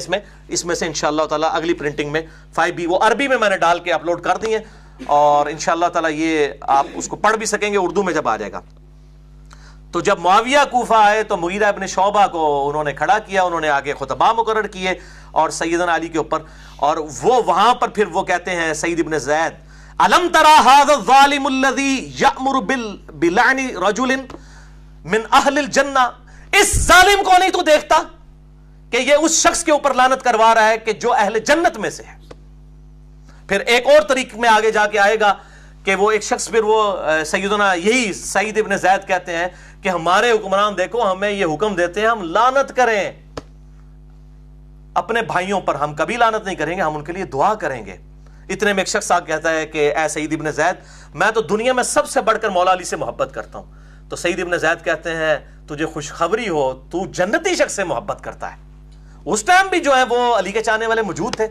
اس میں سے انشاءاللہ تعالی اگلی پرنٹنگ میں 5B وہ عربی میں نے ڈال کے اپلوڈ کر دی ہیں، اور انشاءاللہ تعالی یہ آپ اس کو پڑھ بھی سکیں گے اردو میں جب آ جائے گا۔ تو جب معاویہ کوفہ آئے تو مغیرہ ابن شعبہ کو انہوں نے کھڑا کیا، انہوں نے آگے خطباء مقرر کیے اور سیدنا علی کے اوپر، اور وہ وہاں پر پھر وہ کہتے ہیں سعید ابن زید، الم ترى هذا الظالم الذي يأمر بلعن رجل من اہل الجنہ، اس ظالم کو نہیں تو دیکھتا کہ یہ اس شخص کے اوپر لعنت کروا رہا ہے کہ جو اہل جنت میں سے ہے۔ پھر ایک اور طریق میں آگے جا کے آئے گا کہ وہ ایک شخص پھر وہ سیدنا یہی سعید ابن زید کہتے ہیں کہ ہمارے حکمران دیکھو ہمیں یہ حکم دیتے ہیں ہم لعنت کریں اپنے بھائیوں پر، ہم کبھی لعنت نہیں کریں گے، ہم ان کے لیے دعا کریں گے۔ اتنے میں ایک شخص آ کہتا ہے کہ اے سعید ابن زید، میں تو دنیا میں سب سے بڑھ کر مولا علی سے محبت کرتا ہوں۔ تو سعید ابن زید کہتے ہیں تجھے خوشخبری ہو، تو جنتی شخص سے محبت کرتا ہے۔ اس ٹائم بھی جو ہے وہ علی کے چاہنے والے موجود تھے،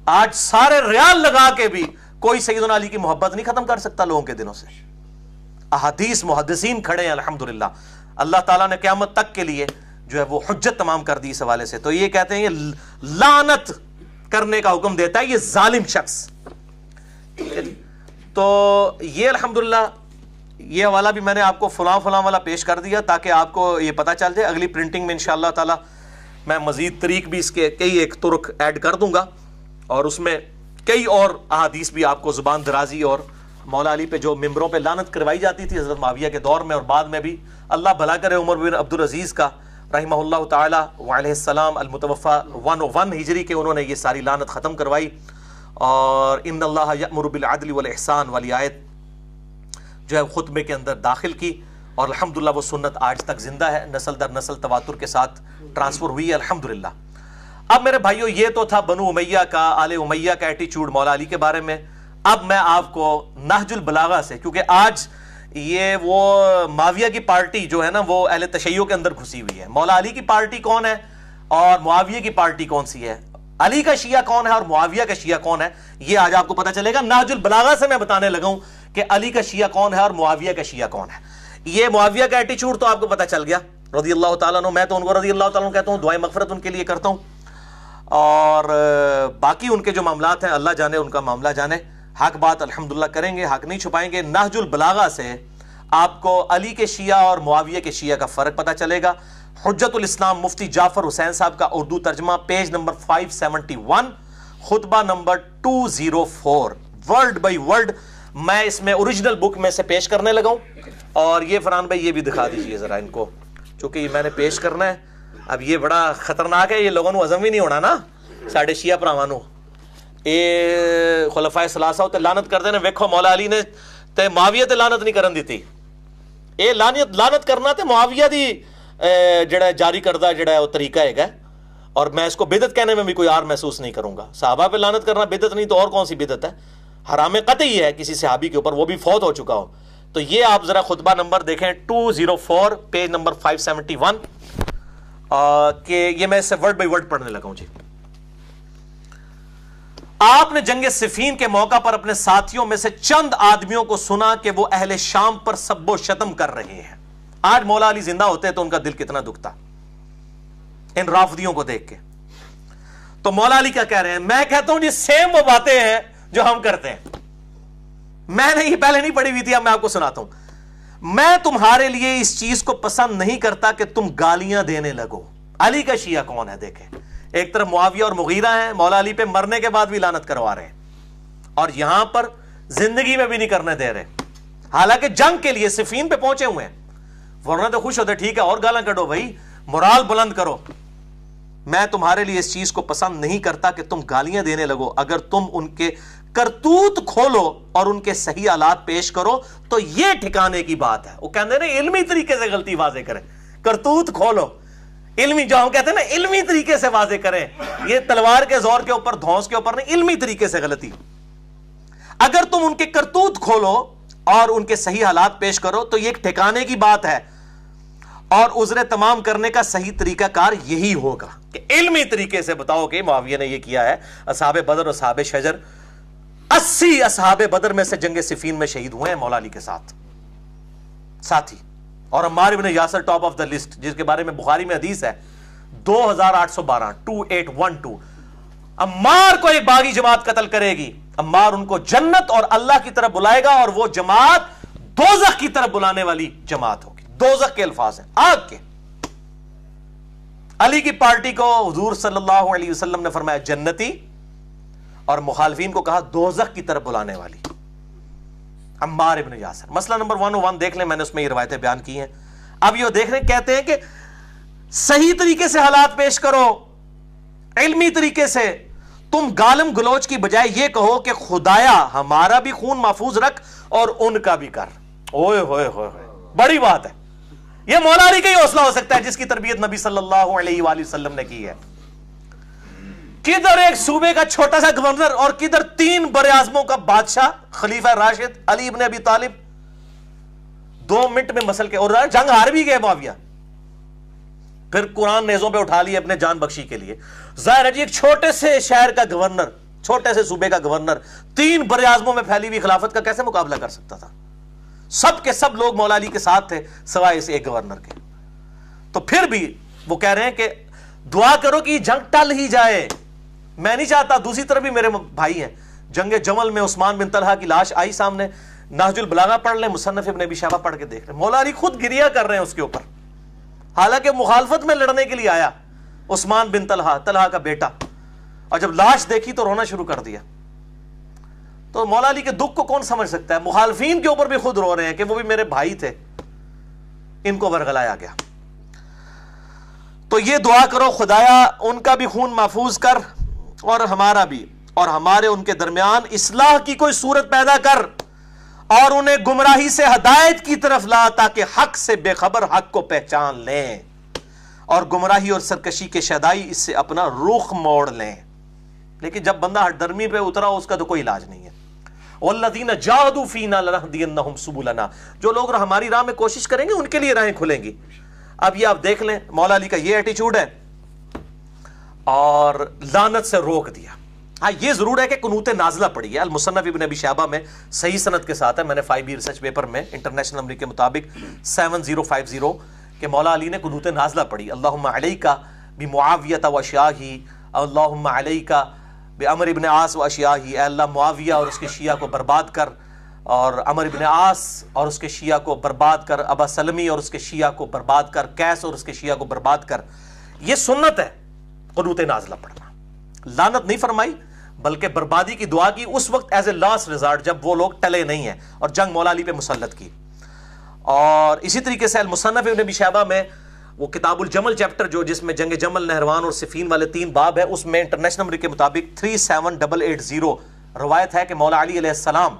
آج سارے ریال لگا کے بھی کوئی سیدنا علی کی محبت نہیں ختم کر سکتا لوگوں کے دلوں سے۔ احادیث محدثین کھڑے ہیں الحمدللہ، اللہ تعالیٰ نے قیامت تک کے لیے جو ہے وہ حجت تمام کر دی اس حوالے سے۔ تو یہ کہتے ہیں یہ لعنت کرنے کا حکم دیتا ہے یہ ظالم شخص۔ تو یہ الحمدللہ یہ حوالہ بھی میں نے آپ کو فلاں والا پیش کر دیا تاکہ آپ کو یہ پتہ چل جائے۔ اگلی پرنٹنگ میں انشاءاللہ تعالی میں مزید طریق بھی اس کے کئی ایک طرق ایڈ کر دوں گا، اور اس میں کئی اور احادیث بھی آپ کو زبان درازی اور مولا علی پہ جو ممبروں پہ لعنت کروائی جاتی تھی حضرت معاویہ کے دور میں اور بعد میں بھی، اللہ بھلا کرے عمر بن عبدالعزیز کا رحمہ اللہ تعالی وعلیہ السلام المتوفى 101 ہجری کے، انہوں نے یہ ساری لعنت ختم کروائی۔ اور ان اللہ یأمر بالعدل والاحسان والی آیت جو ہے خطبے کے اندر داخل کی، اور الحمدللہ وہ سنت آج تک زندہ ہے، نسل در نسل تواتر کے ساتھ ٹرانسفر ہوئی ہے الحمدللہ۔ اب میرے بھائیو یہ تو تھا بنو امیہ کا، آل امیہ کا ایٹیچیوڈ مولا علی کے بارے میں۔ اب میں آپ کو نہج البلاغہ سے، کیونکہ آج یہ وہ معاویہ کی پارٹی جو ہے نا وہ اہل تشیع کے اندر گھسی ہوئی ہے، مولا علی کی پارٹی کون ہے اور معاویہ کی پارٹی کون سی ہے، علی کا شیعہ کون ہے اور معاویہ کا شیعہ کون ہے، یہ آج آپ کو پتہ چلے گا۔ نہج البلاغہ سے میں بتانے لگا ہوں کہ علی کا شیعہ کون ہے اور معاویہ کا شیعہ کون ہے۔ یہ معاویہ کا ایٹیچیوڈ تو آپ کو پتہ چل گیا رضی اللہ تعالیٰ عنہ، میں تو ان کو رضی اللہ تعالیٰ عنہ کہتا ہوں، دعائیں مغفرت ان کے لیے کرتا ہوں، اور باقی ان کے جو معاملات ہیں اللہ جانے، ان کا معاملہ جانے۔ حق بات الحمدللہ کریں گے، حق نہیں چھپائیں گے۔ نہج البلاغہ سے آپ کو علی کے شیعہ اور معاویہ کے شیعہ کا فرق پتہ چلے گا۔ حجت الاسلام مفتی جعفر حسین صاحب کا اردو ترجمہ، پیج نمبر 571، خطبہ نمبر 204، ورڈ بائی ورڈ میں اس میں اوریجنل بک میں سے پیش کرنے لگا ہوں۔ اور یہ فرحان بھائی یہ بھی دکھا دیجئے ذرا ان کو، چونکہ یہ میں نے پیش کرنا ہے۔ اب یہ بڑا خطرناک ہے، یہ لوگوں کو ہضم ہی نہیں ہونا نا، ساڈے شیعہ پراوانوں اے خلفائے ثلاثہ تے لعنت کردے نے، ویکھو مولا علی نے تے معاویہ تے لعنت نہیں کرن دیتی، اے لعنت کرنا تے معاویہ دی جڑا جاری کردہ جڑا ہے وہ طریقہ ہے، اور میں اس کو بدعت کہنے میں بھی کوئی آر محسوس نہیں کروں گا۔ صحابہ پہ لعنت کرنا بدعت نہیں تو اور کون سی بدعت ہے، حرام قطعی ہے کسی صحابی کے اوپر، وہ بھی فوت ہو چکا ہو۔ تو یہ آپ ذرا خطبہ نمبر دیکھیں 204 پیج نمبر 571 کہ یہ میں اس سے ورڈ بائی ورڈ پڑھنے لگا ہوں جی۔ آپ نے جنگ صفین کے موقع پر اپنے ساتھیوں میں سے چند آدمیوں کو سنا کہ وہ اہل شام پر سب و شتم کر رہے ہیں۔ آج مولا علی زندہ ہوتے تو ان کا دل کتنا دکھتا ان رافضیوں کو دیکھ کے۔ تو مولا علی کیا کہہ رہے ہیں؟ میں کہتا ہوں جی سیم وہ باتیں ہیں جو ہم کرتے ہیں، میں نے یہ پہلے نہیں پڑھی ہوئی تھی، اب میں آپ کو سناتا ہوں. میں تمہارے لیے اس چیز کو پسند نہیں کرتا کہ تم گالیاں دینے لگو. علی کا شیعہ کون ہے دیکھیں، ایک طرف معاویہ اور مغیرہ ہیں، مولا علی پہ مرنے کے بعد بھی لعنت کروا رہے ہیں، اور یہاں پر زندگی میں بھی نہیں کرنے دے رہے، حالانکہ جنگ کے لیے صفین پہ پہنچے ہوئے ہیں. ورنہ تو خوش ہوتے، ٹھیک ہے اور گالاں کڈو بھائی، morال بلند کرو. میں تمہارے لیے اس چیز کو پسند نہیں کرتا کہ تم گالیاں دینے لگو، اگر تم ان کے کرتوت کھولو اور ان کے صحیح حالات پیش کرو تو یہ ٹھکانے کی بات ہے. وہ کہتے ہیں نا علمی طریقے سے غلطی واضح کریں، کرتوت کھولو، علمی جو ہم کہتے ہیں نا علمی طریقے سے واضح کریں، یہ تلوار کے زور کے اوپر دھونس کے اوپر نہیں، علمی طریقے سے غلطی. اگر تم ان کے کرتوت کھولو اور ان کے صحیح حالات پیش کرو تو یہ ایک ٹھکانے کی بات ہے، اور عذر تمام کرنے کا صحیح طریقہ کار یہی ہوگا کہ علمی طریقے سے بتاؤ کہ معاویہ نے یہ کیا ہے. اصحاب بدر اور اصحاب شجر، 80 اصحاب بدر میں سے جنگ صفین میں شہید ہوئے ہیں مولا علی کے ساتھی. اور عمار ابن Yasir top of the list, جس کے بارے میں بخاری میں حدیث ہے 2812 2812. عمار کو ایک باغی جماعت قتل کرے گی، عمار ان کو جنت اور اللہ کی طرف بلائے گا، اور وہ جماعت دوزخ کی طرف بلانے والی جماعت ہوگی. دوزخ کے الفاظ ہیں، آگ کے. علی کی پارٹی کو حضور صلی اللہ علیہ وسلم نے فرمایا جنتی، اور مخالفین کو کہا دوزخ کی طرف بلانے والی. عمار ابن یاسر. مسئلہ نمبر 101 دیکھ لیں، میں نے اس میں یہ روایتیں بیان کی ہیں. اب یہ دیکھ رہے کہتے ہیں کہ صحیح طریقے سے حالات پیش کرو، علمی طریقے سے. تم گالم گلوچ کی بجائے یہ کہو کہ خدایا ہمارا بھی خون محفوظ رکھ اور ان کا بھی کر. اوئے ہوئے ہوئے، بڑی بات ہے. یہ مولا علی کا ہی حوصلہ ہو سکتا ہے جس کی تربیت نبی صلی اللہ علیہ وآلہ وسلم نے کی ہے. کدھر ایک صوبے کا چھوٹا سا گورنر اور کدھر 3 براعظموں کا بادشاہ خلیفہ راشد علی ابن ابی طالب 2 منٹ میں مسل کے، اور جنگ ہار بھی گئے معاویہ، پھر قرآن نیزوں پہ اٹھا لیے اپنے جان بخشی کے لیے. ظاہر ہے جی ایک چھوٹے سے شہر کا گورنر، چھوٹے سے صوبے کا گورنر 3 براعظموں میں پھیلی ہوئی خلافت کا کیسے مقابلہ کر سکتا تھا؟ سب کے سب لوگ مولا علی کے ساتھ تھے سوائے اس ایک گورنر کے. تو پھر بھی وہ کہہ رہے ہیں کہ دعا کرو کہ یہ جنگ ٹل ہی جائے. میں نہیں چاہتا. دوسری طرف بھی میرے بھائی ہیں، جنگ جمل میں عثمان بن طلحہ کی لاش آئی سامنے، نہج البلاغہ پڑھ لیں، مصنف ابن ابی شیبہ پڑھ کے دیکھ لیں، مولا علی خود گریہ کر رہے ہیں اس کے اوپر، حالانکہ مخالفت میں لڑنے کے لیے آیا عثمان بن طلحہ کا بیٹا، اور جب لاش دیکھی تو رونا شروع کر دیا. تو مولا علی کے دکھ کو کون سمجھ سکتا ہے؟ مخالفین کے اوپر بھی خود رو رہے ہیں کہ وہ بھی میرے بھائی تھے، ان کو ورغلایا گیا. تو یہ دعا کرو خدایا ان کا بھی خون محفوظ کر اور ہمارا بھی، اور ہمارے ان کے درمیان اصلاح کی کوئی صورت پیدا کر، اور انہیں گمراہی سے ہدایت کی طرف لا تاکہ حق سے بے خبر حق کو پہچان لیں، اور گمراہی اور سرکشی کے شیدائی اس سے اپنا رخ موڑ لیں. لیکن جب بندہ ہٹ درمی پہ اترا اس کا تو کوئی علاج نہیں ہے. والذین جاہدوا فینا لنہدینہم سبلنا، جو لوگ ہماری راہ میں کوشش کریں گے ان کے لیے راہیں کھلیں گی. اب یہ آپ دیکھ لیں مولا علی کا یہ ایٹیچیوڈ ہے، اور لعنت سے روک دیا. ہاں یہ ضرور ہے کہ قنوت نازلہ پڑھی ہے، المصنف ابن ابی شیبہ میں صحیح سند کے ساتھ ہے، میں نے 5B ریسرچ پیپر میں انٹرنیشنل نمبر کے مطابق 7050 کہ مولا علی نے قنوت نازلہ پڑھی. اللہم علیک بمعاویہ و اشیاہی، اللہم علیک بعمر ابن عاص و اشیاہی، اے اللہ معاویہ اور اس کے شیعہ کو برباد کر، اور عمر ابن عاص اور اس کے شیعہ کو برباد کر، ابا سلمی اور اس کے شیعہ کو برباد کر، قیس اور اس کے شیعہ کو برباد کر. یہ سنت ہے قنوت نازلہ پڑھنا. لعنت نہیں فرمائی بلکہ بربادی کی دعا کی اس وقت ایز اے لاسٹ ریزارٹ جب وہ لوگ ٹلے نہیں ہیں اور جنگ مولا علی پہ مسلط کی. اور اسی طریقے سے المصنف ابن ابی شیبہ میں وہ کتاب الجمل چیپٹر جو جس میں جنگ جمل، نہروان اور صفین والے 3 باب ہے، اس میں انٹرنیشنل نمبر کے مطابق 37880 روایت ہے کہ مولا علی علیہ السلام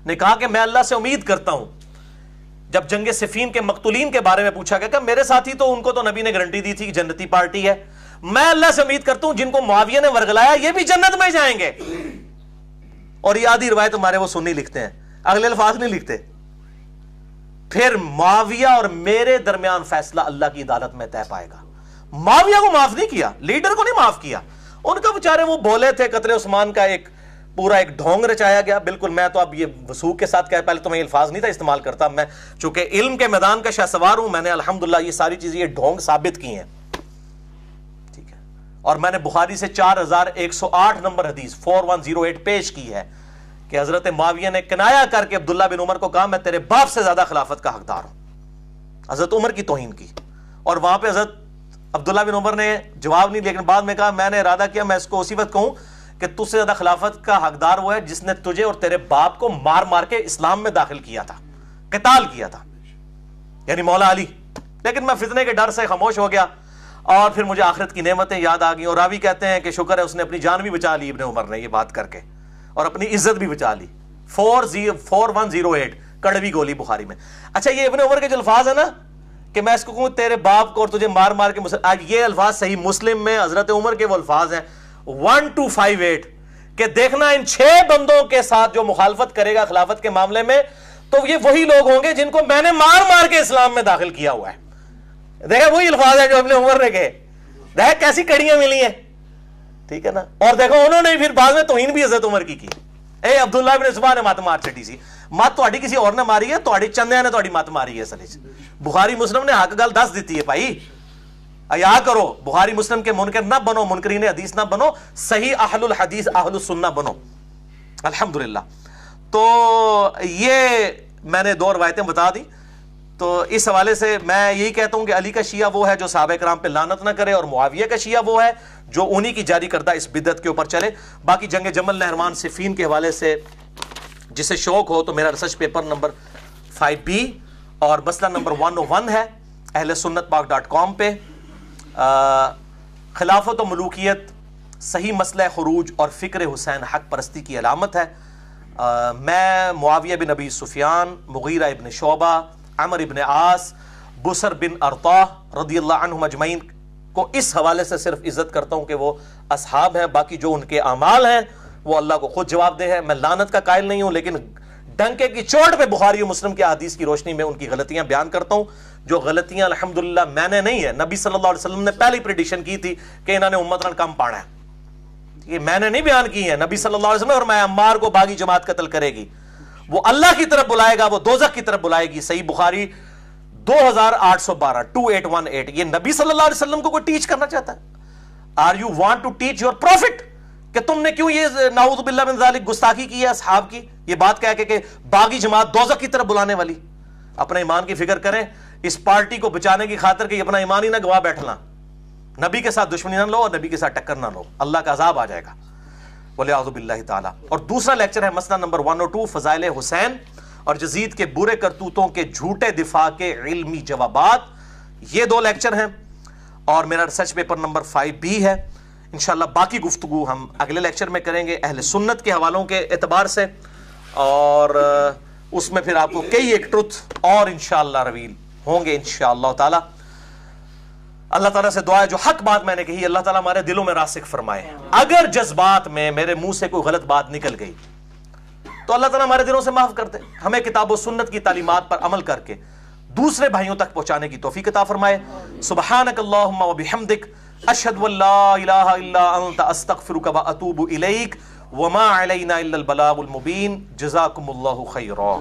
نے کہا کہ میں اللہ سے امید کرتا ہوں. جب جنگ صفین کے مقتولین کے بارے میں پوچھا گیا کہ میرے ساتھی تو ان کو تو نبی نے گارنٹی دی تھی کہ جنتی پارٹی ہے، میں اللہ سے امید کرتا ہوں جن کو معاویہ نے ورغلایا یہ بھی جنت میں جائیں گے. اور یہ آدھی روایت ہمارے وہ سنی لکھتے ہیں، اگلے الفاظ نہیں لکھتے. پھر معاویہ اور میرے درمیان فیصلہ اللہ کی عدالت میں طے پائے گا. معاویہ کو معاف نہیں کیا، لیڈر کو نہیں معاف کیا. ان کا بیچارے وہ بولے تھے قتل عثمان کا ایک پورا ایک ڈھونگ رچایا گیا. بالکل میں تو اب یہ وثوق کے ساتھ پہلے تو میں الفاظ نہیں تھا استعمال کرتا، میں چونکہ علم کے میدان کا شاہ سوار ہوں، میں نے الحمدللہ یہ ساری چیزیں یہ ڈھونگ ثابت کی ہیں. ٹھیک ہے، اور میں نے بخاری سے 4108 نمبر حدیث 4108 پیش کی ہے کہ حضرت معاویہ نے کنایا کر کے عبداللہ بن عمر کو کہا میں تیرے باپ سے زیادہ خلافت کا حقدار ہوں، حضرت عمر کی توہین کی. اور وہاں پہ حضرت عبداللہ بن عمر نے جواب نہیں، لیکن بعد میں کہا میں نے ارادہ کیا میں اس کو اسی وقت کہوں کہ تجھ سے زیادہ خلافت کا حقدار وہ ہے جس نے تجھے اور تیرے باپ کو مار مار کے اسلام میں داخل کیا تھا، قتال کیا تھا، یعنی مولا علی. لیکن میں فتنے کے ڈر سے خاموش ہو گیا اور پھر مجھے آخرت کی نعمتیں یاد آ گئیں. اور راوی کہتے ہیں کہ شکر ہے اس نے اپنی جان بھی بچا لی ابن عمر نے یہ بات کر کے، اور اپنی عزت بھی بچا لی. 4108 کڑوی گولی بخاری میں. اچھا یہ ابن عمر کے جو الفاظ ہیں نا کہ میں اس کو کہوں تیرے باپ کو اور تجھے مار مار کے آج یہ الفاظ صحیح مسلم میں حضرت عمر کے وہ الفاظ ہیں 1258 کہ دیکھنا ان 6 بندوں کے ساتھ جو مخالفت کرے گا خلافت کے معاملے میں تو یہ وہی لوگ ہوں گے جن کو میں نے مار مار کے اسلام میں داخل کیا ہوا ہے. دیکھیں وہی الفاظ ہیں جو ابن عمر نے کہے. دیکھ کیسی کڑیاں ملی ہیں، ٹھیک ہے نا. اور دیکھو انہوں نے پھر بعد میں توہین بھی حضرت عمر کی. اے عبداللہ بن زبان نے مت مار چٹی سی مت تہاڈی کسی اور نے ماری ہے، تہاڈی چندیاں نے تہاڈی مت ماری ہے. اصل وچ بخاری مسلم نے حق گل دس دیتی ہے بھائی. ایا کرو بخاری مسلم کے منکر نہ بنو، منکرین حدیث نہ بنو، صحیح اہل الحدیث اہل السنہ بنو الحمدللہ. تو یہ میں نے 2 روایتیں بتا دی. تو اس حوالے سے میں یہی کہتا ہوں کہ علی کا شیعہ وہ ہے جو صحابہ کرام پہ لعنت نہ کرے، اور معاویہ کا شیعہ وہ ہے جو انہی کی جاری کردہ اس بدعت کے اوپر چلے. باقی جنگ جمل نہروان صفین کے حوالے سے جسے شوق ہو تو میرا ریسرچ پیپر نمبر 5B اور مسئلہ نمبر 101 ہے اہل سنت پاک.com پہ. خلافت و ملوکیت صحیح مسئلہ خروج اور فکر حسین حق پرستی کی علامت ہے. میں معاویہ بن ابی سفیان، مغیرہ ابن شعبہ، عمر ابن عاص، بسر بن ارطاح رضی اللہ عنہم اجمعین کو اس حوالے سے صرف عزت کرتا ہوں کہ وہ اصحاب ہیں. باقی جو ان کے اعمال ہیں وہ اللہ کو خود جواب دہ ہے. میں لعنت کا قائل نہیں ہوں، لیکن ڈنکے کی چوٹ پہ بخاری و مسلم کے احادیث کی روشنی میں ان کی غلطیاں بیان کرتا ہوں. جو غلطیاں الحمدللہ میں نے نہیں ہے، نبی صلی اللہ علیہ وسلم نے پہلی پریڈکشن کی تھی کہ انہوں نے امت کم پانا ہے. یہ میں نے نہیں بیان کی ہے، نبی صلی اللہ علیہ وسلم اور میں عمار کو باغی جماعت قتل کرے گی، وہ اللہ کی طرف بلائے گا، وہ دوزخ کی طرف بلائے گی. صحیح بخاری 2812 یہ نبی صلی اللہ علیہ وسلم کو کوئی ٹیچ کرنا چاہتا ہے؟ Are you want to teach your profit کہ تم نے کیوں یہ نعوذ باللہ من ذالک گستاخی کی ہے اصحاب کی، یہ بات کہہ کے کہ باغی جماعت دوزخ کی طرف بلانے والی. اپنے ایمان کی فکر کریں اس پارٹی کو بچانے کی خاطر کہ اپنا ایمان ہی نہ گوا بیٹھنا. نبی کے ساتھ دشمنی نہ لو اور نبی کے ساتھ ٹکر نہ لو، اللہ کا عذاب آ جائے گا ولیعوذ باللہ تعالی. اور دوسرا لیکچر ہے مسئلہ نمبر 102 فضائل حسین اور یزید کے برے کرتوتوں کے جھوٹے دفاع کے علمی جوابات. یہ 2 لیکچر ہیں اور میرا ریسرچ پیپر نمبر 5B ہے. انشاءاللہ باقی گفتگو ہم اگلے لیکچر میں کریں گے اہل سنت کے حوالوں کے اعتبار سے، اور اس میں پھر آپ کو کئی ایک ٹروتھ اور انشاءاللہ رویل ہوں گے انشاءاللہ تعالی. اللہ تعالیٰ سے دعا ہے جو حق بات میں نے کہی اللہ تعالیٰ ہمارے دلوں میں راسخ فرمائے. اگر جذبات میں میرے منہ سے کوئی غلط بات نکل گئی تو اللہ تعالیٰ ہمارے دلوں سے معاف کر دے، ہمیں کتاب و سنت کی تعلیمات پر عمل کر کے دوسرے بھائیوں تک پہنچانے کی توفیق عطا فرمائے. سبحانک اللہم و بحمدک اشہد ان لا الہ الا انت استغفرک و اتوب الیک وما علینا الا البلاغ المبین. جزاکم اللہ خیرا.